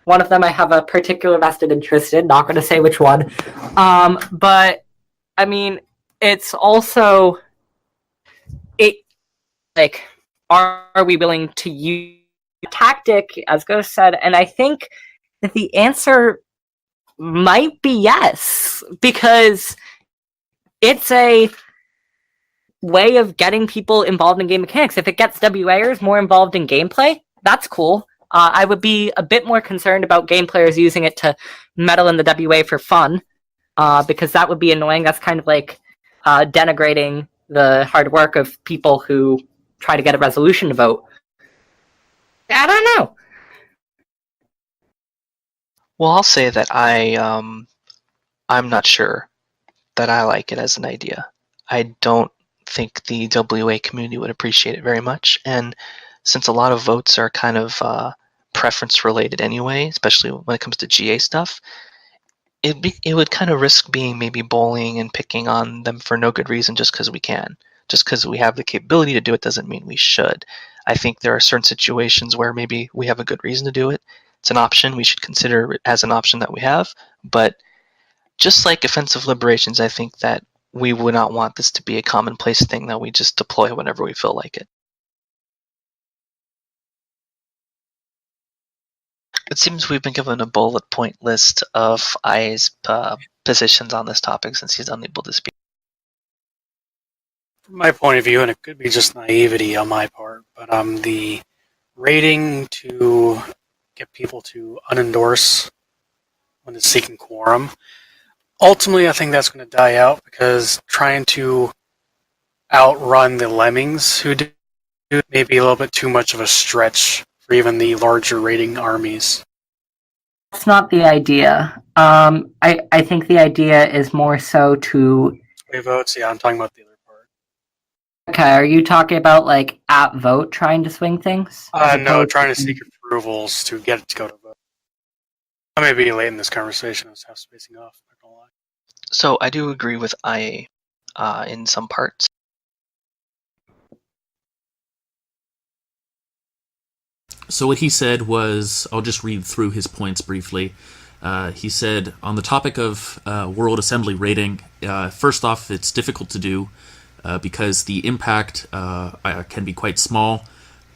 one of them I have a particular vested interest in. Not going to say which one, but I mean, it's also like, are we willing to use a tactic, as Ghost said? And I think that the answer might be yes, because it's a way of getting people involved in game mechanics. If it gets WAers more involved in gameplay, that's cool. I would be a bit more concerned about game players using it to meddle in the WA for fun, because that would be annoying. That's kind of like denigrating the hard work of people who try to get a resolution to vote. I don't know. Well, I'll say that I'm not sure that I like it as an idea. I don't think the WA community would appreciate it very much, and since a lot of votes are kind of preference related anyway, especially when it comes to GA stuff, it would kind of risk being maybe bullying and picking on them for no good reason just because we can. Just because we have the capability to do it doesn't mean we should. I think there are certain situations where maybe we have a good reason to do it. It's an option. We should consider it as an option that we have. But just like offensive liberations, I think that we would not want this to be a commonplace thing that we just deploy whenever we feel like it. It seems we've been given a bullet point list of Ai's positions on this topic since he's unable to speak. From my point of view, and it could be just naivety on my part, but the rating to get people to unendorse when it's seeking quorum, ultimately I think that's going to die out, because trying to outrun the lemmings who do may be a little bit too much of a stretch for even the larger rating armies. That's not the idea. I think the idea is more so to... Sway votes, yeah, I'm talking about the other part. Okay, are you talking about, like, at vote trying to swing things? No, trying to seek approvals to get it to go to vote. I may be late in this conversation, I was half spacing off, not gonna lie. So I do agree with IA in some parts. So what he said was, I'll just read through his points briefly. He said, on the topic of World Assembly rating, first off, it's difficult to do because the impact can be quite small,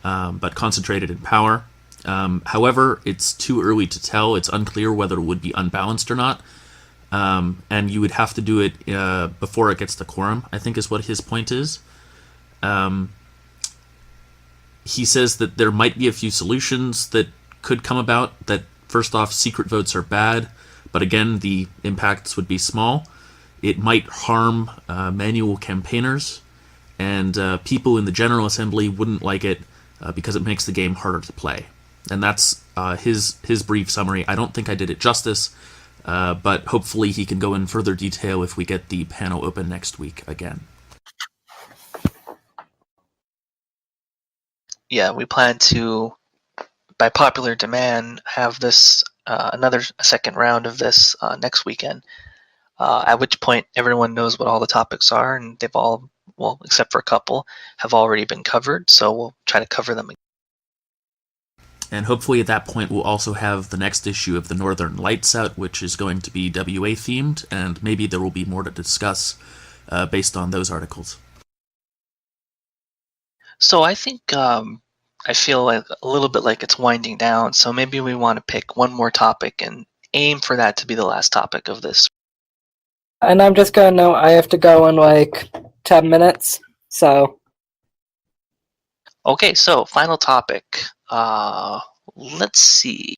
but concentrated in power. However, it's too early to tell. It's unclear whether it would be unbalanced or not. And you would have to do it before it gets to quorum, I think is what his point is. He says that there might be a few solutions that could come about. That first off, secret votes are bad, but again, the impacts would be small. It might harm manual campaigners, and people in the General Assembly wouldn't like it because it makes the game harder to play. And that's his brief summary. I don't think I did it justice, but hopefully he can go in further detail if we get the panel open next week again. Yeah, we plan to, by popular demand, have this another second round of this next weekend. At which point everyone knows what all the topics are, and they've all, well, except for a couple, have already been covered. So we'll try to cover them again. And hopefully at that point we'll also have the next issue of the Northern Lights out, which is going to be WA themed, and maybe there will be more to discuss based on those articles. So I think I feel like a little bit like it's winding down, so maybe we want to pick one more topic and aim for that to be the last topic of this. And I'm just gonna know I have to go in like 10 minutes, so. Okay, so final topic. Let's see.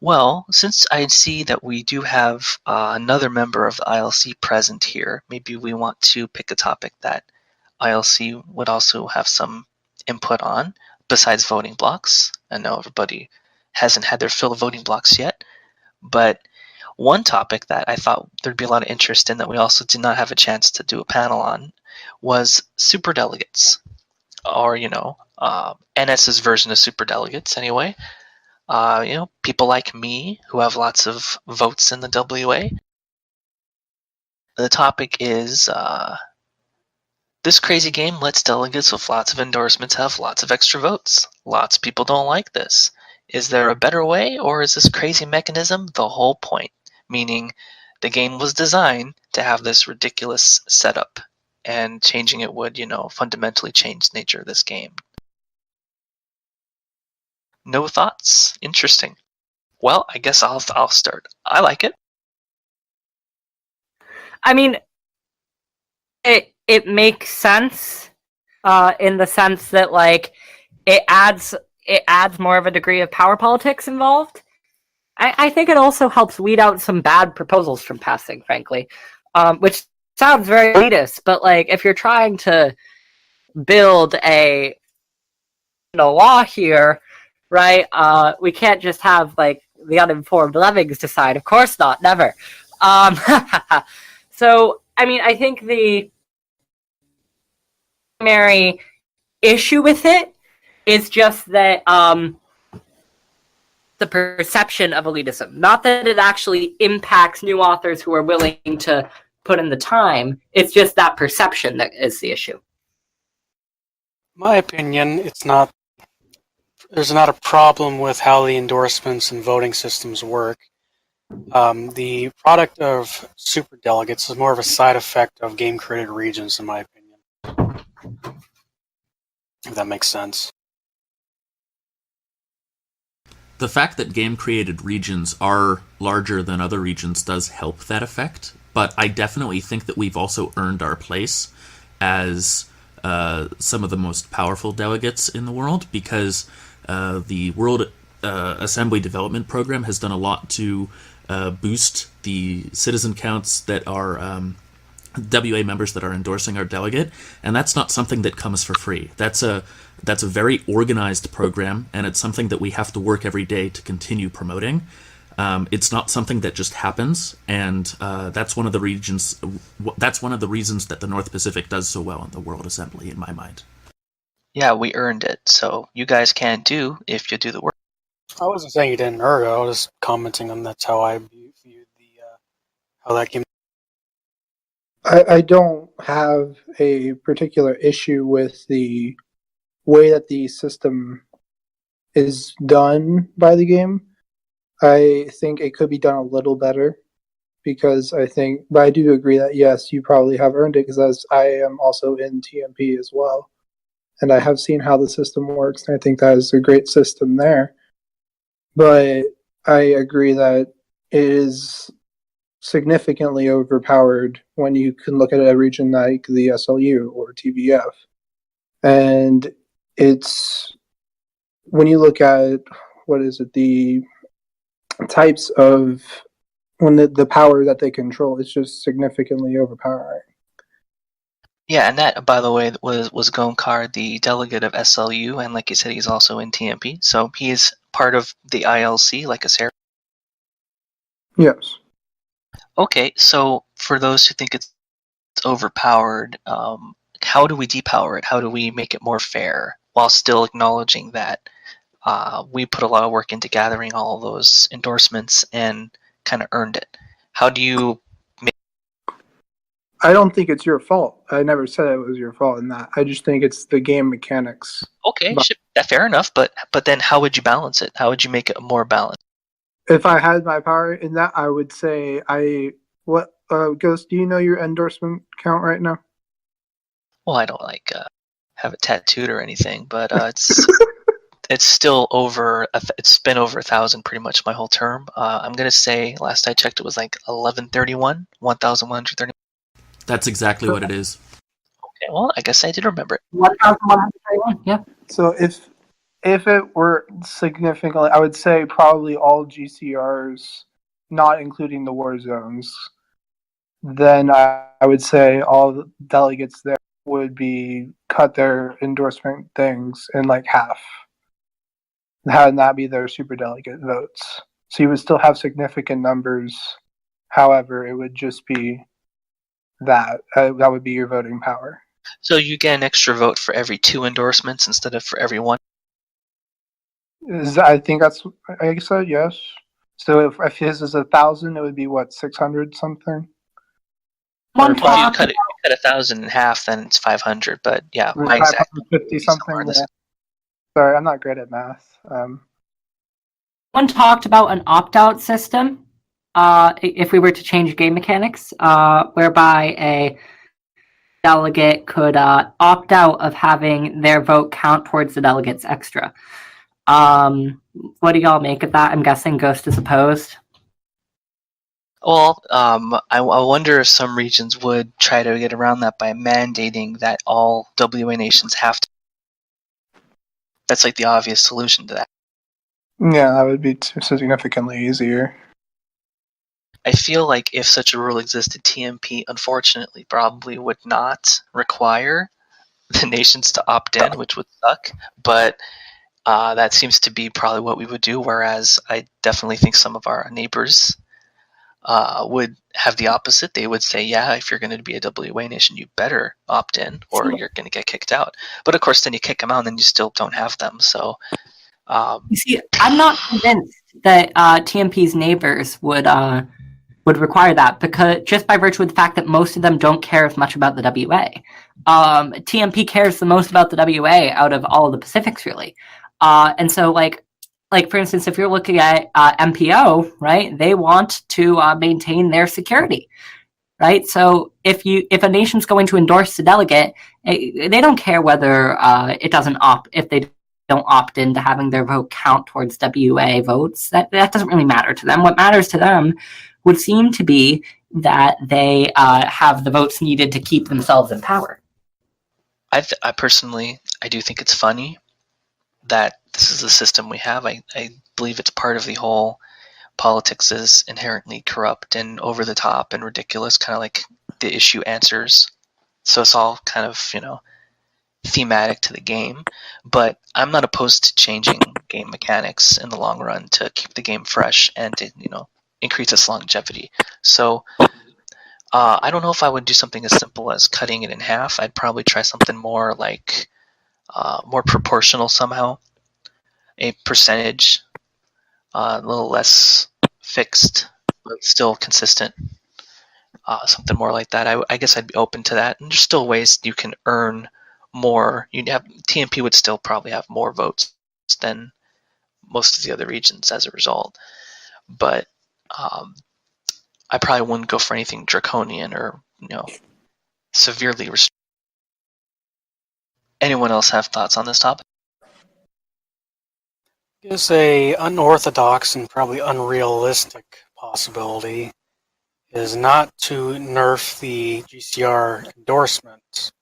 Well, since I see that we do have another member of the ILC present here, maybe we want to pick a topic that ILC would also have some input on, besides voting blocks. I know everybody hasn't had their fill of voting blocks yet, but one topic that I thought there'd be a lot of interest in that we also did not have a chance to do a panel on was superdelegates, or NS's version of superdelegates anyway. People like me who have lots of votes in the WA. The topic is this crazy game lets delegates with lots of endorsements have lots of extra votes. Lots of people don't like this. Is there a better way, or is this crazy mechanism the whole point? Meaning, the game was designed to have this ridiculous setup, and changing it would, fundamentally change the nature of this game. No thoughts? Interesting. Well, I guess I'll start. I like it. I mean, it makes sense in the sense that like it adds more of a degree of power politics involved. I think it also helps weed out some bad proposals from passing, frankly, which sounds very elitist. But like, if you're trying to build a law here, right? We can't just have like the uninformed lemmings decide. Of course not, never. So, I mean, I think the primary issue with it is just that the perception of elitism. Not that it actually impacts new authors who are willing to put in the time. It's just that perception that is the issue. My opinion, there's not a problem with how the endorsements and voting systems work. The product of superdelegates is more of a side effect of game-created regions, in my opinion. If that makes sense. The fact that game-created regions are larger than other regions does help that effect, but I definitely think that we've also earned our place as some of the most powerful delegates in the world, because the World Assembly Development Program has done a lot to boost the citizen counts that are WA members that are endorsing our delegate, and that's not something that comes for free. That's a very organized program, and it's something that we have to work every day to continue promoting. It's not something that just happens, and that's one of the reasons that the North Pacific does so well in the World Assembly, in my mind. Yeah, we earned it, so you guys can do if you do the work. I wasn't saying you didn't earn it. I was commenting on that's how I viewed how that game. I don't have a particular issue with the way that the system is done by the game. I think it could be done a little better, but I do agree that yes, you probably have earned it, because I am also in TMP as well, and I have seen how the system works, and I think that is a great system there. But I agree that it is significantly overpowered when you can look at a region like the SLU or TVF. And it's, when you look at, the types of, when the power that they control is just significantly overpowering. Yeah, and that, by the way, was Goncar, the delegate of SLU, and like you said, he's also in TMP, so he is part of the ILC, like Asairia. Yes. Okay, so for those who think it's overpowered, how do we depower it? How do we make it more fair while still acknowledging that we put a lot of work into gathering all of those endorsements and kind of earned it? How do you make... I don't think it's your fault. I never said it was your fault in that. I just think it's the game mechanics. Okay, fair enough, but then how would you balance it? How would you make it more balanced? If I had my power in that, I would say Ghost, do you know your endorsement count right now? Well, I don't have it tattooed or anything, but it's still over. It's been over 1,000 pretty much my whole term. I'm gonna say last I checked it was like 1131, 1,130. That's exactly what it is. Okay, well I guess I did remember it. 1,131. Yeah. So if it were significantly, I would say probably all GCRs, not including the war zones, then I would say all the delegates there would be cut their endorsement things in like half. And that be their super delegate votes. So you would still have significant numbers. However, it would just be that. That would be your voting power. So you get an extra vote for every 2 endorsements instead of for every 1? I think that's, I said yes. So if his is 1,000, it would be what, 600 something? One If you talk. cut 1,000 in half, then it's 500. But yeah, Or my exact 550 something. somewhere in this- Yeah. Sorry, I'm not great at math. One talked about an opt-out system. If we were to change game mechanics, whereby a delegate could opt out of having their vote count towards the delegates extra. What do y'all make of that? I'm guessing Ghost is opposed. Well, I wonder if some regions would try to get around that by mandating that all WA nations have to. That's like the obvious solution to that. Yeah, that would be significantly easier. I feel like if such a rule existed, TMP unfortunately probably would not require the nations to opt in, which would suck. But that seems to be probably what we would do, whereas I definitely think some of our neighbors would have the opposite. They would say, yeah, if you're going to be a WA nation, you better opt in or you're going to get kicked out. But of course, then you kick them out and then you still don't have them. So, you see, I'm not convinced that TMP's neighbors would require that, because just by virtue of the fact that most of them don't care as much about the WA. TMP cares the most about the WA out of all of the Pacifics, really. And so, like for instance, if you're looking at MPO, right, they want to maintain their security, right? So if a nation's going to endorse the delegate, they don't care whether if they don't opt into having their vote count towards WA votes. That doesn't really matter to them. What matters to them would seem to be that they have the votes needed to keep themselves in power. I personally, I do think it's funny that this is the system we have. I believe it's part of the whole politics is inherently corrupt and over the top and ridiculous, kind of like the issue answers. So it's all kind of, thematic to the game. But I'm not opposed to changing game mechanics in the long run to keep the game fresh and to, increase its longevity. So I don't know if I would do something as simple as cutting it in half. I'd probably try something more like more proportional somehow, a percentage, a little less fixed, but still consistent. Something more like that. I guess I'd be open to that. And there's still ways you can earn more. TMP would still probably have more votes than most of the other regions as a result. But I probably wouldn't go for anything draconian or severely restricted. Anyone else have thoughts on this topic? I guess a unorthodox and probably unrealistic possibility is not to nerf the GCR endorsement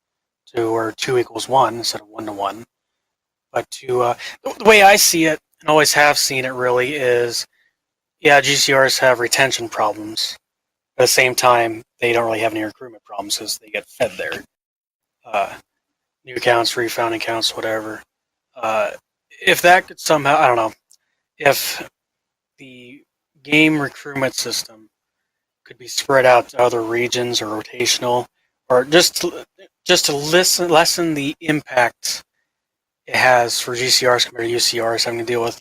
to where 2 equals 1 instead of 1 to 1, but to the way I see it and always have seen it really is, yeah, GCRs have retention problems. At the same time, they don't really have any recruitment problems because they get fed their new accounts, refound accounts, whatever. If that could somehow, I don't know, if the game recruitment system could be spread out to other regions or rotational, or just to lessen the impact it has for GCRs compared to UCRs having to deal with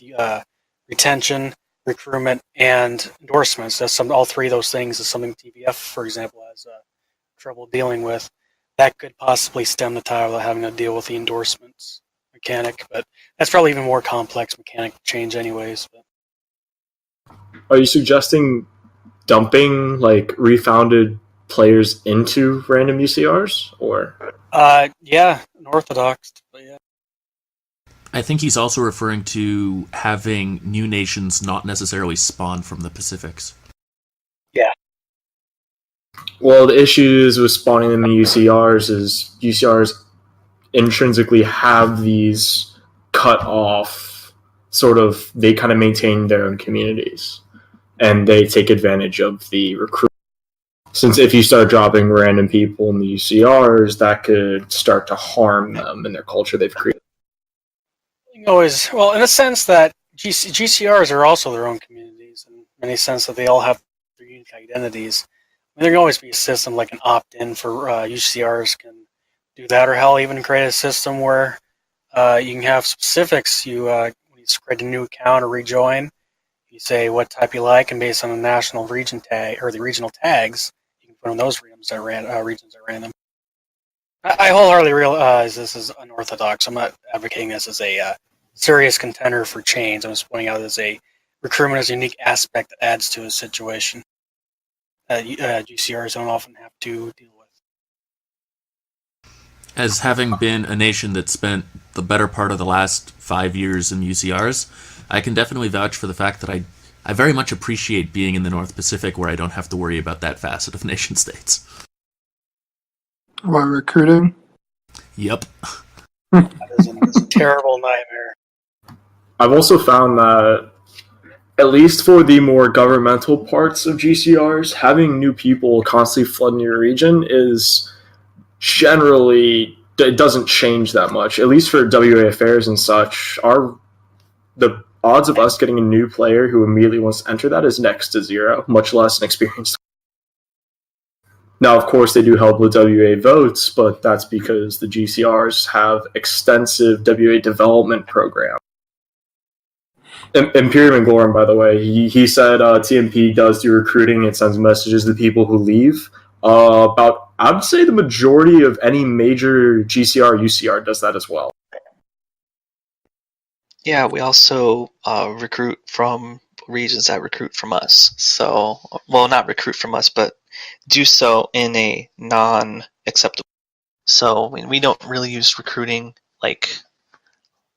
retention, recruitment, and endorsements. All three of those things is something TBF, for example, has trouble dealing with. That could possibly stem the tide without having to deal with the endorsements mechanic, but that's probably even more complex mechanic change anyways. But. Are you suggesting dumping like refounded players into random UCRs, or? Yeah, unorthodox, but yeah. I think he's also referring to having new nations not necessarily spawn from the Pacifics. Yeah. Well, the issues with spawning them in UCRs is UCRs intrinsically have these cut off, sort of, they kind of maintain their own communities, and they take advantage of the recruit. Since if you start dropping random people in the UCRs, that could start to harm them and their culture they've created. Always, well, in a sense that GCRs are also their own communities, in many sense that they all have their unique identities. I mean, there can always be a system like an opt-in for UCRs can do that, or hell, even create a system where you can have specifics. When you create a new account or rejoin, you say what type you like, and based on the national region tag or the regional tags, you can put on those regions at random. I wholeheartedly realize this is unorthodox. I'm not advocating this as a serious contender for change. I'm just pointing out as a recruitment as a unique aspect that adds to a situation that GCRs don't often have to deal with. As having been a nation that spent the better part of the last 5 years in UCRs, I can definitely vouch for the fact that I very much appreciate being in the North Pacific where I don't have to worry about that facet of nation states. While recruiting? Yep. That is a terrible nightmare. I've also found that, at least for the more governmental parts of GCRs, having new people constantly flooding your region is generally, it doesn't change that much. At least for WA affairs and such, the odds of us getting a new player who immediately wants to enter that is next to zero, much less an experienced. Now, of course, they do help with WA votes, but that's because the GCRs have extensive WA development programs. Imperium and Glorum, by the way, he said TMP does do recruiting and sends messages to people who leave. I'd say the majority of any major GCR, UCR does that as well. Yeah, we also recruit from regions that recruit from us. So, well, not recruit from us, but do so in a non-acceptable. So we don't really use recruiting like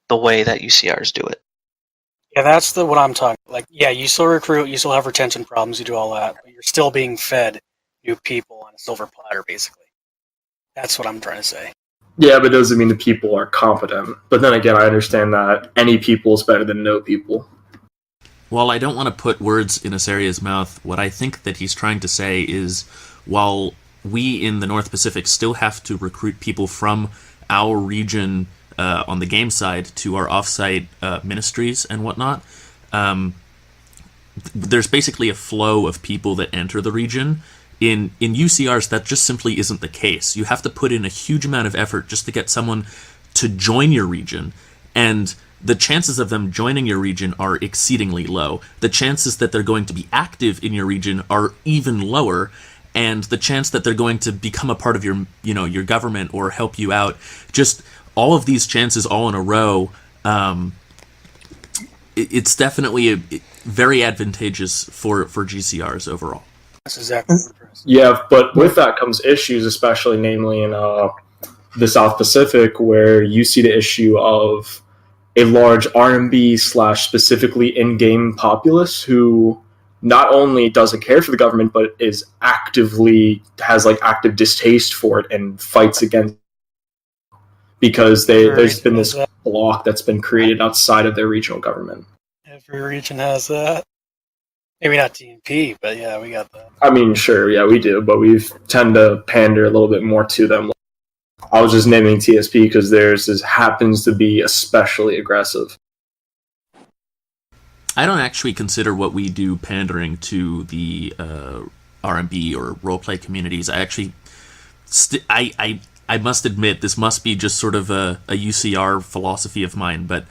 the way that UCRs do it. Yeah, that's what I'm talking about. Like, yeah, you still recruit, you still have retention problems, you do all that, but you're still being fed new people on a silver platter, basically. That's what I'm trying to say. Yeah, but it doesn't mean the people are competent. But then again, I understand that any people is better than no people. While I don't want to put words in Asairia's mouth, what I think that he's trying to say is, while we in the North Pacific still have to recruit people from our region on the game side to our offsite ministries and whatnot, there's basically a flow of people that enter the region. In UCRs, that just simply isn't the case. You have to put in a huge amount of effort just to get someone to join your region, and the chances of them joining your region are exceedingly low. The chances that they're going to be active in your region are even lower, and the chance that they're going to become a part of your government or help you out, just all of these chances all in a row, it's definitely very advantageous for GCRs overall. That's exactly what I'm saying. Yeah, but with that comes issues, especially namely in the South Pacific, where you see the issue of a large RMB / specifically in-game populace who not only doesn't care for the government, but is has active distaste for it and fights against it, because there's been this block that's been created outside of their regional government. Every region has that. Maybe not TNP, but yeah, we got that. I mean, sure, yeah, we do, but we tend to pander a little bit more to them. I was just naming TSP because theirs happens to be especially aggressive. I don't actually consider what we do pandering to the R&B or roleplay communities. I actually, I must admit, this must be just sort of a UCR philosophy of mine, but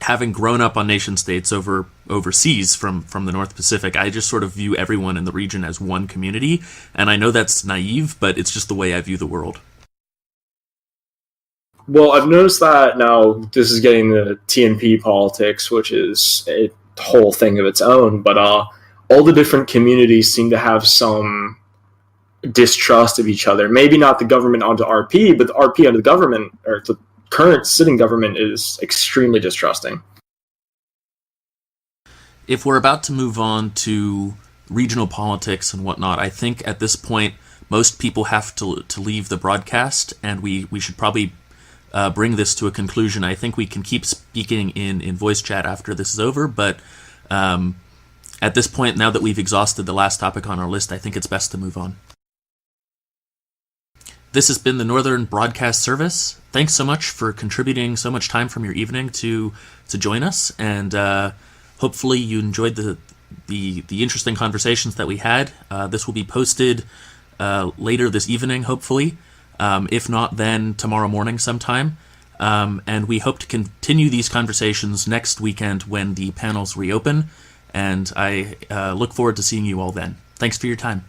having grown up on nation states overseas from the North Pacific, I just sort of view everyone in the region as one community, and I know that's naive, but it's just the way I view the world. Well, I've noticed that now this is getting the TNP politics, which is a whole thing of its own, but all the different communities seem to have some distrust of each other. Maybe not the government onto RP, but the RP onto the government, or the current sitting government, is extremely distrusting. If we're about to move on to regional politics and whatnot, I think at this point most people have to leave the broadcast, and we should probably bring this to a conclusion. I think we can keep speaking in voice chat after this is over, but at this point, now that we've exhausted the last topic on our list, I think it's best to move on. This has been the Northern Broadcast Service. Thanks so much for contributing so much time from your evening to join us, and hopefully you enjoyed the interesting conversations that we had. This will be posted later this evening, hopefully. If not, then tomorrow morning sometime. And we hope to continue these conversations next weekend when the panels reopen. And I look forward to seeing you all then. Thanks for your time.